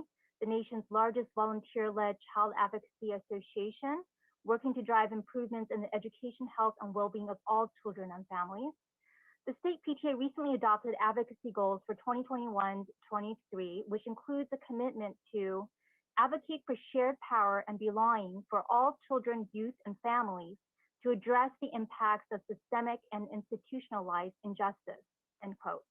the nation's largest volunteer-led child advocacy association, working to drive improvements in the education, health, and well-being of all children and families. The state PTA recently adopted advocacy goals for 2021-23, which includes a commitment to advocate for shared power and belonging for all children, youth, and families to address the impacts of systemic and institutionalized injustice, end quote.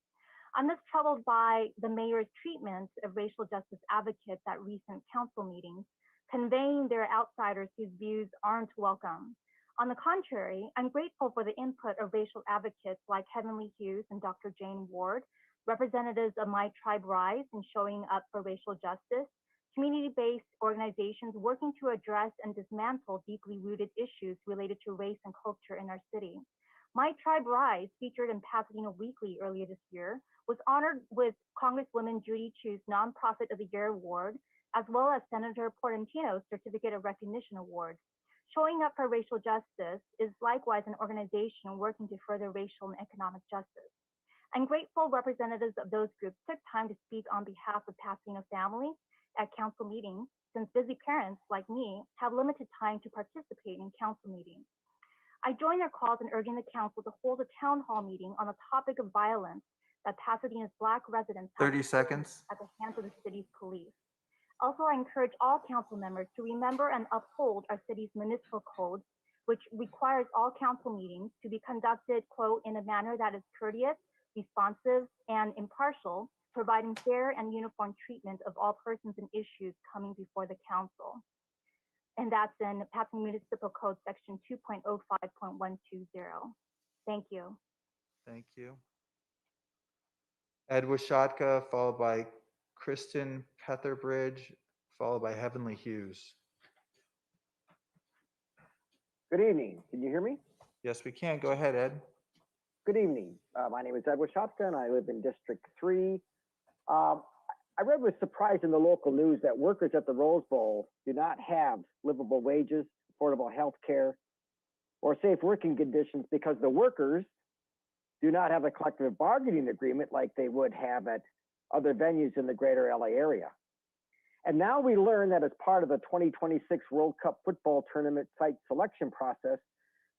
I'm thus troubled by the mayor's treatment of racial justice advocates at recent council meetings, conveying they're outsiders whose views aren't welcome. On the contrary, I'm grateful for the input of racial advocates like Heavenly Hughes and Dr. Jane Ward, representatives of My Tribe Rise in showing up for racial justice, community-based organizations working to address and dismantle deeply rooted issues related to race and culture in our city. My Tribe Rise, featured in Pasadena Weekly earlier this year, was honored with Congresswoman Judy Chu's Nonprofit of the Year Award, as well as Senator Portantino's Certificate of Recognition Award. Showing Up for Racial Justice is likewise an organization working to further racial and economic justice. I'm grateful representatives of those groups took time to speak on behalf of Pasadena families at council meetings, since busy parents like me have limited time to participate in council meetings. I join their calls in urging the council to hold a town hall meeting on the topic of violence that Pasadena's Black residents have 30 seconds. at the hands of the city's police. Also, I encourage all council members to remember and uphold our city's municipal code, which requires all council meetings to be conducted, quote, in a manner that is courteous, responsive, and impartial, providing fair and uniform treatment of all persons and issues coming before the council. And that's in Pasadena Municipal Code Section 2.05.120. Thank you. Thank you. Ed Washatka, followed by Kristen Petherbridge, followed by Heavenly Hughes. Good evening. Can you hear me? Yes, we can. Go ahead, Ed. Good evening. My name is Ed Washatka, and I live in District 3. I read with surprise in the local news that workers at the Rose Bowl do not have livable wages, affordable health care, or safe working conditions because the workers do not have a collective bargaining agreement like they would have at other venues in the greater LA area. And now we learn that as part of the 2026 World Cup football tournament site selection process,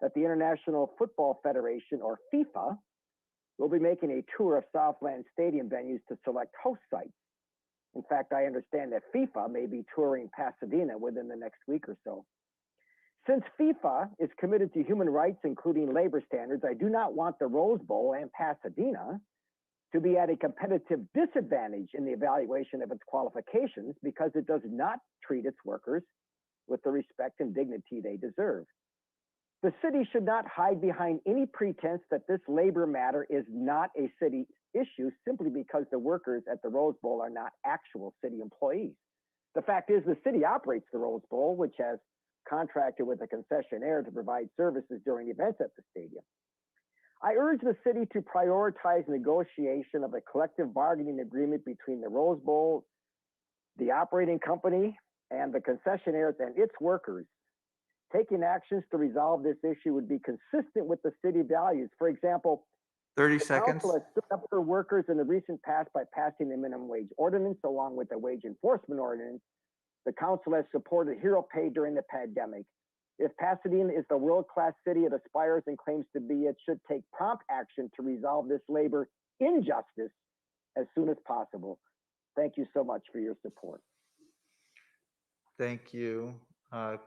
that the International Football Federation, or FIFA, will be making a tour of Southland Stadium venues to select host sites. In fact, I understand that FIFA may be touring Pasadena within the next week or so. Since FIFA is committed to human rights, including labor standards, I do not want the Rose Bowl and Pasadena to be at a competitive disadvantage in the evaluation of its qualifications because it does not treat its workers with the respect and dignity they deserve. The city should not hide behind any pretense that this labor matter is not a city issue simply because the workers at the Rose Bowl are not actual city employees. The fact is the city operates the Rose Bowl, which has contracted with a concessionaire to provide services during events at the stadium. I urge the city to prioritize negotiation of a collective bargaining agreement between the Rose Bowl, the operating company, and the concessionaires and its workers. Taking actions to resolve this issue would be consistent with the city values. For example, 30 the seconds. council has stood up for workers in the recent past by passing the minimum wage ordinance along with the wage enforcement ordinance. The council has supported hero pay during the pandemic. If Pasadena is the world-class city it aspires and claims to be, it should take prompt action to resolve this labor injustice as soon as possible. Thank you so much for your support. Thank you.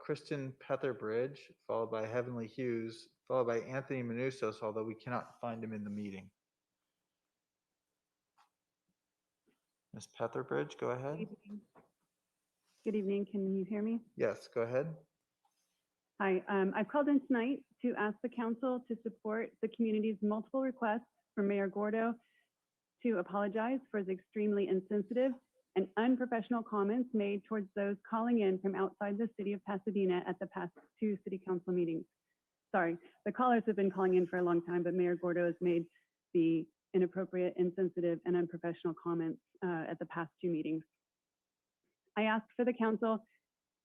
Kristen Petherbridge, followed by Heavenly Hughes, followed by Anthony Manousos, although we cannot find him in the meeting. Ms. Petherbridge, go ahead. Good evening. Can you hear me? Yes, go ahead. Hi, I've called in tonight to ask the council to support the community's multiple requests for Mayor Gordo to apologize for his extremely insensitive and unprofessional comments made towards those calling in from outside the city of Pasadena at the past 2 city council meetings. Sorry, the callers have been calling in for a long time, but Mayor Gordo has made the inappropriate, insensitive, and unprofessional comments at the past 2 meetings. I ask for the council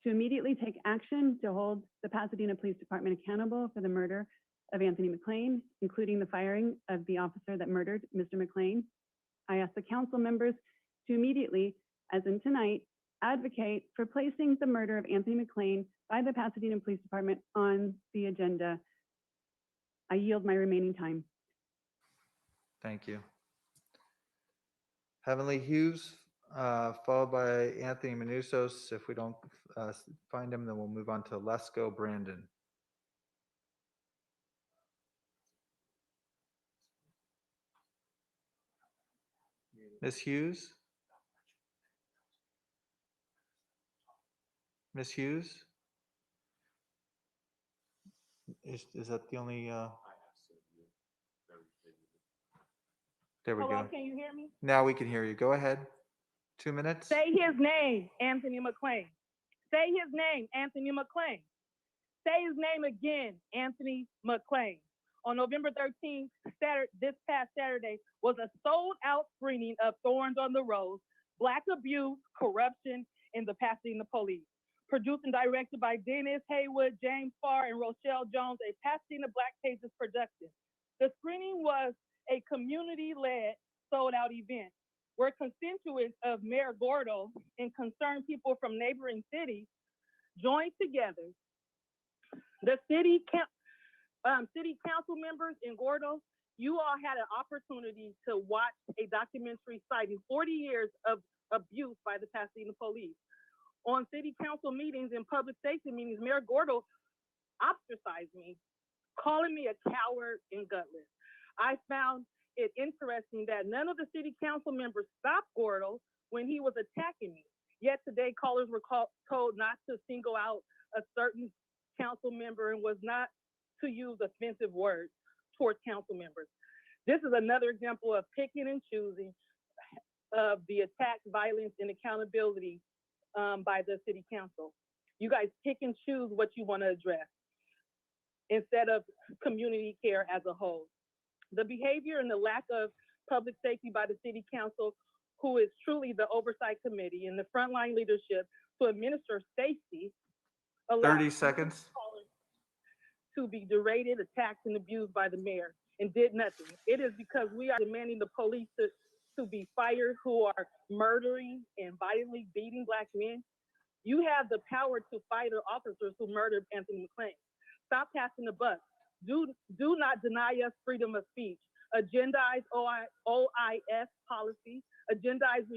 to immediately take action to hold the Pasadena Police Department accountable for the murder of Anthony McLean, including the firing of the officer that murdered Mr. McLean. I ask the council members to immediately, as in tonight, advocate for placing the murder of Anthony McLean by the Pasadena Police Department on the agenda. I yield my remaining time. Thank you. Heavenly Hughes, followed by Anthony Manousos. If we don't find him, then we'll move on to Lesko Brandon. Ms. Hughes? Ms. Hughes? Is that the only? There we Hello, go. can you hear me? Now we can hear you. Go ahead. 2 minutes. Say his name, Anthony McLean. Say his name, Anthony McLean. Say his name again, Anthony McLean. on November 13th, this past Saturday, was a sold-out screening of Thorns on the Rose, Black Abuse, Corruption in the Pasadena Police. Produced and directed by Dennis Haywood, James Farr, and Rochelle Jones, a Pasadena Black Pages production. The screening was a community-led, sold-out event where constituents of Mayor Gordo and concerned people from neighboring cities joined together. The city council members in Gordo, you all had an opportunity to watch a documentary citing 40 years of abuse by the Pasadena police. On city council meetings and public safety meetings, Mayor Gordo ostracized me, calling me a coward and gutless. I found it interesting that none of the city council members stopped Gordo when he was attacking me. Yet today, callers were told not to single out a certain council member and was not to use offensive words towards council members. This is another example of picking and choosing of the attack, violence, and accountability by the city council. You guys pick and choose what you want to address instead of community care as a whole. The behavior and the lack of public safety by the city council, who is truly the oversight committee and the frontline leadership to administer safety, 30 seconds. To be berated, attacked, and abused by the mayor and did nothing. It is because we are demanding the police to be fired who are murdering and violently beating Black men. You have the power to fire the officers who murdered Anthony McClain. Stop passing the buck. Do not deny us freedom of speech. Agendize OIS policy. Agendize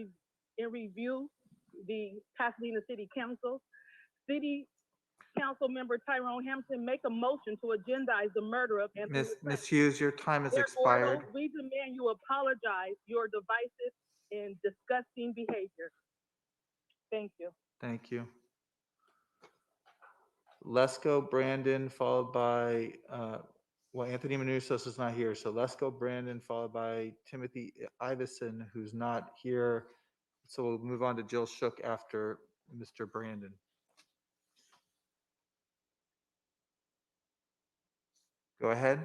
and review the Pasadena City Council. City Council member Tyrone Hampton make a motion to agendize the murder of Anthony McClain. Ms. Hughes, your time has Therefore, expired. we demand you apologize your divisive and disgusting behavior. Thank you. Thank you. Lesko, Brandon, followed by, well, Anthony Manousos is not here. So Lesko, Brandon, followed by Timothy Ivison, who's not here. So we'll move on to Jill Shook after Mr. Brandon. Go ahead.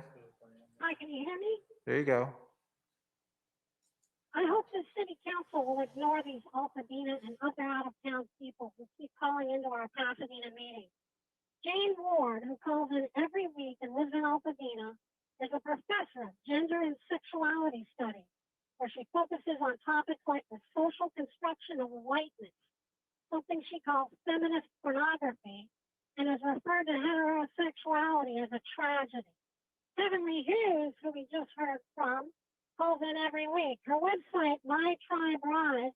Hi, can you hear me? There you go. I hope the city council will ignore these Pasadena and other out-of-town people who keep calling into our Pasadena meeting. Jane Ward, who calls in every week and lives in Pasadena, is a professor of gender and sexuality studies, where she focuses on topics like the social construction of whiteness, something she calls feminist pornography, and has referred to heterosexuality as a tragedy. Heavenly Hughes, who we just heard from, calls in every week. Her website, My Tribe Rise,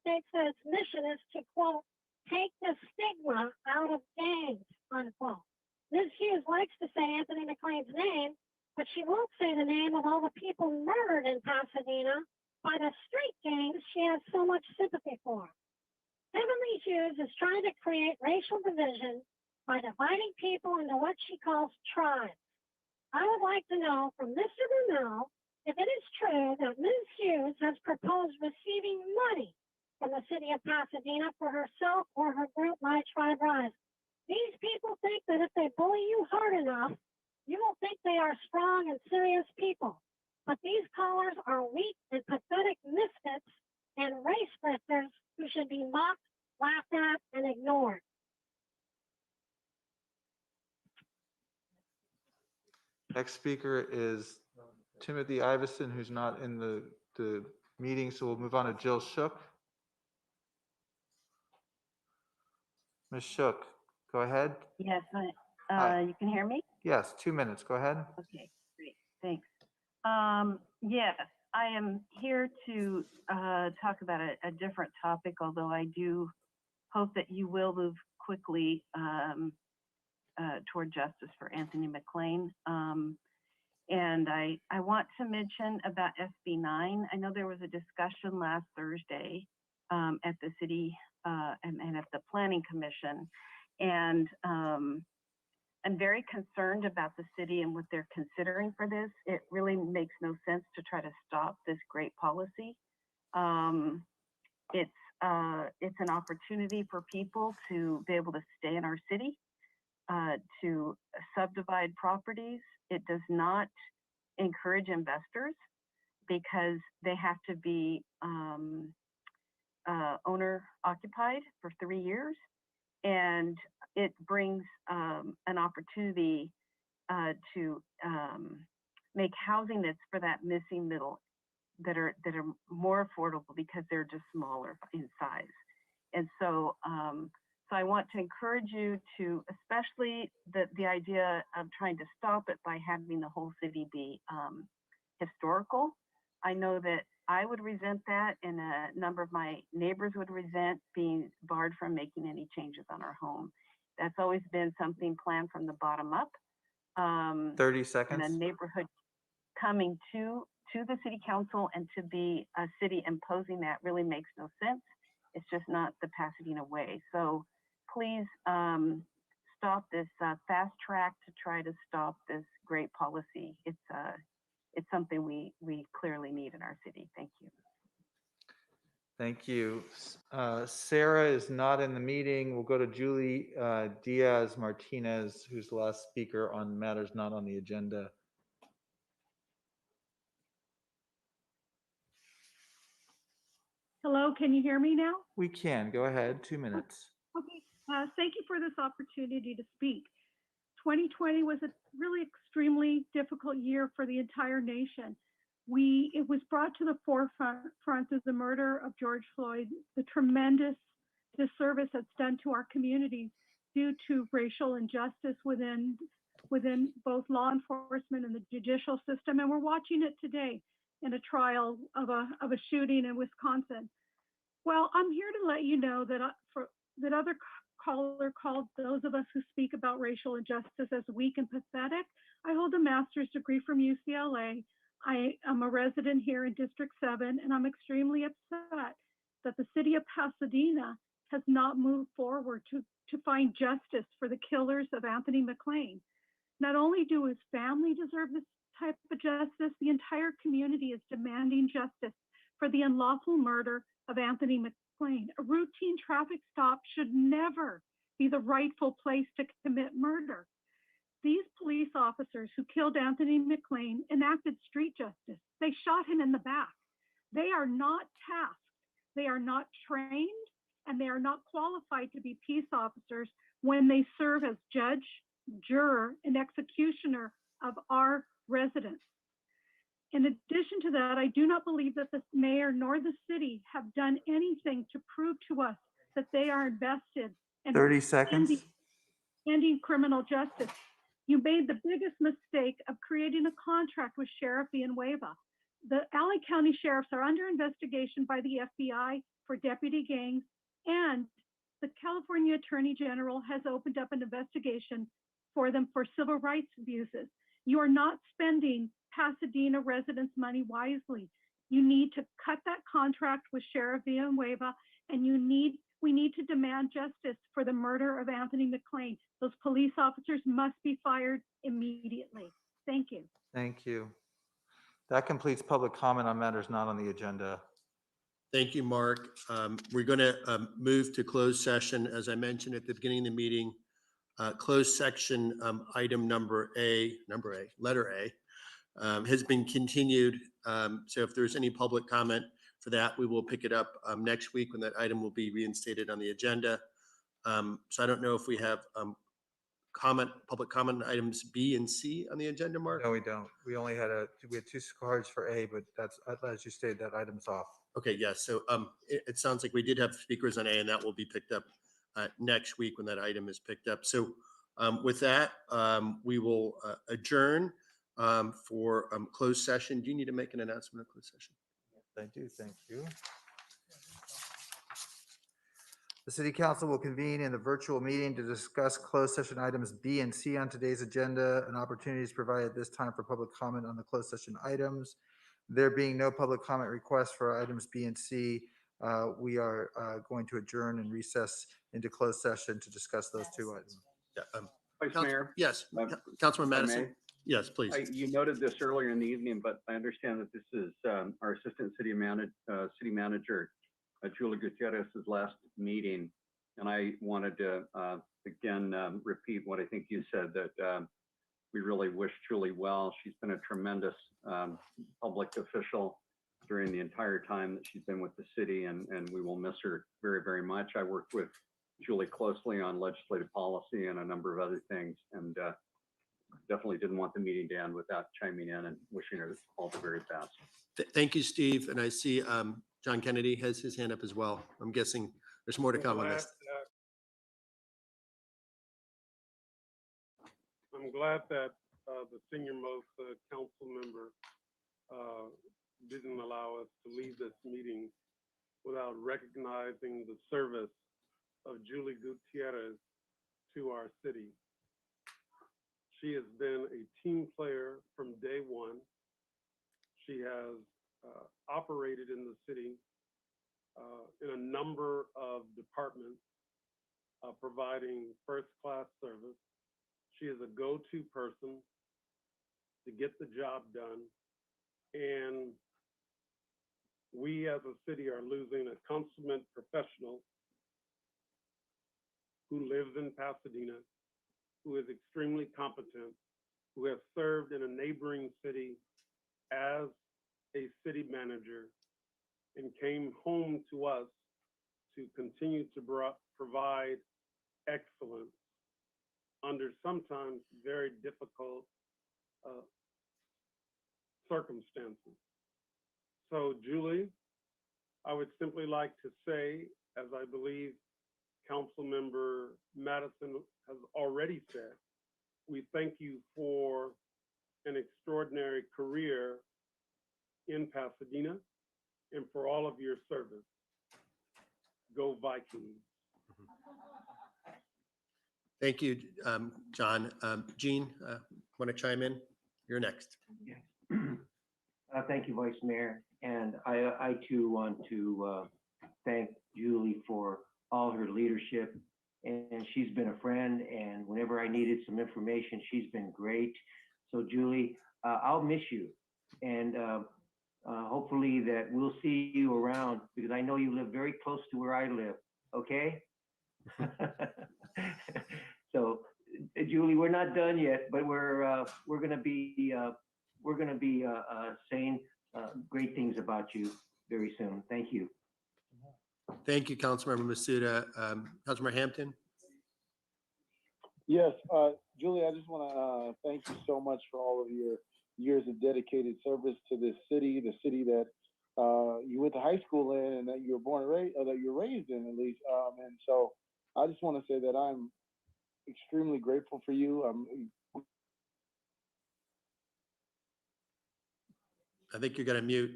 states that its mission is to, quote, take the stigma out of gangs, unquote. Ms. Hughes likes to say Anthony McClain's name, but she won't say the name of all the people murdered in Pasadena by the street gangs she has so much sympathy for. Heavenly Hughes is trying to create racial division by dividing people into what she calls tribes. I would like to know from Mr. Brunel if it is true that Ms. Hughes has proposed receiving money from the city of Pasadena for herself or her group, My Tribe Rise. These people think that if they bully you hard enough, you will think they are strong and serious people. But these callers are weak and pathetic misfits and race grifters who should be mocked, laughed at, and ignored. Next speaker is Timothy Ivison, who's not in the meeting, so we'll move on to Jill Shook. Ms. Shook, go ahead. Yes, Hi. you can hear me? Yes, 2 minutes. Go ahead. Okay, great, thanks. Yes, I am here to talk about a different topic, although I do hope that you will move quickly toward justice for Anthony McClain. And I want to mention about SB 9. I know there was a discussion last Thursday at the city and at the Planning Commission. And I'm very concerned about the city and what they're considering for this. It really makes no sense to try to stop this great policy. It's an opportunity for people to be able to stay in our city. to subdivide properties. It does not encourage investors because they have to be owner occupied for 3 years. And it brings an opportunity to make housing that's for that missing middle that are more affordable because they're just smaller in size. And so, so I want to encourage you to, especially the idea of trying to stop it by having the whole city be historical. I know that I would resent that, and a number of my neighbors would resent being barred from making any changes on our home. That's always been something planned from the bottom up. 30 seconds. And a neighborhood coming to the city council and to be a city imposing that really makes no sense. It's just not the Pasadena way. So please stop this fast track to try to stop this great policy. It's something we clearly need in our city. Thank you. Thank you. Sarah is not in the meeting. We'll go to Julie Diaz Martinez, who's the last speaker on matters not on the agenda. Hello, can you hear me now? We can. Go ahead. 2 minutes. Okay, thank you for this opportunity to speak. 2020 was a really extremely difficult year for the entire nation. It was brought to the forefront of the murder of George Floyd, the tremendous disservice that's done to our communities due to racial injustice within both law enforcement and the judicial system. And we're watching it today in a trial of a shooting in Wisconsin. Well, I'm here to let you know that that other caller called those of us who speak about racial injustice as weak and pathetic. I hold a master's degree from UCLA. I am a resident here in District 7, and I'm extremely upset that the city of Pasadena has not moved forward to find justice for the killers of Anthony McLean. Not only do his family deserve this type of justice, the entire community is demanding justice for the unlawful murder of Anthony McLean. A routine traffic stop should never be the rightful place to commit murder. These police officers who killed Anthony McLean enacted street justice. They shot him in the back. They are not tasked, they are not trained, and they are not qualified to be peace officers when they serve as judge, juror, and executioner of our residents. In addition to that, I do not believe that the mayor nor the city have done anything to prove to us that they are invested in 30 seconds. ending criminal justice. You made the biggest mistake of creating a contract with Sheriff Villanueva. The LA County sheriffs are under investigation by the FBI for deputy gangs, and the California Attorney General has opened up an investigation for them for civil rights abuses. You are not spending Pasadena residents' money wisely. You need to cut that contract with Sheriff Villanueva, and we need to demand justice for the murder of Anthony McLean. Those police officers must be fired immediately. Thank you. Thank you. That completes public comment on matters not on the agenda. Thank you, Mark. We're going to move to closed session. As I mentioned at the beginning of the meeting, closed section item letter A, has been continued. So if there's any public comment for that, we will pick it up next week when that item will be reinstated on the agenda. So I don't know if we have public comment on items B and C on the agenda, Mark? No, we don't. We only had we had 2 cards for A, but that's, as you stated, that item's off. Okay, yes. So it sounds like we did have speakers on A, and that will be picked up next week when that item is picked up. So with that, we will adjourn for closed session. Do you need to make an announcement of closed session? I do, thank you. The City Council will convene in the virtual meeting to discuss closed session items B and C on today's agenda. An opportunity is provided at this time for public comment on the closed session items. There being no public comment requests for items B and C, we are going to adjourn and recess into closed session to discuss those 2 items. Yeah, Vice Mayor? Yes, Councilman if I Madison. may? Yes, please. You noted this earlier in the evening, but I understand that this is our Assistant City Manager, Julie Gutierrez's last meeting And I wanted to, again, repeat what I think you said, that we really wish Julie well. She's been a tremendous public official during the entire time that she's been with the city, and we will miss her very, very much. I worked with Julie closely on legislative policy and a number of other things, and definitely didn't want the meeting to end without chiming in and wishing her all the very best. Thank you, Steve. And I see John Kennedy has his hand up as well. I'm guessing there's more to come on this. I'm glad that the senior most council member didn't allow us to leave this meeting without recognizing the service of Julie Gutierrez to our city. She has been a team player from day one. She has operated in the city in a number of departments, providing first-class service. She is a go-to person to get the job done. And we as a city are losing a consummate professional who lives in Pasadena, who is extremely competent, who has served in a neighboring city as a city manager and came home to us to continue to provide excellence under sometimes very difficult circumstances. So Julie, I would simply like to say, as I believe Councilmember Madison has already said, we thank you for an extraordinary career in Pasadena and for all of your service. Go Vikings. Thank you, John. Gene, want to chime in? You're next. Yes. Thank you, Vice Mayor. And I too want to thank Julie for all her leadership. And she's been a friend, and whenever I needed some information, she's been great. So Julie, I'll miss you. And hopefully that we'll see you around, because I know you live very close to where I live, okay? So Julie, we're not done yet, but we're gonna be saying great things about you very soon. Thank you. Thank you, Councilmember Masuda. Councilmember Hampton? Yes, Julie, I just want to thank you so much for all of your years of dedicated service to this city, the city that you went to high school in and that you were born and raised, or that you're raised in at least. And so I just want to say that I'm extremely grateful for you. I think you're going to mute.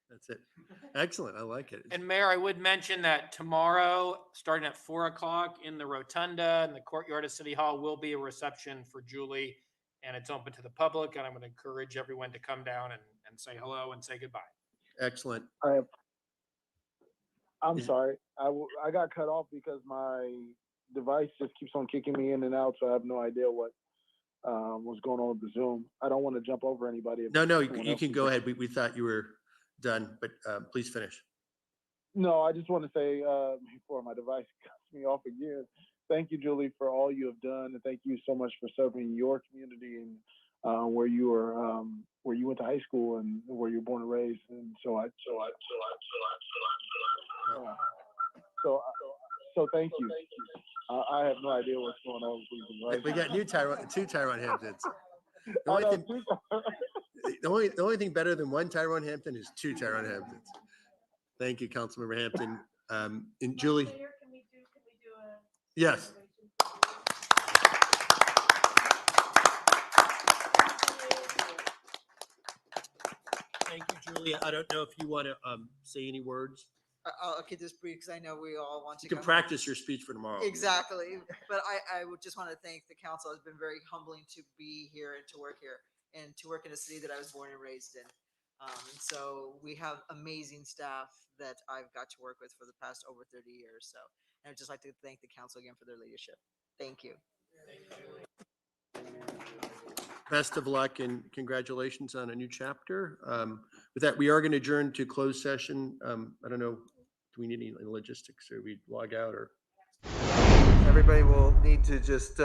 That's it. Excellent. I like it. And Mayor, I would mention that tomorrow, starting at 4 o'clock in the rotunda in the courtyard of City Hall, will be a reception for Julie, and it's open to the public. And I'm going to encourage everyone to come down and say hello and say goodbye. Excellent. I'm sorry. I got cut off because my device just keeps on kicking me in and out, so I have no idea what's going on with the Zoom. I don't want to jump over anybody. No, you can go ahead. We thought you were done, but please finish. No, I just want to say before my device cuts me off again, thank you, Julie, for all you have done, and thank you so much for serving your community and where you went to high school and where you were born and raised. And so thank you. I have no idea what's going on with these devices. We got two Tyrone Hamptons. The only thing better than one Tyrone Hampton is two Tyrone Hamptons. Thank you, Councilmember Hampton. And Julie? Mayor, can we do a? Yes. Thank you, Julie. I don't know if you want to say any words. I'll keep this brief because I know we all want to. You can go practice your speech for tomorrow. Exactly. But I would just want to thank the council. It's been very humbling to be here and to work here and to work in a city that I was born and raised in. And so we have amazing staff that I've got to work with for the past over 30 years. So I'd just like to thank the council again for their leadership. Thank you. Best of luck and congratulations on a new chapter. With that, we are going to adjourn to closed session. I don't know do we need any logistics or we log out or? Everybody will need to just